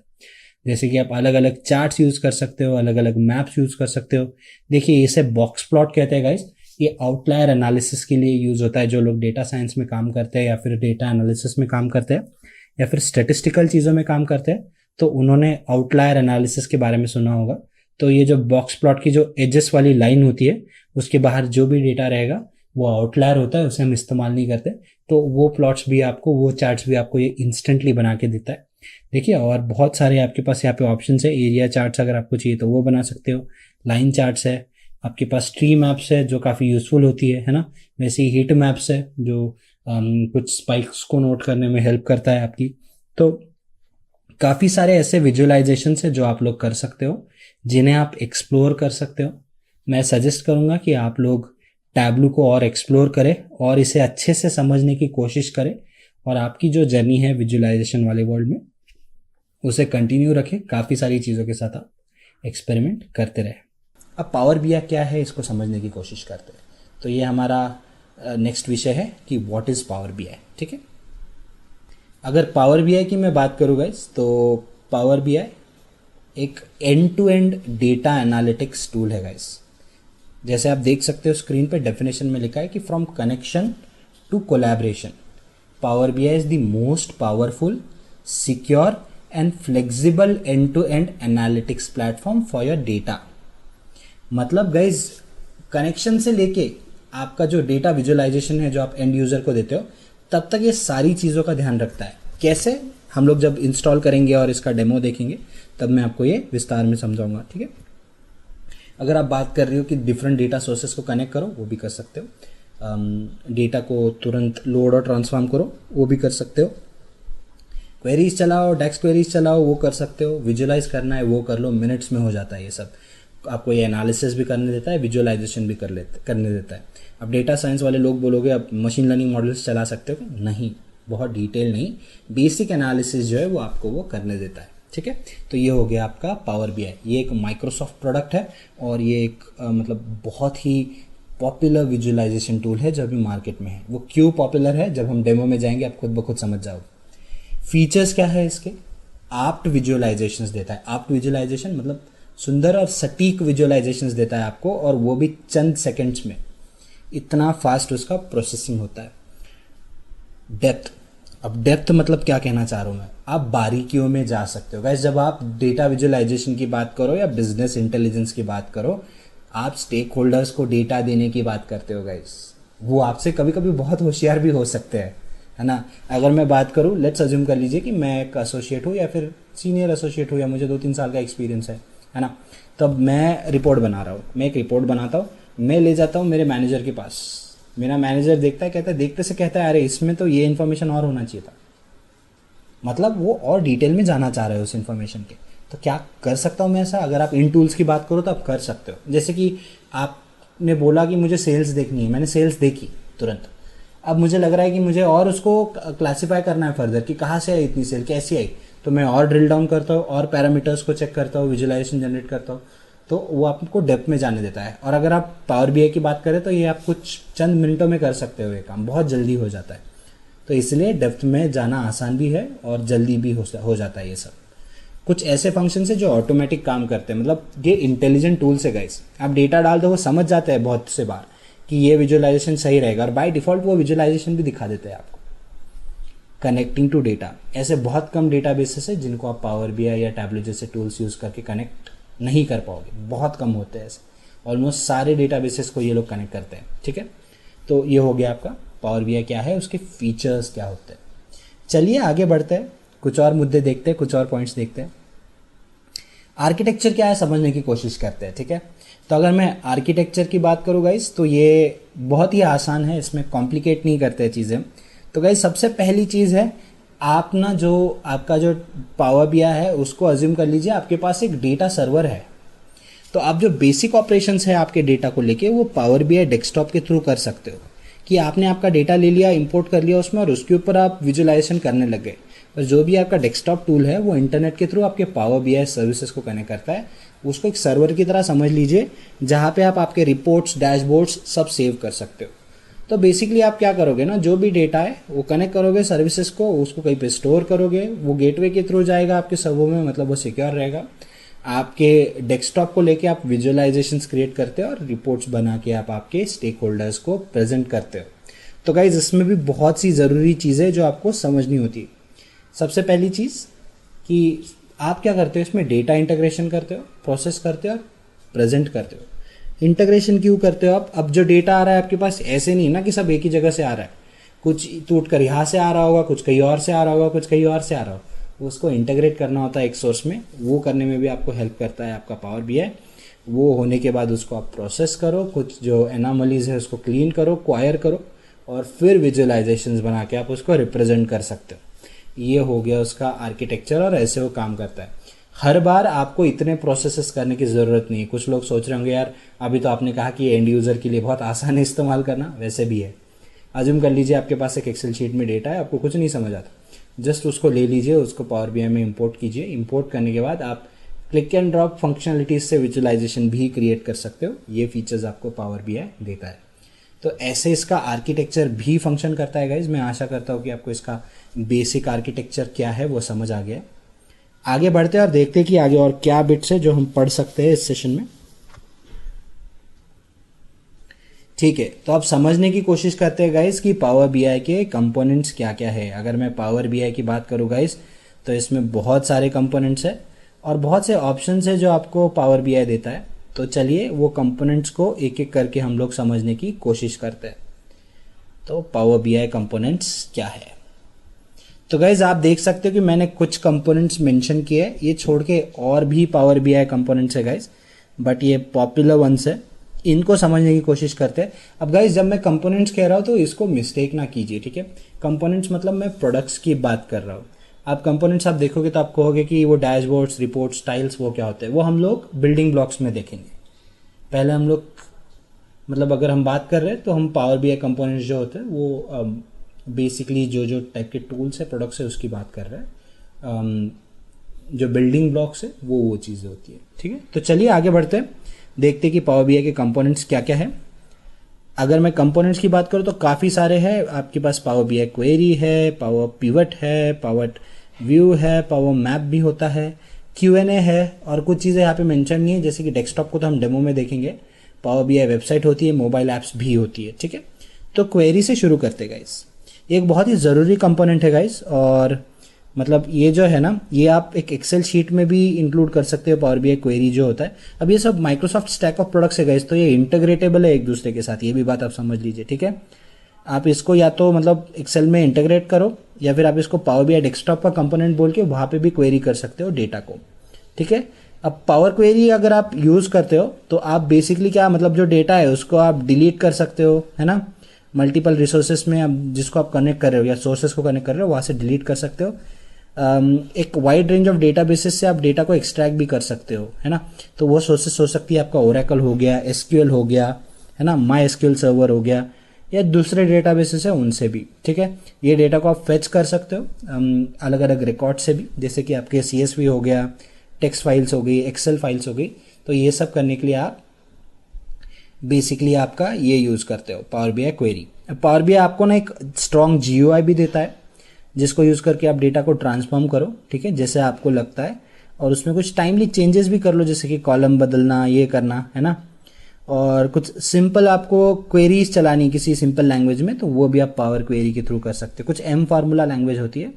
जैसे कि आप अलग अलग चार्ट्स यूज़ कर सकते हो, अलग अलग मैप्स यूज़ कर सकते हो। देखिए इसे बॉक्स प्लॉट कहते हैं गाइस, ये आउटलायर एनालिसिस के लिए यूज़ होता है। जो लोग डेटा साइंस में काम करते हैं, या फिर डेटा एनालिसिस में काम करते हैं, या फिर स्टेटिस्टिकल चीज़ों में काम करते हैं, तो उन्होंने आउटलायर एनालिसिस के बारे में सुना होगा। तो ये जो बॉक्स प्लॉट की जो एजेस वाली लाइन होती है, उसके बाहर जो भी डेटा रहेगा वो आउटलायर होता है, उसे हम इस्तेमाल नहीं करते। तो वो प्लॉट्स भी आपको, वो चार्ट्स भी आपको ये इंस्टेंटली बना के देता है। देखिए और बहुत सारे आपके पास यहाँ पे ऑप्शंस है। एरिया चार्ट्स अगर आपको चाहिए तो वो बना सकते हो, लाइन चार्ट्स है, आपके पास ट्री मैप्स है जो काफ़ी यूज़फुल होती है ना। वैसे ही हीट मैप्स है जो कुछ स्पाइक्स को नोट करने में हेल्प करता है आपकी। तो काफ़ी सारे ऐसे विजुअलाइजेशन है जो आप लोग कर सकते हो, जिन्हें आप एक्सप्लोर कर सकते हो। मैं सजेस्ट करूँगा कि आप लोग टैबलू को और एक्सप्लोर करें और इसे अच्छे से समझने की कोशिश करें, और आपकी जो जर्नी है विजुअलाइजेशन वाले वर्ल्ड में उसे कंटिन्यू रखें। काफ़ी सारी चीज़ों के साथ आप एक्सपेरिमेंट करते रहें। अब पावर बीआई क्या है इसको समझने की कोशिश करते हैं। तो ये हमारा नेक्स्ट विषय है कि व्हाट इज़ पावर बीआई, ठीक है। अगर पावर बीआई की मैं बात करूँ गाइस, तो पावर बीआई एक end to end data analytics tool है गाइस। जैसे आप देख सकते हो स्क्रीन पे डेफिनेशन में लिखा है कि from connection to collaboration, power BI is the most powerful, secure and flexible end to end analytics platform for your data. मतलब गाइज कनेक्शन से लेके आपका जो डेटा विजुअलाइजेशन है जो आप एंड यूजर को देते हो, तब तक ये सारी चीज़ों का ध्यान रखता है। कैसे, हम लोग जब इंस्टॉल करेंगे और इसका डेमो देखेंगे तब मैं आपको ये विस्तार में समझाऊंगा, ठीक है। अगर आप बात कर रहे हो कि डिफरेंट डेटा सोर्सेस को कनेक्ट करो, वो भी कर सकते हो। डेटा को तुरंत लोड और ट्रांसफॉर्म करो, वो भी कर सकते हो। क्वेरीज चलाओ, डेक्स क्वेरीज चलाओ, वो कर सकते हो। विजुअलाइज करना है वो कर लो, मिनट्स में हो जाता है ये सब। आपको ये एनालिसिस भी करने देता है, विजुअलाइजेशन भी करने देता है। अब डेटा साइंस वाले लोग बोलोगे अब मशीन लर्निंग मॉडल्स चला सकते हो, नहीं, बहुत डिटेल नहीं, बेसिक एनालिसिस जो है वो आपको वो करने देता है, ठीक है। तो ये हो गया आपका पावर बीआई। ये एक माइक्रोसॉफ्ट प्रोडक्ट है, और ये एक मतलब बहुत ही पॉपुलर विजुअलाइजेशन टूल है जो अभी मार्केट में है। वो क्यों पॉपुलर है, जब हम डेमो में जाएंगे आप खुद ब खुद समझ जाओ। फीचर्स क्या है इसके, आप्ट विजुअलाइजेशंस देता है। आप्ट विजुअलाइजेशन मतलब सुंदर और सटीक विजुअलाइजेशंस देता है आपको, और वो भी चंद सेकंड्स में। इतना फास्ट उसका प्रोसेसिंग होता है। डेप्थ, अब डेप्थ मतलब क्या कहना चाह रहा हूँ मैं, आप बारीकियों में जा सकते हो गाइस। जब आप डेटा विजुअलाइजेशन की बात करो या बिजनेस इंटेलिजेंस की बात करो, आप स्टेक होल्डर्स को डेटा देने की बात करते हो गाइस। वो आपसे कभी कभी बहुत होशियार भी हो सकते हैं, है ना। अगर मैं बात करूँ, लेट्स अज्यूम कर लीजिए कि मैं एक एसोसिएट हूँ या फिर सीनियर एसोसिएट हूँ, या मुझे 2-3 साल का एक्सपीरियंस है ना। तब मैं रिपोर्ट बना रहा हूँ, मैं एक रिपोर्ट बनाता हूँ, मैं ले जाता हूँ मेरे मैनेजर के पास। मेरा मैनेजर देखता है, कहता है, देखते से कहता है अरे इसमें तो ये इन्फॉर्मेशन और होना चाहिए था। मतलब वो और डिटेल में जाना चाह रहे हो उस इन्फॉर्मेशन के। तो क्या कर सकता हूँ मैं ऐसा? अगर आप इन टूल्स की बात करो तो आप कर सकते हो। जैसे कि आपने बोला कि मुझे सेल्स देखनी है, मैंने सेल्स देखी तुरंत। अब मुझे लग रहा है कि मुझे और उसको क्लासीफाई करना है फर्दर कि कहाँ से आई इतनी सेल, कैसी आई। तो मैं और ड्रिल डाउन करता हूँ और पैरामीटर्स को चेक करता हूँ, विजुअलाइजेशन जनरेट करता हूँ, तो वो आपको डेप्थ में जाने देता है। और अगर आप पावर बीआई की बात करें तो ये आप कुछ चंद मिनटों में कर सकते हो, ये काम बहुत जल्दी हो जाता है। तो इसलिए डेप्थ में जाना आसान भी है और जल्दी भी हो जाता है। ये सब कुछ ऐसे फंक्शन है जो ऑटोमेटिक काम करते हैं, मतलब ये इंटेलिजेंट टूल्स है गाइस। आप डेटा डाल दो, वो समझ जाते हैं बहुत से बार कि ये विजुअलाइजेशन सही रहेगा, और बाय डिफॉल्ट वो विजुअलाइजेशन भी दिखा देते हैं आपको। कनेक्टिंग टू डेटा, ऐसे बहुत कम डेटा बेसिस है जिनको आप पावर बीआई या टैबलो जैसे टूल्स यूज़ करके कनेक्ट नहीं कर पाओगे, बहुत कम होते हैं ऐसे। ऑलमोस्ट सारे डेटा बेसिस को ये लोग कनेक्ट करते हैं, ठीक है। तो ये हो गया आपका पावर बीआई क्या है, उसके फीचर्स क्या होते हैं। चलिए आगे बढ़ते हैं, कुछ और मुद्दे देखते हैं, कुछ और पॉइंट्स देखते हैं। आर्किटेक्चर क्या है समझने की कोशिश करते हैं, ठीक है। तो अगर मैं आर्किटेक्चर की बात करूँ गाइस तो ये बहुत ही आसान है, इसमें कॉम्प्लिकेट नहीं करते हैं चीज़ें। तो गाइस सबसे पहली चीज़ है, आप ना जो आपका जो पावर बीआई है उसको अज्यूम कर लीजिए आपके पास एक डेटा सर्वर है। तो आप जो बेसिक ऑपरेशंस है आपके डेटा को लेके वो पावर बीआई डेस्कटॉप के थ्रू कर सकते हो, कि आपने आपका डेटा ले लिया, इंपोर्ट कर लिया उसमें, और उसके ऊपर आप विजुअलाइजेशन करने लग गए। और जो भी आपका डेस्कटॉप टूल है वो इंटरनेट के थ्रू आपके पावर बीआई सर्विसेज को कनेक्ट करता है। उसको एक सर्वर की तरह समझ लीजिए, जहाँ पे आप आपके रिपोर्ट्स, डैशबोर्ड्स सब सेव कर सकते हो। तो बेसिकली आप क्या करोगे ना, जो भी डेटा है वो कनेक्ट करोगे सर्विसेज को, उसको कहीं पे स्टोर करोगे, वो गेटवे के थ्रू जाएगा आपके सर्वर में, मतलब वो सिक्योर रहेगा। आपके डेस्कटॉप को लेके आप विजुअलाइजेशंस क्रिएट करते हो और रिपोर्ट्स बना के आप आपके स्टेक होल्डर्स को प्रेजेंट करते हो। तो गाइज इसमें भी बहुत सी ज़रूरी चीज़ें जो आपको समझनी होती है। सबसे पहली चीज़ कि आप क्या करते हो, इसमें डेटा इंटीग्रेशन करते हो, प्रोसेस करते हो और प्रेजेंट करते हो। इंटीग्रेशन क्यों करते हो आप? अब जो डेटा आ रहा है आपके पास ऐसे नहीं ना कि सब एक ही जगह से आ रहा है, कुछ टूट कर यहाँ से आ रहा होगा, कुछ कहीं और से आ रहा होगा, कुछ कहीं और से आ रहा होगा, उसको इंटीग्रेट करना होता है एक सोर्स में। वो करने में भी आपको हेल्प करता है आपका पावर बीआई। वो होने के बाद उसको आप प्रोसेस करो, कुछ जो एनोमलीज है उसको क्लीन करो, क्वायर करो, और फिर विजुअलाइजेशंस बना के आप उसको रिप्रेजेंट कर सकते हो। ये हो गया उसका आर्किटेक्चर, और ऐसे वो काम करता है। हर बार आपको इतने प्रोसेसेस करने की ज़रूरत नहीं है। कुछ लोग सोच रहे होंगे यार अभी तो आपने कहा कि एंड यूज़र के लिए बहुत आसान है इस्तेमाल करना, वैसे भी है। अज्यूम कर लीजिए आपके पास एक एक्सेल शीट में डेटा है, आपको कुछ नहीं समझ आता, जस्ट उसको ले लीजिए, उसको पावर बीआई में इंपोर्ट कीजिए। इंपोर्ट करने के बाद आप क्लिक एंड ड्रॉप फंक्शनलिटीज से विजुअलाइजेशन भी क्रिएट कर सकते हो। ये फीचर्स आपको पावर बीआई देता है। तो ऐसे इसका आर्किटेक्चर भी फंक्शन करता है गाइज। मैं आशा करता हूँ कि आपको इसका बेसिक आर्किटेक्चर क्या है वो समझ आ गया। आगे बढ़ते हैं और देखते हैं कि आगे और क्या बिट्स है जो हम पढ़ सकते हैं इस सेशन में। ठीक है, तो अब समझने की कोशिश करते हैं गाइस कि पावर बीआई के कंपोनेंट्स क्या क्या है। अगर मैं पावर बीआई की बात करूँ गाइस तो इसमें बहुत सारे कंपोनेंट्स है और बहुत से ऑप्शंस है जो आपको पावर बीआई देता है। तो चलिए वो कंपोनेंट्स को एक एक करके हम लोग समझने की कोशिश करते हैं। तो पावर बीआई कंपोनेंट्स क्या है, तो गाइज आप देख सकते हो कि मैंने कुछ कंपोनेंट्स मेंशन किए हैं, ये छोड़ के और भी पावर बीआई कंपोनेंट्स है गाइज, बट ये पॉपुलर वंस है, इनको समझने की कोशिश करते हैं। अब गाइज जब मैं कंपोनेंट्स कह रहा हूँ तो इसको मिस्टेक ना कीजिए, ठीक है। कंपोनेंट्स मतलब मैं प्रोडक्ट्स की बात कर रहा हूँ। आप कंपोनेंट्स आप देखोगे तो आप कहोगे कि वो डैशबोर्ड्स, रिपोर्ट्स, टाइल्स वो क्या होते हैं, वो हम लोग बिल्डिंग ब्लॉक्स में देखेंगे। पहले हम लोग मतलब अगर हम बात कर रहे हैं तो हम पावर बीआई कंपोनेंट्स जो होते हैं वो बेसिकली जो टाइप के टूल्स है, प्रोडक्ट्स है, उसकी बात कर रहे हैं। जो बिल्डिंग ब्लॉक्स है वो चीज़ें होती है, ठीक है। तो चलिए आगे बढ़ते हैं, देखते हैं कि पावर बीआई के कंपोनेंट्स क्या क्या है। अगर मैं कंपोनेंट्स की बात करूँ तो काफ़ी सारे हैं आपके पास। पावर बीआई क्वेरी है, पावर पिवट है, पावर व्यू है, पावर मैप भी होता है, क्यूएनए है, और कुछ चीज़ें यहाँ पे मेंशन नहीं है, जैसे कि डेस्कटॉप को तो हम डेमो में देखेंगे। पावर बीआई वेबसाइट होती है, मोबाइल ऐप्स भी होती है, ठीक है। तो क्वेरी से शुरू करते गाइस। एक बहुत ही ज़रूरी कंपोनेंट है गाइस, और मतलब ये जो है ना, ये आप एक एक्सेल शीट में भी इंक्लूड कर सकते हो पावर बीआई क्वेरी जो होता है। अब ये सब माइक्रोसॉफ्ट स्टैक ऑफ प्रोडक्ट्स है गाइस, तो ये इंटीग्रेटेबल है एक दूसरे के साथ, ये भी बात आप समझ लीजिए, ठीक है। आप इसको या तो मतलब एक्सेल में इंटीग्रेट करो, या फिर आप इसको पावर बीआई डेस्कटॉप का कंपोनेंट बोल के वहाँ पे भी क्वेरी कर सकते हो डेटा को, ठीक है। अब पावर क्वेरी अगर आप यूज़ करते हो तो आप बेसिकली क्या मतलब जो डेटा है उसको आप डिलीट कर सकते हो, है ना। मल्टीपल रिसोर्सेस में आप जिसको आप कनेक्ट कर रहे हो या सोर्सेस को कनेक्ट कर रहे हो वहाँ से डिलीट कर सकते हो। एक वाइड रेंज ऑफ डेटाबेसेस से आप डेटा को एक्सट्रैक्ट भी कर सकते हो, है ना। तो वो सोर्सेस हो सकती है आपका ओरेकल हो गया, एसक्यूएल हो गया, है ना, माई एसक्यूएल सर्वर हो गया, या दूसरे डेटाबेसेस है उनसे भी, ठीक है। ये डेटा को आप फेच कर सकते हो अलग अलग रिकॉर्ड से भी, जैसे कि आपके CSV हो गया, टेक्स्ट फाइल्स हो गई, एक्सेल फाइल्स हो गई। तो ये सब करने के लिए आप बेसिकली आपका ये यूज़ करते हो power BI query. Power BI आपको ना एक स्ट्रॉन्ग GUI भी देता है, जिसको यूज़ करके आप डेटा को ट्रांसफॉर्म करो, ठीक है, जैसे आपको लगता है, और उसमें कुछ टाइमली चेंजेस भी कर लो, जैसे कि कॉलम बदलना, ये करना, है ना। और कुछ सिंपल आपको क्वेरीज चलानी किसी सिंपल लैंग्वेज में, तो वो भी आप पावर क्वेरी के थ्रू कर सकते हो। कुछ M फार्मूला लैंग्वेज होती है,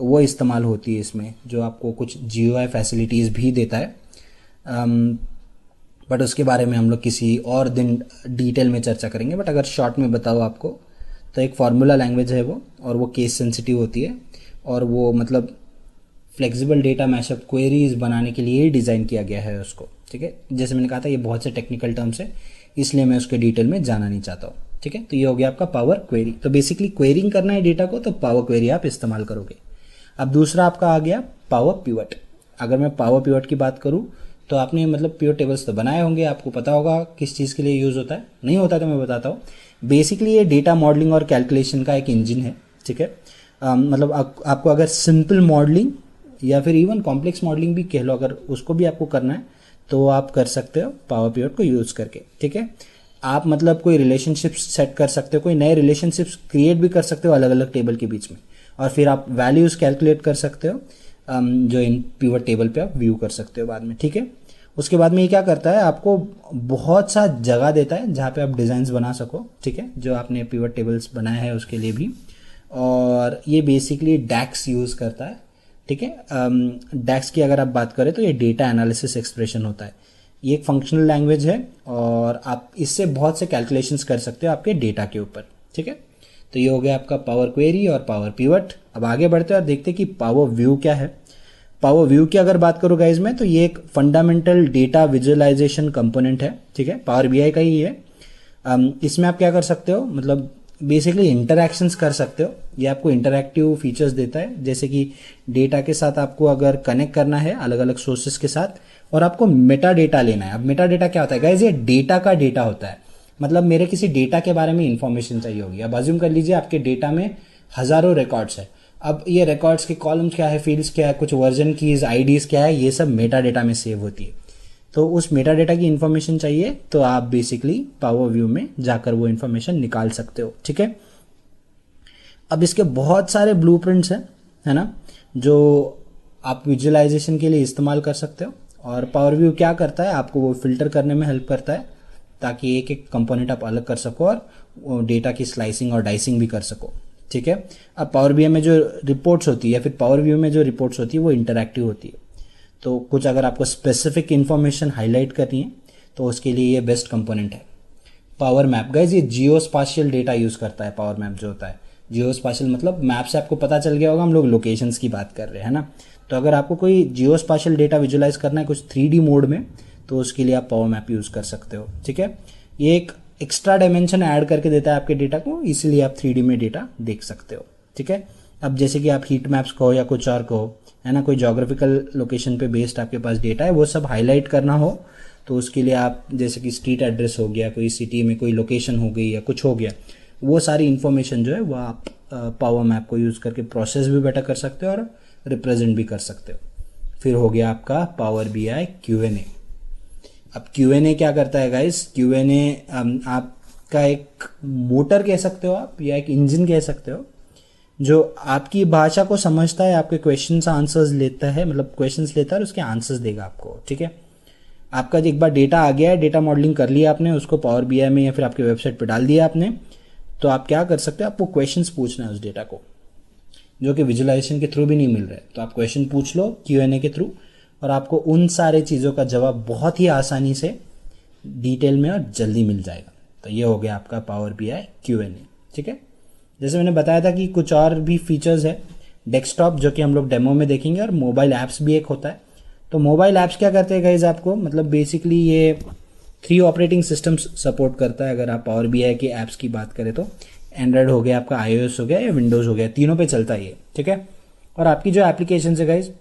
वो इस्तेमाल होती है इसमें, जो आपको कुछ GUI फैसिलिटीज़ भी देता है। बट उसके बारे में हम लोग किसी और दिन डिटेल में चर्चा करेंगे। बट अगर शॉर्ट में बताओ आपको, तो एक फार्मूला लैंग्वेज है वो, और वो केस सेंसिटिव होती है, और वो मतलब फ्लेक्सिबल डेटा मैशअप क्वेरीज बनाने के लिए ही डिज़ाइन किया गया है उसको, ठीक है। जैसे मैंने कहा था, ये बहुत से टेक्निकल टर्म्स है, इसलिए मैं उसके डिटेल में जाना नहीं चाहता हूँ, ठीक है। तो ये हो गया आपका पावर क्वेरी। तो बेसिकली क्वेरिंग करना है डेटा को, तो पावर क्वेरी आप इस्तेमाल करोगे। अब दूसरा आपका आ गया पावर पिवट। अगर मैं पावर पिवट की बात करूँ, तो आपने मतलब पिवट टेबल्स तो बनाए होंगे, आपको पता होगा किस चीज़ के लिए यूज़ होता है। नहीं होता तो मैं बताता हूँ। बेसिकली ये डेटा मॉडलिंग और कैलकुलेशन का एक इंजन है, ठीक है। मतलब आपको अगर सिंपल मॉडलिंग या फिर इवन कॉम्प्लेक्स मॉडलिंग भी कह लो, अगर उसको भी आपको करना है, तो आप कर सकते हो पावर पिवट को यूज़ करके, ठीक है। आप मतलब कोई रिलेशनशिप्स सेट कर सकते हो, कोई नए रिलेशनशिप्स क्रिएट भी कर सकते हो अलग अलग टेबल के बीच में, और फिर आप वैल्यूज़ कैलकुलेट कर सकते हो, जो इन पिवट टेबल पे आप व्यू कर सकते हो बाद में, ठीक है। उसके बाद में ये क्या करता है, आपको बहुत सा जगह देता है जहाँ पे आप डिज़ाइंस बना सको, ठीक है, जो आपने पिवट टेबल्स बनाया है उसके लिए भी। और ये बेसिकली डैक्स यूज़ करता है, ठीक है। डैक्स की अगर आप बात करें, तो ये डेटा एनालिसिस एक्सप्रेशन होता है। ये एक फंक्शनल लैंग्वेज है, और आप इससे बहुत से कैलकुलेशंस कर सकते हो आपके डेटा के ऊपर, ठीक है। तो ये हो गया आपका पावर क्वेरी और पावर पिवट। अब आगे बढ़ते हैं और देखते हैं कि पावर व्यू क्या है। पावर व्यू की अगर बात करूँ गाइज में, तो ये एक फंडामेंटल डेटा विजुअलाइजेशन कंपोनेंट है, ठीक है, पावर BI का ही है। इसमें आप क्या कर सकते हो, मतलब बेसिकली इंटरैक्शंस कर सकते हो। ये आपको इंटरैक्टिव फीचर्स देता है, जैसे कि डेटा के साथ आपको अगर कनेक्ट करना है अलग अलग सोर्सेस के साथ, और आपको मेटा डेटा लेना है। अब मेटा डेटा क्या होता है गाइज, ये डेटा का डेटा होता है। मतलब मेरे किसी डेटा के बारे में इंफॉर्मेशन चाहिए होगी। अब अज्यूम कर लीजिए आपके डेटा में हज़ारों रिकॉर्ड्स है। अब ये रिकॉर्ड्स के कॉलम्स क्या है, फील्ड्स क्या है, कुछ वर्जन कीज, IDs क्या है, ये सब मेटा डेटा में सेव होती है। तो उस मेटा डेटा की इन्फॉर्मेशन चाहिए, तो आप बेसिकली पावर व्यू में जाकर वो इन्फॉर्मेशन निकाल सकते हो, ठीक है। अब इसके बहुत सारे ब्लूप्रिंट्स हैं, है ना, जो आप विजुअलाइजेशन के लिए इस्तेमाल कर सकते हो। और पावर व्यू क्या करता है, आपको वो फिल्टर करने में हेल्प करता है, ताकि एक एक कंपोनेंट आप अलग कर सको और डेटा की स्लाइसिंग और डाइसिंग भी कर सको, ठीक है। अब पावर BI में जो रिपोर्ट्स होती है, या फिर पावर व्यू में जो रिपोर्ट्स होती है, वो इंटरैक्टिव होती है। तो कुछ अगर आपको स्पेसिफिक इन्फॉर्मेशन हाईलाइट करनी है, तो उसके लिए ये बेस्ट कंपोनेंट है। पावर मैप गाइज, ये जियो स्पाशियल डेटा यूज़ करता है। पावर मैप जो होता है, जियो स्पाशियल मतलब मैप से आपको पता चल गया होगा, हम लोग लोकेशंस की बात कर रहे हैं ना। तो अगर आपको कोई जियो स्पाशियल डेटा विजुअलाइज करना है कुछ 3D मोड में, तो उसके लिए आप पावर मैप यूज़ कर सकते हो, ठीक है। ये एक एक्स्ट्रा डायमेंशन ऐड करके देता है आपके डेटा को, इसीलिए आप 3D में डेटा देख सकते हो, ठीक है। अब जैसे कि आप हीट मैप्स कहो या कुछ और कहो, है ना, कोई जोग्राफिकल लोकेशन पे बेस्ड आपके पास डेटा है, वो सब हाईलाइट करना हो, तो उसके लिए आप जैसे कि स्ट्रीट एड्रेस हो गया, कोई सिटी में कोई लोकेशन हो गई या कुछ हो गया, वो सारी इन्फॉर्मेशन जो है वो आप पावर मैप को यूज़ करके प्रोसेस भी बेटर कर सकते हो और रिप्रेजेंट भी कर सकते हो। फिर हो गया आपका पावर BI Q&A। अब Q&A क्या करता है गाइस, Q&A आपका एक मोटर कह सकते हो आप, या एक इंजन कह सकते हो, जो आपकी भाषा को समझता है, आपके क्वेश्चंस आंसर्स लेता है, मतलब क्वेश्चंस लेता है और उसके आंसर्स देगा आपको, ठीक है। आपका एक बार डेटा आ गया है, डेटा मॉडलिंग कर लिया आपने, उसको पावर BI में या फिर आपके वेबसाइट पे डाल दिया आपने, तो आप क्या कर सकते हो, आपको क्वेश्चंस पूछना है उस डेटा को, जो कि विजुअलाइजेशन के थ्रू भी नहीं मिल रहा है। तो आप क्वेश्चन पूछ लो Q&A के थ्रू, और आपको उन सारे चीज़ों का जवाब बहुत ही आसानी से डिटेल में और जल्दी मिल जाएगा। तो ये हो गया आपका पावर BI Q&A, ठीक है। जैसे मैंने बताया था कि कुछ और भी फीचर्स है डेस्कटॉप, जो कि हम लोग डेमो में देखेंगे, और मोबाइल ऐप्स भी एक होता है। तो मोबाइल ऐप्स क्या करते हैं गाइज आपको, मतलब बेसिकली ये 3 ऑपरेटिंग सिस्टम्स सपोर्ट करता है। अगर आप पावर BI के ऐप्स की बात करें तो एंड्रॉयड हो गया, आपका iOS हो गया या विंडोज़ हो गया, तीनों पे चलता है ये, ठीक है। और आपकी जो एप्लीकेशन है गाइज,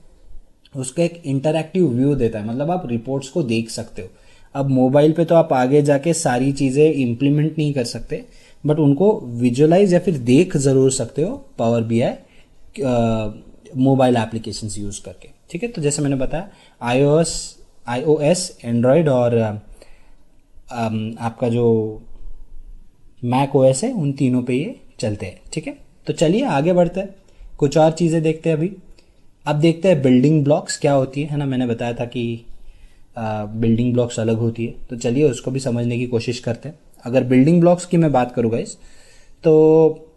उसका एक इंटरैक्टिव व्यू देता है, मतलब आप रिपोर्ट्स को देख सकते हो। अब मोबाइल पे तो आप आगे जाके सारी चीज़ें इम्प्लीमेंट नहीं कर सकते, बट उनको विजुअलाइज या फिर देख ज़रूर सकते हो power BI mobile applications use करके, ठीक है। तो जैसे मैंने बताया iOS एंड्रॉयड और आपका जो मैक OS है, उन तीनों पे ये चलते हैं, ठीक है। तो चलिए आगे बढ़ते हैं, कुछ और चीज़ें देखते हैं अभी। अब देखते हैं बिल्डिंग ब्लॉक्स क्या होती है ना। मैंने बताया था कि बिल्डिंग ब्लॉक्स अलग होती है, तो चलिए उसको भी समझने की कोशिश करते हैं। अगर बिल्डिंग ब्लॉक्स की मैं बात करूँ गाइस, तो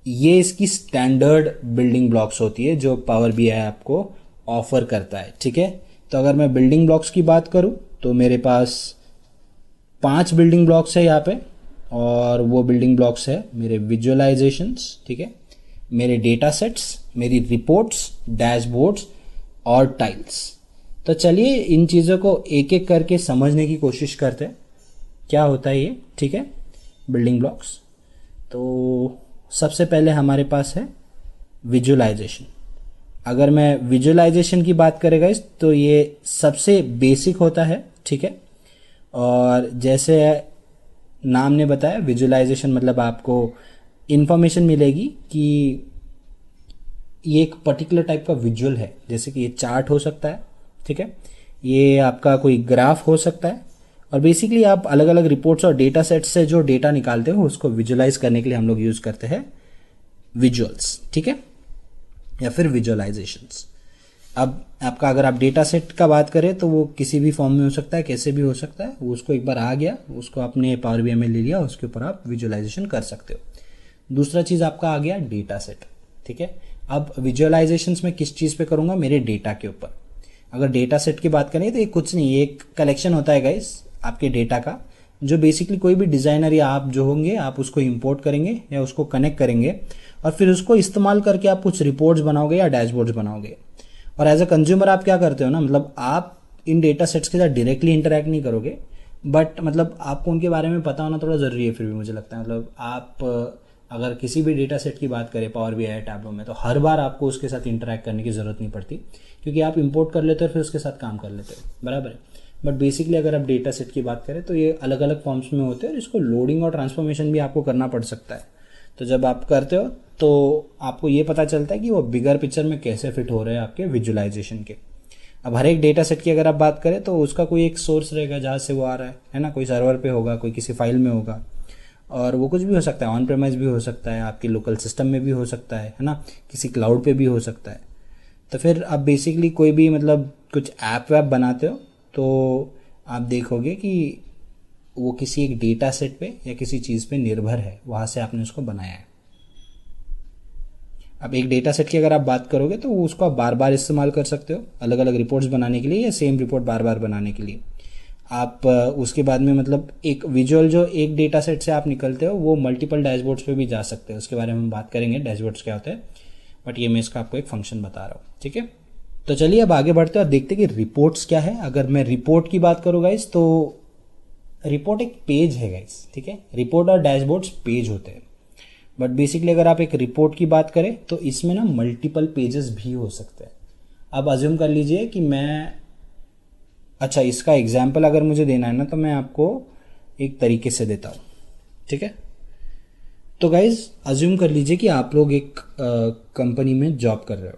ये इसकी स्टैंडर्ड बिल्डिंग ब्लॉक्स होती है जो पावर BI आपको ऑफर करता है, ठीक है। तो अगर मैं बिल्डिंग ब्लॉक्स की बात करूँ तो मेरे पास 5 बिल्डिंग ब्लॉक्स है यहाँ पे, और वो बिल्डिंग ब्लॉक्स है मेरे विजुअलाइजेशंस, ठीक है, मेरे डेटा सेट्स, मेरी रिपोर्ट्स, डैशबोर्ड्स और टाइल्स। तो चलिए इन चीज़ों को एक एक करके समझने की कोशिश करते हैं, क्या होता है ये, ठीक है, बिल्डिंग ब्लॉक्स। तो सबसे पहले हमारे पास है विजुअलाइजेशन। अगर मैं विजुअलाइजेशन की बात करेगा इस, तो ये सबसे बेसिक होता है, ठीक है। और जैसे नाम ने बताया, विजुअलाइजेशन मतलब आपको इंफॉर्मेशन मिलेगी कि ये एक पर्टिकुलर टाइप का विजुअल है, जैसे कि ये चार्ट हो सकता है, ठीक है, ये आपका कोई ग्राफ हो सकता है। और बेसिकली आप अलग अलग रिपोर्ट्स और डेटा सेट्स से जो डेटा निकालते हो उसको विजुअलाइज करने के लिए हम लोग यूज़ करते हैं विजुअल्स, ठीक है, या फिर विजुअलाइजेशंस। अब आपका अगर आप डेटा सेट का बात करें तो वो किसी भी फॉर्म में हो सकता है, कैसे भी हो सकता है, वो उसको एक बार आ गया, उसको आपने पावर BI में ले लिया, उसके ऊपर आप विजुअलाइजेशन कर सकते हो। दूसरा चीज़ आपका आ गया डेटा सेट, ठीक है। अब विजुअलाइजेशंस में किस चीज़ पे करूँगा, मेरे डेटा के ऊपर। अगर डेटा सेट की बात करें तो ये कुछ नहीं, ये एक कलेक्शन होता है गाइस आपके डेटा का, जो बेसिकली कोई भी डिज़ाइनर या आप जो होंगे आप उसको इंपोर्ट करेंगे या उसको कनेक्ट करेंगे, और फिर उसको इस्तेमाल करके आप कुछ रिपोर्ट्स बनाओगे या डैशबोर्ड्स बनाओगे। और एज अ कंज्यूमर आप क्या करते हो ना, मतलब आप इन डेटा सेट्स के साथ डायरेक्टली इंटरेक्ट नहीं करोगे, बट मतलब आपको उनके बारे में पता होना थोड़ा ज़रूरी है। फिर भी मुझे लगता है मतलब आप अगर किसी भी डेटा सेट की बात करें पावर BI टैब्लो में, तो हर बार आपको उसके साथ इंटरेक्ट करने की ज़रूरत नहीं पड़ती, क्योंकि आप इंपोर्ट कर लेते हो फिर उसके साथ काम कर लेते हो, बराबर है। बट बेसिकली अगर आप डेटा सेट की बात करें तो ये अलग अलग फॉर्म्स में होते हैं, और इसको लोडिंग और ट्रांसफॉर्मेशन भी आपको करना पड़ सकता है। तो जब आप करते हो तो आपको ये पता चलता है कि वो बिगर पिक्चर में कैसे फिट हो रहे हैं आपके विजुअलाइजेशन के। अब हर एक डेटा सेट की अगर आप बात करें तो उसका कोई एक सोर्स रहेगा जहाँ से वो आ रहा है ना, कोई सर्वर पे होगा, कोई किसी फाइल में होगा, और वो कुछ भी हो सकता है, ऑन प्रेमाइज भी हो सकता है, आपके लोकल सिस्टम में भी हो सकता है ना, किसी क्लाउड पे भी हो सकता है। तो फिर आप बेसिकली कोई भी मतलब कुछ ऐप वैप बनाते हो तो आप देखोगे कि वो किसी एक डेटा सेट पे या किसी चीज़ पे निर्भर है, वहाँ से आपने उसको बनाया है। अब एक डेटा सेट की अगर आप बात करोगे तो उसको आप बार बार इस्तेमाल कर सकते हो अलग अलग रिपोर्ट्स बनाने के लिए, या सेम रिपोर्ट बार बार बनाने के लिए। आप उसके बाद में मतलब एक विजुअल जो एक डेटा सेट से आप निकलते हो वो मल्टीपल डैशबोर्ड्स पे भी जा सकते हैं, उसके बारे में हम बात करेंगे डैशबोर्ड्स क्या होते हैं, बट ये मैं इसका आपको एक फंक्शन बता रहा हूँ, ठीक है। तो चलिए अब आगे बढ़ते हैं और देखते हैं कि रिपोर्ट्स क्या है। अगर मैं रिपोर्ट की बात करूँ गाइस, तो रिपोर्ट एक पेज है गाइस, ठीक है, रिपोर्ट और डैशबोर्ड्स पेज होते हैं, बट बेसिकली अगर आप एक रिपोर्ट की बात करें तो इसमें ना मल्टीपल पेजेस भी हो सकते हैं। अब अज्यूम कर लीजिए कि मैं, अच्छा इसका एग्जाम्पल अगर मुझे देना है ना तो मैं आपको एक तरीके से देता हूँ, ठीक है। तो गाइज अज्यूम कर लीजिए कि आप लोग एक कंपनी में जॉब कर रहे हो,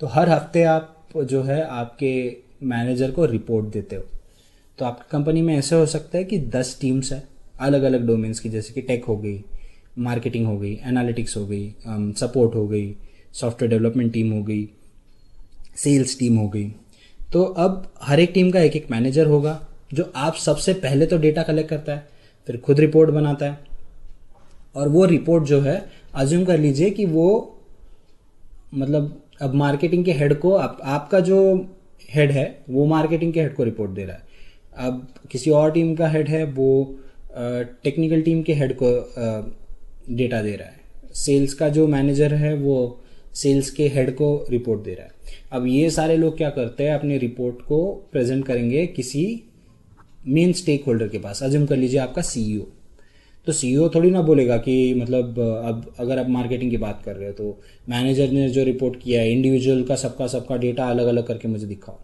तो हर हफ्ते आप जो है आपके मैनेजर को रिपोर्ट देते हो। तो आपकी कंपनी में ऐसे हो सकता है कि 10 टीम्स है अलग अलग डोमेन्स की, जैसे कि टेक हो गई, मार्केटिंग हो गई, एनालिटिक्स हो गई, सपोर्ट हो गई, सॉफ्टवेयर डेवलपमेंट टीम हो गई, सेल्स टीम हो गई। तो अब हर एक टीम का एक एक मैनेजर होगा जो आप सबसे पहले तो डेटा कलेक्ट करता है, फिर खुद रिपोर्ट बनाता है, और वो रिपोर्ट जो है अज्यूम कर लीजिए कि वो मतलब अब मार्केटिंग के हेड को आपका जो हेड है वो मार्केटिंग के हेड को रिपोर्ट दे रहा है। अब किसी और टीम का हेड है वो टेक्निकल टीम के हेड को डेटा दे रहा है। सेल्स का जो मैनेजर है वो सेल्स के हेड को रिपोर्ट दे रहा है। अब ये सारे लोग क्या करते हैं, अपने रिपोर्ट को प्रेजेंट करेंगे किसी मेन स्टेक होल्डर के पास। अज्यूम कर लीजिए आपका CEO। तो सीईओ थोड़ी ना बोलेगा कि मतलब अब अगर आप मार्केटिंग की बात कर रहे हो तो मैनेजर ने जो रिपोर्ट किया है इंडिविजुअल का सबका सबका डेटा अलग अलग करके मुझे दिखाओ।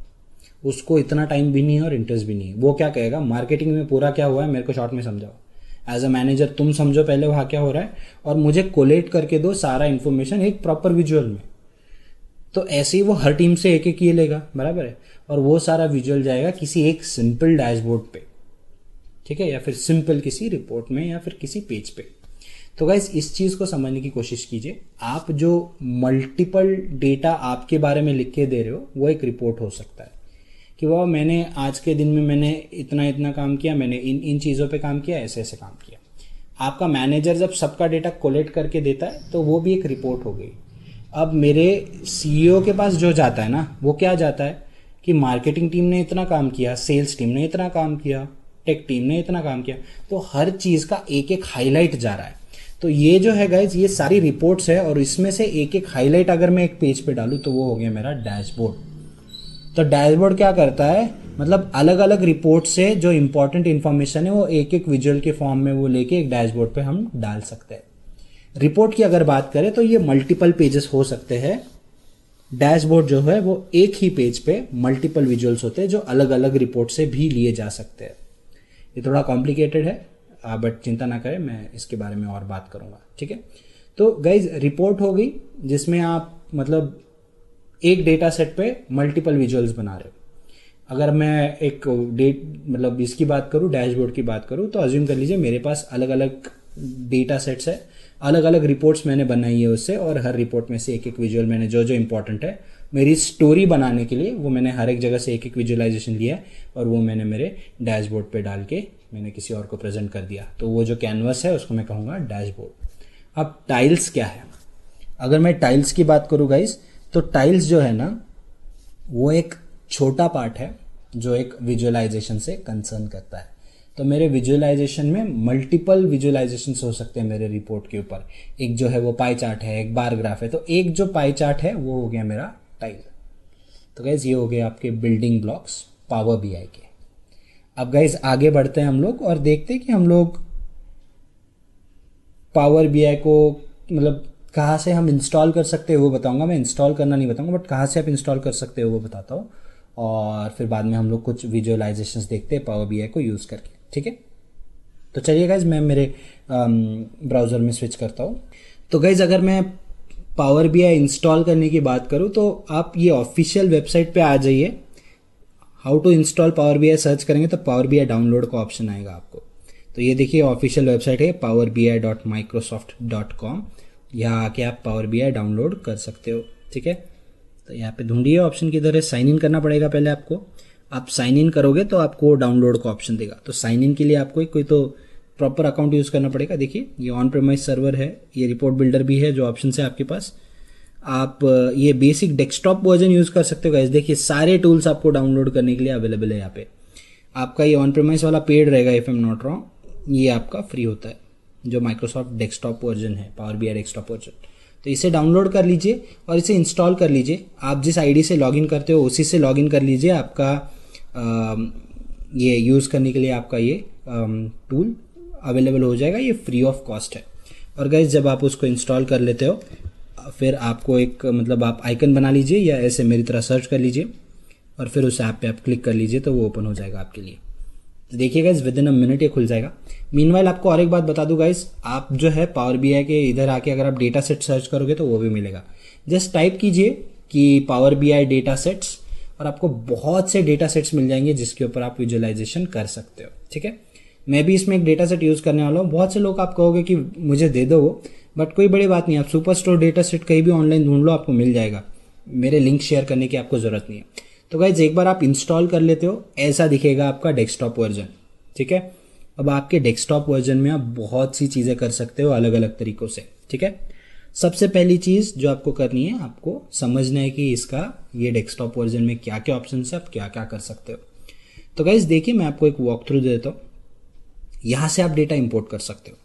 उसको इतना टाइम भी नहीं है और इंटरेस्ट भी नहीं है। वो क्या कहेगा, मार्केटिंग में पूरा क्या हुआ है मेरे को शॉर्ट में समझाओ। एज अ मैनेजर तुम समझो पहले वहाँ क्या हो रहा है और मुझे कोलेट करके दो सारा इन्फॉर्मेशन एक प्रॉपर विजुअल में। तो ऐसे ही वो हर टीम से एक एक ये लेगा, बराबर है, और वो सारा विजुअल जाएगा किसी एक सिंपल डैशबोर्ड पे, ठीक है, या फिर सिंपल किसी रिपोर्ट में या फिर किसी पेज पे। तो गाइज इस चीज़ को समझने की कोशिश कीजिए। आप जो मल्टीपल डेटा आपके बारे में लिख के दे रहे हो वो एक रिपोर्ट हो सकता है कि वाह मैंने आज के दिन में मैंने इतना इतना काम किया, मैंने इन इन चीज़ों पे काम किया, ऐसे ऐसे काम किया। आपका मैनेजर जब सबका डेटा कोलेक्ट करके देता है तो वो भी एक रिपोर्ट हो गई। अब मेरे सीईओ के पास जो जाता है ना वो क्या जाता है कि मार्केटिंग टीम ने इतना काम किया, सेल्स टीम ने इतना काम किया, टेक टीम ने इतना काम किया, तो हर चीज़ का एक एक हाईलाइट जा रहा है। तो ये जो है गाइज ये सारी रिपोर्ट्स है और इसमें से एक एक हाईलाइट अगर मैं एक पेज पे डालूँ तो वो हो गया मेरा डैशबोर्ड। तो डैशबोर्ड क्या करता है, मतलब अलग अलग रिपोर्ट से जो इंपॉर्टेंट इन्फॉर्मेशन है वो एक एक विजुअल के फॉर्म में वो लेके एक डैशबोर्ड पे हम डाल सकते हैं। रिपोर्ट की अगर बात करें तो ये मल्टीपल पेजेस हो सकते हैं। डैशबोर्ड जो है वो एक ही पेज पे मल्टीपल विजुअल्स होते हैं जो अलग अलग रिपोर्ट से भी लिए जा सकते हैं। ये थोड़ा कॉम्प्लिकेटेड है बट चिंता ना करें, मैं इसके बारे में और बात करूंगा, ठीक है। तो गाइज रिपोर्ट हो गई जिसमें आप मतलब एक डेटा सेट पे मल्टीपल विजुअल्स बना रहे हो। अगर मैं एक मतलब इसकी बात करूं, डैशबोर्ड की बात करूं, तो अज्यूम कर लीजिए मेरे पास अलग अलग डेटा सेट्स है, अलग अलग रिपोर्ट्स मैंने बनाई है उससे, और हर रिपोर्ट में से एक एक विजुअल मैंने जो जो इंपॉर्टेंट है मेरी स्टोरी बनाने के लिए वो मैंने हर एक जगह से एक एक विजुअलाइजेशन लिया है और वो मैंने मेरे डैशबोर्ड पे डाल के मैंने किसी और को प्रेजेंट कर दिया। तो वो जो कैनवस है उसको मैं कहूँगा डैशबोर्ड। अब टाइल्स क्या है, अगर मैं टाइल्स की बात करूँ गाइज, तो टाइल्स जो है ना वो एक छोटा पार्ट है जो एक विजुअलाइजेशन से कंसर्न करता है। तो मेरे विजुअलाइजेशन में मल्टीपल विजुअलाइजेशन हो सकते हैं मेरे रिपोर्ट के ऊपर। एक जो है वो पाई चार्ट है, एक बार ग्राफ है, तो एक जो पाई चार्ट है वो हो गया मेरा टाइल। तो गाइज ये हो गए आपके बिल्डिंग ब्लॉक्स पावर बीआई के। अब गाइज आगे बढ़ते हैं हम लोग और देखते हैं कि हम लोग पावर बीआई को मतलब कहाँ से हम इंस्टॉल कर सकते हैं वो बताऊंगा। मैं इंस्टॉल करना नहीं बताऊंगा बट कहाँ से आप इंस्टॉल कर सकते हो वो बताता हूँ, और फिर बाद में हम लोग कुछ विजुअलाइजेशंस देखते हैं पावर बीआई को यूज़ करके, ठीक है। तो चलिए गाइज मैं मेरे ब्राउज़र में स्विच करता हूँ। तो गाइज अगर मैं पावर बीआई इंस्टॉल करने की बात करूँ तो आप ये ऑफिशियल वेबसाइट पे आ जाइए। How to install power BI search करेंगे तो पावर बीआई डाउनलोड का ऑप्शन आएगा आपको। तो ये देखिए ऑफिशियल वेबसाइट है powerbi.microsoft.com। यहाँ आके आप पावर बीआई डाउनलोड कर सकते हो, ठीक है। तो यहाँ पे ढूंढिए ऑप्शन किधर है, साइन इन करना पड़ेगा पहले आपको। आप साइन इन करोगे तो आपको डाउनलोड का ऑप्शन देगा। तो साइन इन के लिए आपको कोई तो प्रॉपर अकाउंट यूज़ करना पड़ेगा। देखिए ये ऑन प्रेमाइज सर्वर है, ये रिपोर्ट बिल्डर भी है जो ऑप्शन है आपके पास। आप ये बेसिक डेस्कटॉप वर्जन यूज़ कर सकते हो गाइस। देखिए सारे टूल्स आपको डाउनलोड करने के लिए अवेलेबल है यहाँ पे। आपका ये ऑन प्रेमाइज वाला पेड रहेगा if I am not wrong, ये आपका फ्री होता है जो माइक्रोसॉफ्ट डेस्कटॉप वर्जन है, पावर बीआई डेस्कटॉप वर्जन। तो इसे डाउनलोड कर लीजिए और इसे इंस्टॉल कर लीजिए। आप जिस आईडी से लॉगिन करते हो उसी से लॉगिन कर लीजिए। आपका ये यूज़ करने के लिए आपका ये टूल अवेलेबल हो जाएगा। ये फ्री ऑफ कॉस्ट है। और गाइस जब आप उसको इंस्टॉल कर लेते हो फिर आपको एक मतलब आप आइकन बना लीजिए या ऐसे मेरी तरह सर्च कर लीजिए और फिर उस ऐप पे आप क्लिक कर लीजिए तो वो ओपन हो जाएगा आपके लिए। तो देखिए guys with in a minute ये खुल जाएगा। मीनवाइल आपको और एक बात बता दूं गाइस, आप जो है पावर बीआई के इधर आके अगर आप डेटा सेट सर्च करोगे तो वो भी मिलेगा। जस्ट टाइप कीजिए कि पावर बीआई डेटा सेट्स और आपको बहुत से डेटा सेट्स मिल जाएंगे जिसके ऊपर आप विजुअलाइजेशन कर सकते हो, ठीक है। मैं भी इसमें एक डेटा सेट यूज़ करने वाला हूँ। बहुत से लोग आप कहोगे कि मुझे दे दो वो, बट कोई बड़ी बात नहीं, आप सुपर स्टोर डेटा सेट कहीं भी ऑनलाइन ढूंढ लो आपको मिल जाएगा। मेरे लिंक शेयर करने की आपको ज़रूरत नहीं है। तो गाइज एक बार आप इंस्टॉल कर लेते हो ऐसा दिखेगा आपका डेस्कटॉप वर्जन, ठीक है। अब आपके डेस्कटॉप वर्जन में आप बहुत सी चीज़ें कर सकते हो अलग अलग तरीक़ों से, ठीक है। सबसे पहली चीज़ जो आपको करनी है, आपको समझना है कि इसका ये डेस्कटॉप वर्जन में क्या क्या ऑप्शन है, आप क्या क्या कर सकते हो। तो गाइज देखिए मैं आपको एक वॉक थ्रू देता हूँ। यहाँ से आप डेटा इंपोर्ट कर सकते हो।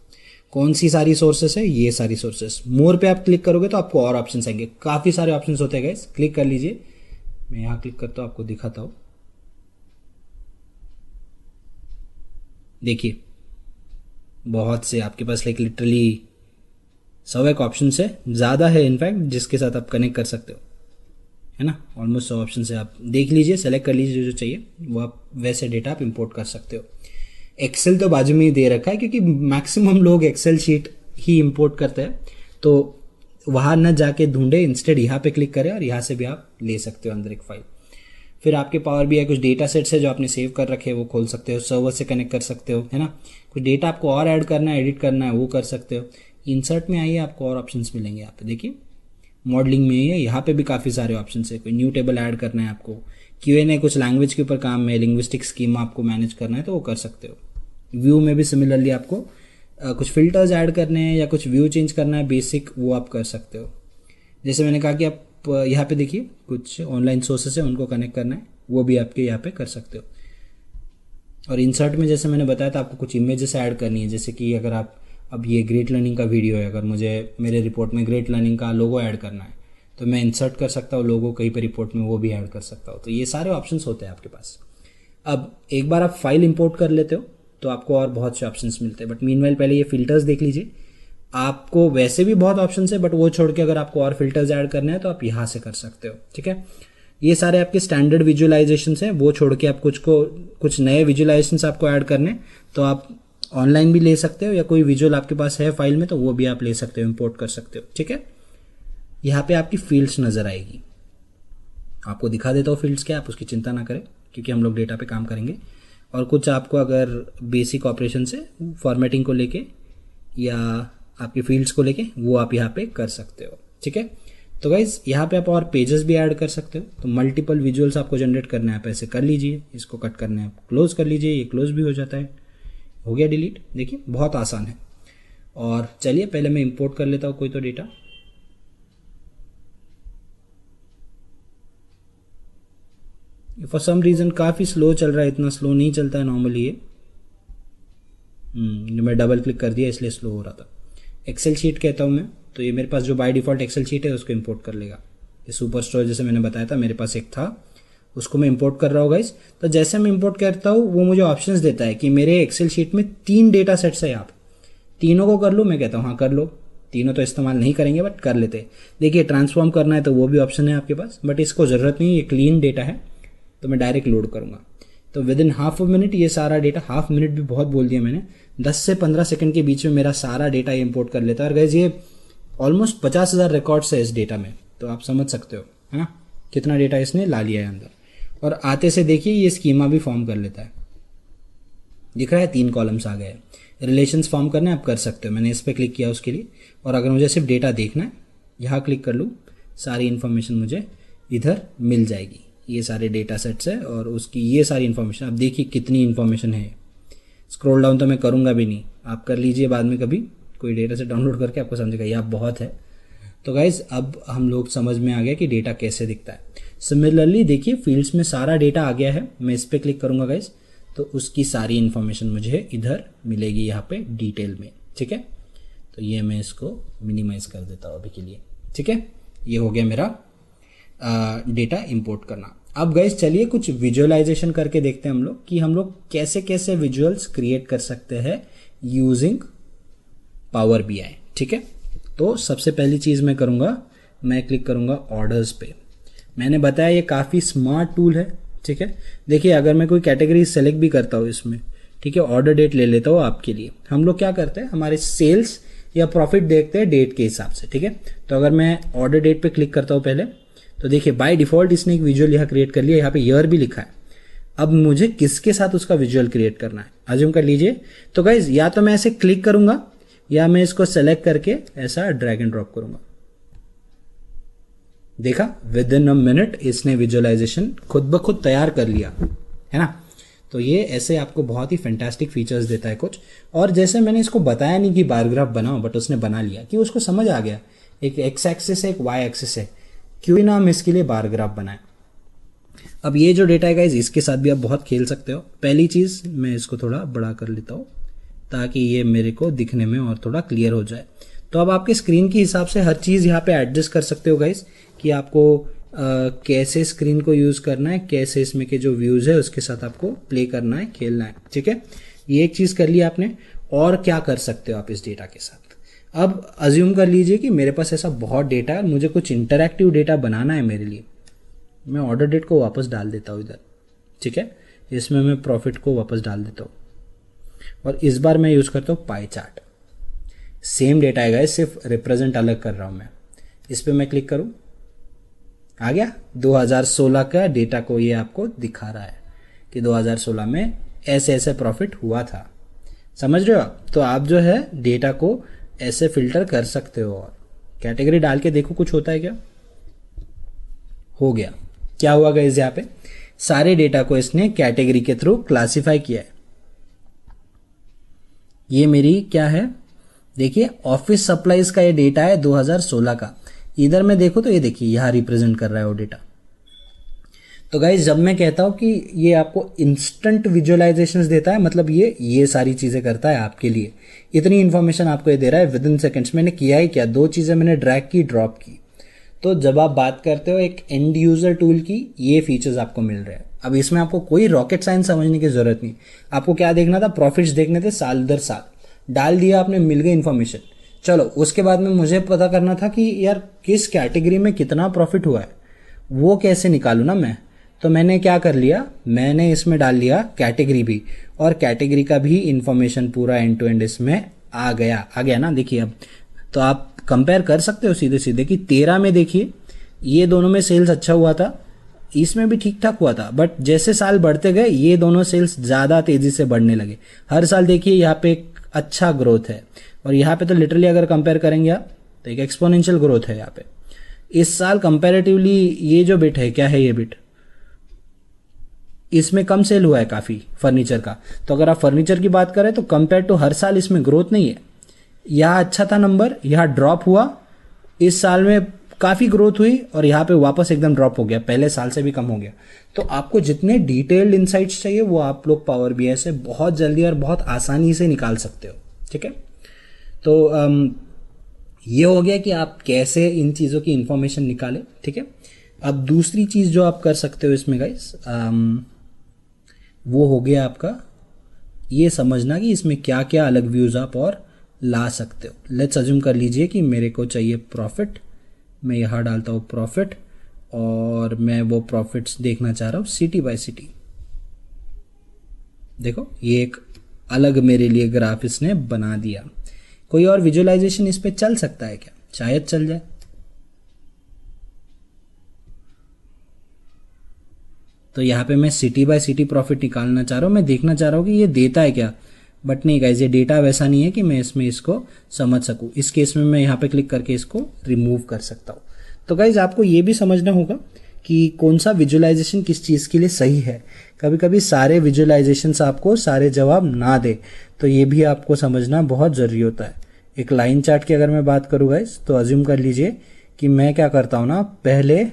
कौन सी सारी सोर्सेस है, ये सारी सोर्सेस। मोर पे आप क्लिक करोगे तो आपको और ऑप्शंस आएंगे, काफ़ी सारे ऑप्शंस होते हैं गाइस। क्लिक कर लीजिए, मैं यहाँ क्लिक करता हूँ आपको दिखाता हूँ। देखिए बहुत से आपके पास लाइक लिटरली 100 ऑप्शन है, ज़्यादा है इनफैक्ट, जिसके साथ आप कनेक्ट कर सकते हो, है ना। ऑलमोस्ट 100 ऑप्शन से आप देख लीजिए, सेलेक्ट कर लीजिए जो चाहिए, वो आप वैसे डेटा आप इंपोर्ट कर सकते हो। एक्सेल तो बाजू में ही दे रखा है, क्योंकि मैक्सिमम लोग एक्सेल शीट ही इंपोर्ट करते हैं, तो वहाँ न जाके ढूंढे, इंस्टेड यहाँ पे क्लिक करें और यहाँ से भी आप ले सकते हो अंदर एक फाइल। फिर आपके पावर BI कुछ डेटा सेट्स है जो आपने सेव कर रखे हैं, वो खोल सकते हो, सर्वर से कनेक्ट कर सकते हो, है ना। कुछ डेटा आपको और ऐड करना है, एडिट करना है, वो कर सकते हो। इंसर्ट में आइए, आपको और ऑप्शंस मिलेंगे यहाँ पे, देखिए मॉडलिंग में है, यहाँ पे भी काफ़ी सारे ऑप्शन है। कोई न्यू टेबल ऐड करना है आपको, Q&A कुछ लैंग्वेज के ऊपर काम में, लिंग्विस्टिक स्कीमा आपको मैनेज करना है तो वो कर सकते हो। व्यू में भी सिमिलरली आपको कुछ फिल्टर्स ऐड करने हैं या कुछ व्यू चेंज करना है बेसिक, वो आप कर सकते हो। जैसे मैंने कहा कि आप यहाँ पे देखिए कुछ ऑनलाइन सोर्सेस है, उनको कनेक्ट करना है, वो भी आपके यहाँ पे कर सकते हो। और इंसर्ट में जैसे मैंने बताया था, आपको कुछ इमेजेस ऐड करनी है, जैसे कि अगर आप अब ये ग्रेट लर्निंग का वीडियो है, अगर मुझे मेरे रिपोर्ट में ग्रेट लर्निंग का लोगो ऐड करना है तो मैं इंसर्ट कर सकता हूँ लोगो, कहीं पर रिपोर्ट में वो भी ऐड कर सकता हूँ। तो ये सारे ऑप्शंस होते हैं आपके पास। अब एक बार आप फाइल इंपोर्ट कर लेते हो तो आपको और बहुत से ऑप्शंस मिलते हैं, बट मीनवाइल पहले ये फिल्टर्स देख लीजिए। आपको वैसे भी बहुत ऑप्शंस है, बट वो छोड़ के अगर आपको और फिल्टर्स ऐड करने हैं तो आप यहाँ से कर सकते हो, ठीक है। ये सारे आपके स्टैंडर्ड विजुअलाइजेशंस हैं, वो छोड़ के आप कुछ नए विजुअलाइजेशंस आपको ऐड करने, तो आप ऑनलाइन भी ले सकते हो, या कोई विजुअल आपके पास है फाइल में तो वो भी आप ले सकते हो, इंपोर्ट कर सकते हो, ठीक है। यहाँ पे आपकी फील्ड्स नजर आएगी, आपको दिखा देता हूँ फील्ड्स क्या, आप उसकी चिंता ना करें क्योंकि हम लोग डेटा पे काम करेंगे। और कुछ आपको अगर बेसिक ऑपरेशन से फॉर्मेटिंग को लेके या आपके फील्ड्स को लेके, वो आप यहाँ पे कर सकते हो, ठीक है। तो गाइज यहाँ पे आप और पेजेस भी ऐड कर सकते हो, तो मल्टीपल विजुअल्स आपको जनरेट करना है, आप ऐसे कर लीजिए, इसको कट करना है, क्लोज कर लीजिए, ये क्लोज भी हो जाता है, हो गया डिलीट। देखिए बहुत आसान है। और चलिए पहले मैं इंपोर्ट कर लेता हूँ कोई तो डेटा। फॉर सम रीज़न काफ़ी स्लो चल रहा है, इतना स्लो नहीं चलता है नॉर्मली ये। मैं डबल क्लिक कर दिया इसलिए स्लो हो रहा था। एक्सेल शीट कहता हूँ मैं, तो ये मेरे पास जो बाय डिफ़ॉल्ट एक्सेल शीट है उसको इंपोर्ट कर लेगा। ये सुपर स्टोर जैसे मैंने बताया था, मेरे पास एक था, उसको मैं इंपोर्ट कर रहा हूँ गाइस। तो जैसे मैं इंपोर्ट करता हूँ वो मुझे ऑप्शंस देता है कि मेरे एक्सेल शीट में 3 डेटा सेट्स है, आप तीनों को कर लो। मैं कहता हूँ हाँ कर लो, तीनों तो इस्तेमाल नहीं करेंगे बट कर लेते। देखिए ट्रांसफॉर्म करना है तो वो भी ऑप्शन है आपके पास, बट इसको ज़रूरत नहीं, ये क्लीन डेटा है तो मैं डायरेक्ट लोड करूँगा। तो with in half a minute ये सारा डेटा, हाफ मिनट भी बहुत बोल दिया मैंने, 10 से 15 सेकंड के बीच में मेरा सारा डेटा इंपोर्ट कर लेता है। और गाइस ये ऑलमोस्ट 50,000 रिकॉर्ड्स है इस डेटा में, तो आप समझ सकते हो है ना कितना डेटा इसने ला लिया है अंदर। और आते से देखिए ये स्कीमा भी फॉर्म कर लेता है, दिख रहा है 3 कॉलम्स आ गए। रिलेशंस फॉर्म करना है आप कर सकते हो, मैंने इस पर क्लिक किया उसके लिए। और अगर मुझे सिर्फ डेटा देखना है, यहाँ क्लिक कर लूँ, सारी इन्फॉर्मेशन मुझे इधर मिल जाएगी। ये सारे डेटा सेट्स है और उसकी ये सारी इन्फॉर्मेशन, आप देखिए कितनी इन्फॉर्मेशन है। स्क्रॉल डाउन तो मैं करूँगा भी नहीं, आप कर लीजिए बाद में कभी कोई डेटा सेट डाउनलोड करके, आपको समझेगा ये आप बहुत है। तो गाइज अब हम लोग समझ में आ गया कि डेटा कैसे दिखता है। सिमिलरली देखिए फील्ड्स में सारा डेटा आ गया है, मैं इस पर क्लिक करूँगा गाइज तो उसकी सारी इन्फॉर्मेशन मुझे इधर मिलेगी यहाँ पे डिटेल में, ठीक है। तो ये मैं इसको मिनिमाइज कर देता हूँ अभी के लिए, ठीक है। ये हो गया मेरा डेटा इंपोर्ट करना। अब गाइज चलिए कुछ विजुअलाइजेशन करके देखते हैं हम लोग कि हम लोग कैसे कैसे विजुअल्स क्रिएट कर सकते हैं यूजिंग पावर BI, ठीक है। तो सबसे पहली चीज़ मैं करूँगा, मैं क्लिक करूँगा ऑर्डर्स पे। मैंने बताया ये काफ़ी स्मार्ट टूल है, ठीक है। देखिए अगर मैं कोई कैटेगरी सेलेक्ट भी करता हूँ इसमें, ठीक है, ऑर्डर डेट ले लेता हूँ आपके लिए। हम लोग क्या करते हैं, हमारे सेल्स या प्रॉफिट देखते हैं डेट के हिसाब से, ठीक है। तो अगर मैं ऑर्डर डेट पे क्लिक करता हूँ पहले, तो देखिए बाय डिफॉल्ट इसने एक विजुअल यहाँ क्रिएट कर लिया, यहाँ पे ईयर भी लिखा है। अब मुझे किसके साथ उसका विजुअल क्रिएट करना है, अज्यूम कर लीजिए। तो गाइज या तो मैं ऐसे क्लिक करूंगा या मैं इसको सेलेक्ट करके ऐसा ड्रैग एंड ड्रॉप करूंगा। देखा विद इन अ मिनट इसने विजुअलाइजेशन खुद ब खुद तैयार कर लिया, है ना। तो ये ऐसे आपको बहुत ही फैंटास्टिक फीचर्स देता है कुछ। और जैसे मैंने इसको बताया नहीं कि बार ग्राफ बनाओ, बट उसने बना लिया कि उसको समझ आ गया एक एक्स एक्सिस है एक वाई एक्सिस है, क्यों ना हम इसके लिए बार ग्राफ बनाए। अब ये जो डेटा है गाइज इसके साथ भी आप बहुत खेल सकते हो। पहली चीज़ मैं इसको थोड़ा बड़ा कर लेता हूँ ताकि ये मेरे को दिखने में और थोड़ा क्लियर हो जाए। तो अब आपके स्क्रीन के हिसाब से हर चीज़ यहाँ पे एडजस्ट कर सकते हो गाइज कि आपको कैसे स्क्रीन को यूज़ करना है, कैसे इसमें के जो व्यूज़ है उसके साथ आपको प्ले करना है, खेलना है, ठीक है। ये एक चीज़ कर ली आपने। और क्या कर सकते हो आप इस डेटा के साथ। अब अज्यूम कर लीजिए कि मेरे पास ऐसा बहुत डेटा है, मुझे कुछ इंटरैक्टिव डेटा बनाना है मेरे लिए। मैं ऑर्डर डेट को वापस डाल देता हूँ इधर, ठीक है। इसमें मैं प्रॉफिट को वापस डाल देता हूँ और इस बार मैं यूज़ करता हूँ पाई चार्ट। सेम डेटा है गाइस, सिर्फ रिप्रेजेंट अलग कर रहा हूँ मैं। इस पर मैं क्लिक करूँ, आ गया 2016 का डेटा को ये आपको दिखा रहा है कि 2016 में ऐसे ऐसे प्रॉफिट हुआ था। समझ रहे हो आप? तो आप जो है डेटा को ऐसे फिल्टर कर सकते हो और कैटेगरी डाल के देखो कुछ होता है क्या। हो गया। क्या हुआ गाइस, यहाँ पे सारे डेटा को इसने कैटेगरी के थ्रू क्लासिफाई किया है। ये मेरी क्या है, देखिए ऑफिस सप्लाईज का ये डेटा है 2016 का। इधर में देखो तो ये देखिए यहाँ रिप्रेजेंट कर रहा है वो डेटा। तो गाइज जब मैं कहता हूँ कि ये आपको इंस्टेंट विजुअलाइजेशंस देता है, मतलब ये सारी चीज़ें करता है आपके लिए। इतनी इन्फॉर्मेशन आपको ये दे रहा है विद इन सेकेंड्स। मैंने किया ही क्या, 2 चीज़ें मैंने ड्रैग की, ड्रॉप की। तो जब आप बात करते हो एक एंड यूजर टूल की, ये फीचर्स आपको मिल रहे हैं। अब इसमें आपको कोई रॉकेट साइंस समझने की जरूरत नहीं। आपको क्या देखना था, प्रॉफिट्स देखने थे साल दर साल। डाल दिया आपने, मिल गई इन्फॉर्मेशन। चलो उसके बाद में मुझे पता करना था कि यार किस कैटेगरी में कितना प्रॉफिट हुआ है, वो कैसे निकालूँ ना मैं। तो मैंने क्या कर लिया, मैंने इसमें डाल लिया कैटेगरी भी, और कैटेगरी का भी इंफॉर्मेशन पूरा एंड टू एंड इसमें आ गया ना। देखिए अब तो आप कंपेयर कर सकते हो सीधे सीधे कि 13 में देखिए ये दोनों में सेल्स अच्छा हुआ था, इसमें भी ठीक ठाक हुआ था, बट जैसे साल बढ़ते गए ये दोनों सेल्स ज़्यादा तेज़ी से बढ़ने लगे। हर साल देखिए यहाँ पे एक अच्छा ग्रोथ है, और यहाँ पे तो लिटरली अगर कंपेयर करेंगे आप तो एक एक्सपोनेंशियल ग्रोथ है यहाँ पे। इस साल कंपैरेटिवली ये जो बिट है, क्या है ये बिट, इसमें कम सेल हुआ है काफ़ी फर्नीचर का। तो अगर आप फर्नीचर की बात करें तो कंपेयर टू हर साल इसमें ग्रोथ नहीं है। यहाँ अच्छा था नंबर, यहाँ ड्रॉप हुआ, इस साल में काफ़ी ग्रोथ हुई, और यहाँ पे वापस एकदम ड्रॉप हो गया, पहले साल से भी कम हो गया। तो आपको जितने डिटेल्ड इंसाइट्स चाहिए वो आप लोग पावर बीआई से बहुत जल्दी और बहुत आसानी से निकाल सकते हो, ठीक है। तो ये हो गया कि आप कैसे इन चीज़ों की इंफॉर्मेशन निकालें, ठीक है। अब दूसरी चीज़ जो आप कर सकते हो इसमें गाइस, वो हो गया आपका ये समझना कि इसमें क्या क्या अलग व्यूज़ आप और ला सकते हो। लेट्स अज्यूम कर लीजिए कि मेरे को चाहिए प्रॉफिट, मैं यहाँ डालता हूँ प्रॉफिट, और मैं वो प्रॉफिट्स देखना चाह रहा हूँ सिटी बाय सिटी। देखो ये एक अलग मेरे लिए ग्राफ इसने बना दिया। कोई और विजुअलाइजेशन इस पे चल सकता है क्या, शायद चल जाए। तो यहाँ पे मैं सिटी बाय सिटी प्रॉफिट निकालना चाह रहा हूँ, मैं देखना चाह रहा हूँ कि ये देता है क्या, बट नहीं गाइज, ये डेटा वैसा नहीं है कि मैं इसमें इसको समझ सकूँ। इस केस में मैं यहाँ पे क्लिक करके इसको रिमूव कर सकता हूँ। तो गाइज आपको ये भी समझना होगा कि कौन सा विजुअलाइजेशन किस चीज़ के लिए सही है। कभी कभी सारे विजुअलाइजेशंस आपको सारे जवाब ना दे, तो ये भी आपको समझना बहुत ज़रूरी होता है। एक लाइन चार्ट की अगर मैं बात करूँ गाइज, तो अज्यूम कर लीजिए कि मैं क्या करता हूँ ना, पहले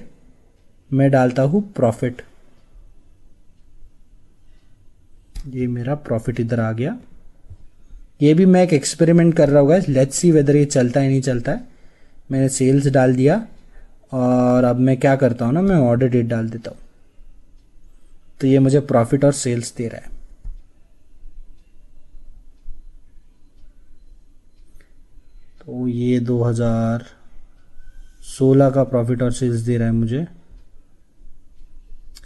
मैं डालता हूँ प्रॉफिट, ये मेरा प्रॉफिट इधर आ गया। ये भी मैं एक एक्सपेरिमेंट कर रहा हूँ गाइस, लेट्स सी वेदर ये चलता है नहीं चलता है। मैंने सेल्स डाल दिया, और अब मैं क्या करता हूँ ना, मैं ऑर्डर डेट डाल देता हूँ, तो ये मुझे प्रॉफिट और सेल्स दे रहा है। तो ये 2016 का प्रॉफिट और सेल्स दे रहा है मुझे।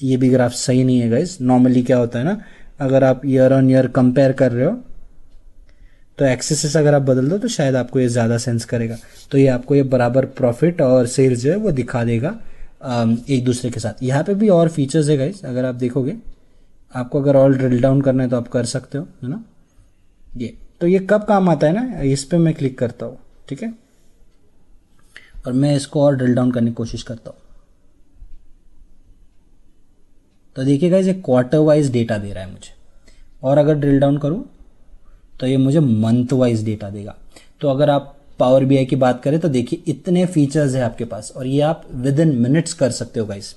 ये भी ग्राफ सही नहीं है गाइस। नॉर्मली क्या होता है ना, अगर आप ईयर ऑन ईयर कंपेयर कर रहे हो तो एक्सेस अगर आप बदल दो तो शायद आपको ये ज़्यादा सेंस करेगा। तो ये आपको ये बराबर प्रॉफिट और सेल्स जो है वो दिखा देगा एक दूसरे के साथ। यहाँ पे भी और फीचर्स है गाइस, अगर आप देखोगे, आपको अगर और ड्रिल डाउन करना है तो आप कर सकते हो, है ना। ये तो ये कब काम आता है ना, इस पर मैं क्लिक करता हूँ, ठीक है, और मैं इसको और ड्रिल डाउन करने की कोशिश करता हूँ। तो देखिए गाइस, ये क्वार्टर वाइज डेटा दे रहा है मुझे, और अगर ड्रिल डाउन करूँ तो ये मुझे मंथ वाइज डेटा देगा। तो अगर आप पावर बीआई की बात करें तो देखिए इतने फीचर्स है आपके पास, और ये आप विद इन मिनट्स कर सकते हो गाइस।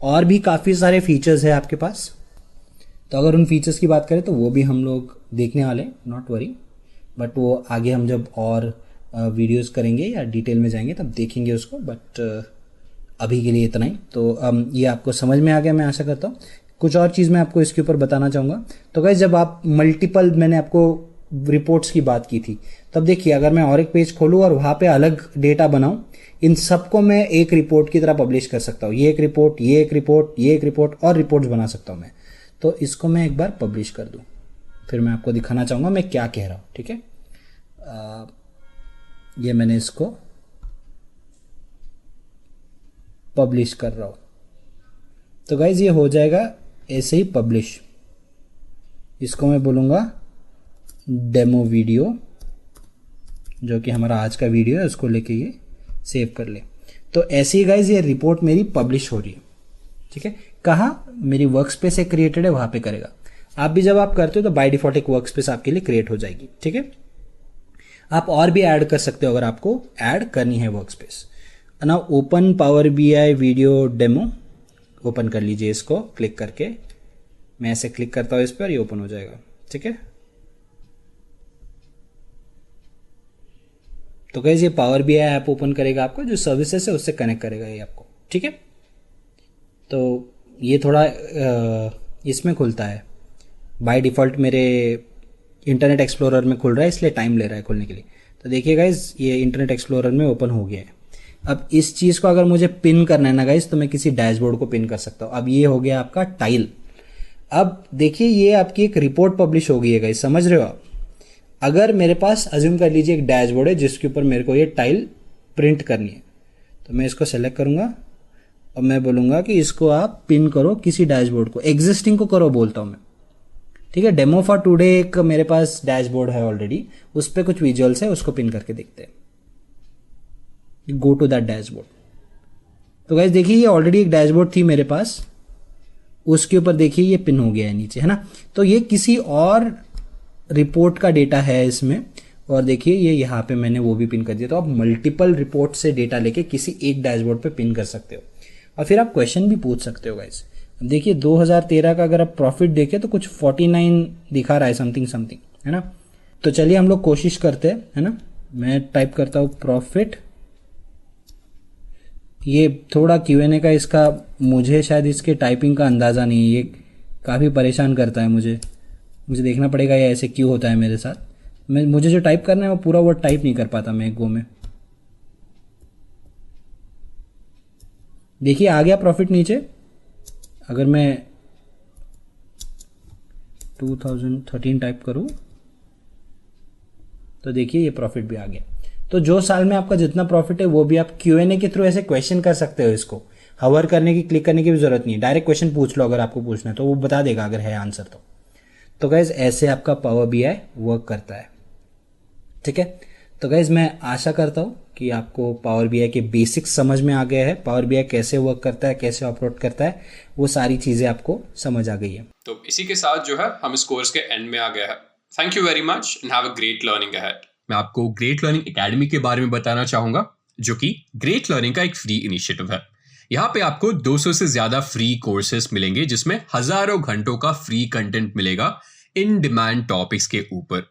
और भी काफ़ी सारे फीचर्स है आपके पास, तो अगर उन फीचर्स की बात करें तो वो भी हम लोग देखने वाले, नॉट वरी, बट वो आगे हम जब और वीडियोस करेंगे या डिटेल में जाएंगे तब देखेंगे उसको। बट अभी के लिए इतना ही। तो ये आपको समझ में आ गया, मैं आशा करता हूँ। कुछ और चीज़ मैं आपको इसके ऊपर बताना चाहूँगा। तो गाइस जब आप मल्टीपल, मैंने आपको रिपोर्ट्स की बात की थी। तब देखिए अगर मैं और एक पेज खोलूँ और वहाँ पे अलग डेटा बनाऊँ, इन सबको मैं एक रिपोर्ट की तरह पब्लिश कर सकता हूँ। ये एक रिपोर्ट, ये एक रिपोर्ट, ये एक रिपोर्ट, और रिपोर्ट्स बना सकता हूँ मैं। तो इसको मैं एक बार पब्लिश कर दूँ, फिर मैं आपको दिखाना चाहूँगा मैं क्या कह रहा हूँ। ठीक है, ये मैंने इसको पब्लिश कर रहा हूँ। तो गाइज ये हो जाएगा ऐसे ही पब्लिश। इसको मैं बोलूँगा डेमो वीडियो, जो कि हमारा आज का वीडियो है, उसको लेके ये सेव कर ले। तो ऐसे ही गाइज ये रिपोर्ट मेरी पब्लिश हो रही है। ठीक है, कहाँ? मेरी वर्क स्पेस एक क्रिएटेड है, वहाँ पे करेगा। आप भी जब आप करते हो तो बाय डिफॉल्ट एक वर्क स्पेस आपके लिए क्रिएट हो जाएगी। ठीक है, आप और भी ऐड कर सकते हो अगर आपको ऐड करनी है वर्क स्पेस। ना open power BI video demo, open कर लीजिए इसको क्लिक करके। मैं ऐसे क्लिक करता हूँ इस पर, ये ओपन हो जाएगा। ठीक है, तो गाइस ये पावर BI ऐप ओपन करेगा आपको, जो सर्विसेज है उससे कनेक्ट करेगा ये आपको। ठीक है, तो ये थोड़ा इसमें खुलता है बाय डिफ़ॉल्ट, मेरे इंटरनेट एक्सप्लोरर में खुल रहा है, इसलिए टाइम ले रहा है खुलने के लिए। तो देखिए गाइस ये इंटरनेट एक्सप्लोरर में ओपन हो गया है। अब इस चीज़ को अगर मुझे पिन करना है ना गाइस, तो मैं किसी डैशबोर्ड को पिन कर सकता हूँ। अब ये हो गया आपका टाइल। अब देखिए ये आपकी एक रिपोर्ट पब्लिश हो गई है गाइस, समझ रहे हो आप? अगर मेरे पास अज्यूम कर लीजिए एक डैशबोर्ड है जिसके ऊपर मेरे को ये टाइल प्रिंट करनी है, तो मैं इसको सेलेक्ट करूंगा और मैं बोलूंगा कि इसको आप पिन करो किसी डैशबोर्ड को, एग्जिस्टिंग को करो बोलता हूं मैं। ठीक है, डेमो फॉर टुडे एक मेरे पास डैशबोर्ड है ऑलरेडी, उस पर कुछ विजुअल्स है, उसको पिन करके देखते हैं। Go to that dashboard. तो गाइस देखिए ये ऑलरेडी एक डैशबोर्ड थी मेरे पास, उसके ऊपर देखिए ये पिन हो गया है नीचे, है ना। तो ये किसी और रिपोर्ट का डेटा है इसमें, और देखिए ये यहाँ पे मैंने वो भी पिन कर दिया। तो आप मल्टीपल रिपोर्ट से डेटा लेके किसी एक डैशबोर्ड पे पिन कर सकते हो, और फिर आप क्वेश्चन भी पूछ सकते हो गाइस। अब देखिए 2013 का अगर आप प्रॉफिट देखें तो कुछ 49 दिखा रहा है, समथिंग समथिंग, है ना। तो चलिए हम लोग कोशिश करते हैं, है ना। मैं टाइप करता हूँ प्रॉफिट। ये थोड़ा Q&A का इसका, मुझे शायद इसके टाइपिंग का अंदाज़ा नहीं है, ये काफ़ी परेशान करता है मुझे देखना पड़ेगा ये ऐसे क्यों होता है मेरे साथ। मुझे जो टाइप करना है वो पूरा वर्ड टाइप नहीं कर पाता मैं एक गो में। देखिए आ गया प्रॉफिट नीचे। अगर मैं 2013 टाइप करूं तो देखिए ये प्रॉफिट भी आ गया। तो जो साल में आपका जितना प्रॉफिट है वो भी आप Q&A के थ्रू ऐसे क्वेश्चन कर सकते हो। इसको हवर करने की, क्लिक करने की भी जरूरत नहीं है, डायरेक्ट क्वेश्चन पूछ लो अगर आपको पूछना है तो वो बता देगा अगर है आंसर तो गाइज ऐसे आपका पावर BI वर्क करता है। ठीक है, तो गाइज मैं आशा करता हूँ कि आपको पावर BI के बेसिक्स समझ में आ गया है। पावर BI कैसे वर्क करता है, कैसे ऑपरेट करता है, वो सारी चीज़ें आपको समझ आ गई है। तो इसी के साथ जो है हम इस कोर्स के एंड में आ गया है। Thank you very much and have a great learning ahead. मैं आपको ग्रेट लर्निंग एकेडमी के बारे में बताना चाहूंगा, जो कि ग्रेट लर्निंग का एक फ्री इनिशिएटिव है। यहाँ पे आपको 200 से ज्यादा फ्री कोर्सेस मिलेंगे, जिसमें हजारों घंटों का फ्री कंटेंट मिलेगा इन डिमांड टॉपिक्स के ऊपर।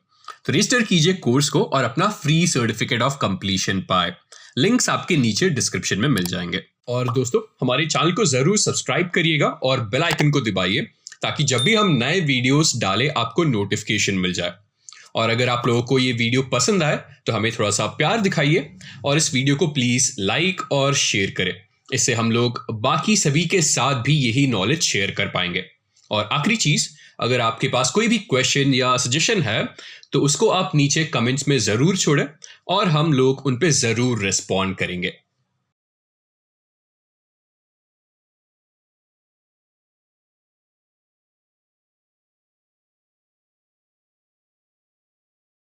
तो रजिस्टर कीजिए कोर्स को और अपना फ्री सर्टिफिकेट ऑफ कंप्लीशन पाए। लिंक्स आपके नीचे डिस्क्रिप्शन में मिल जाएंगे। और दोस्तों हमारे चैनल को जरूर सब्सक्राइब करिएगा और बेल आइकन को दबाइए, ताकि जब भी हम नए वीडियोस डालें आपको नोटिफिकेशन मिल जाए। और अगर आप लोगों को ये वीडियो पसंद आए तो हमें थोड़ा सा प्यार दिखाइए और इस वीडियो को प्लीज लाइक और शेयर करें। इससे हम लोग बाकी सभी के साथ भी यही नॉलेज शेयर कर पाएंगे। और आखिरी चीज, अगर आपके पास कोई भी क्वेश्चन या सजेशन है तो उसको आप नीचे कमेंट्स में जरूर छोड़ें और हम लोग उन पे जरूर रिस्पॉन्ड करेंगे।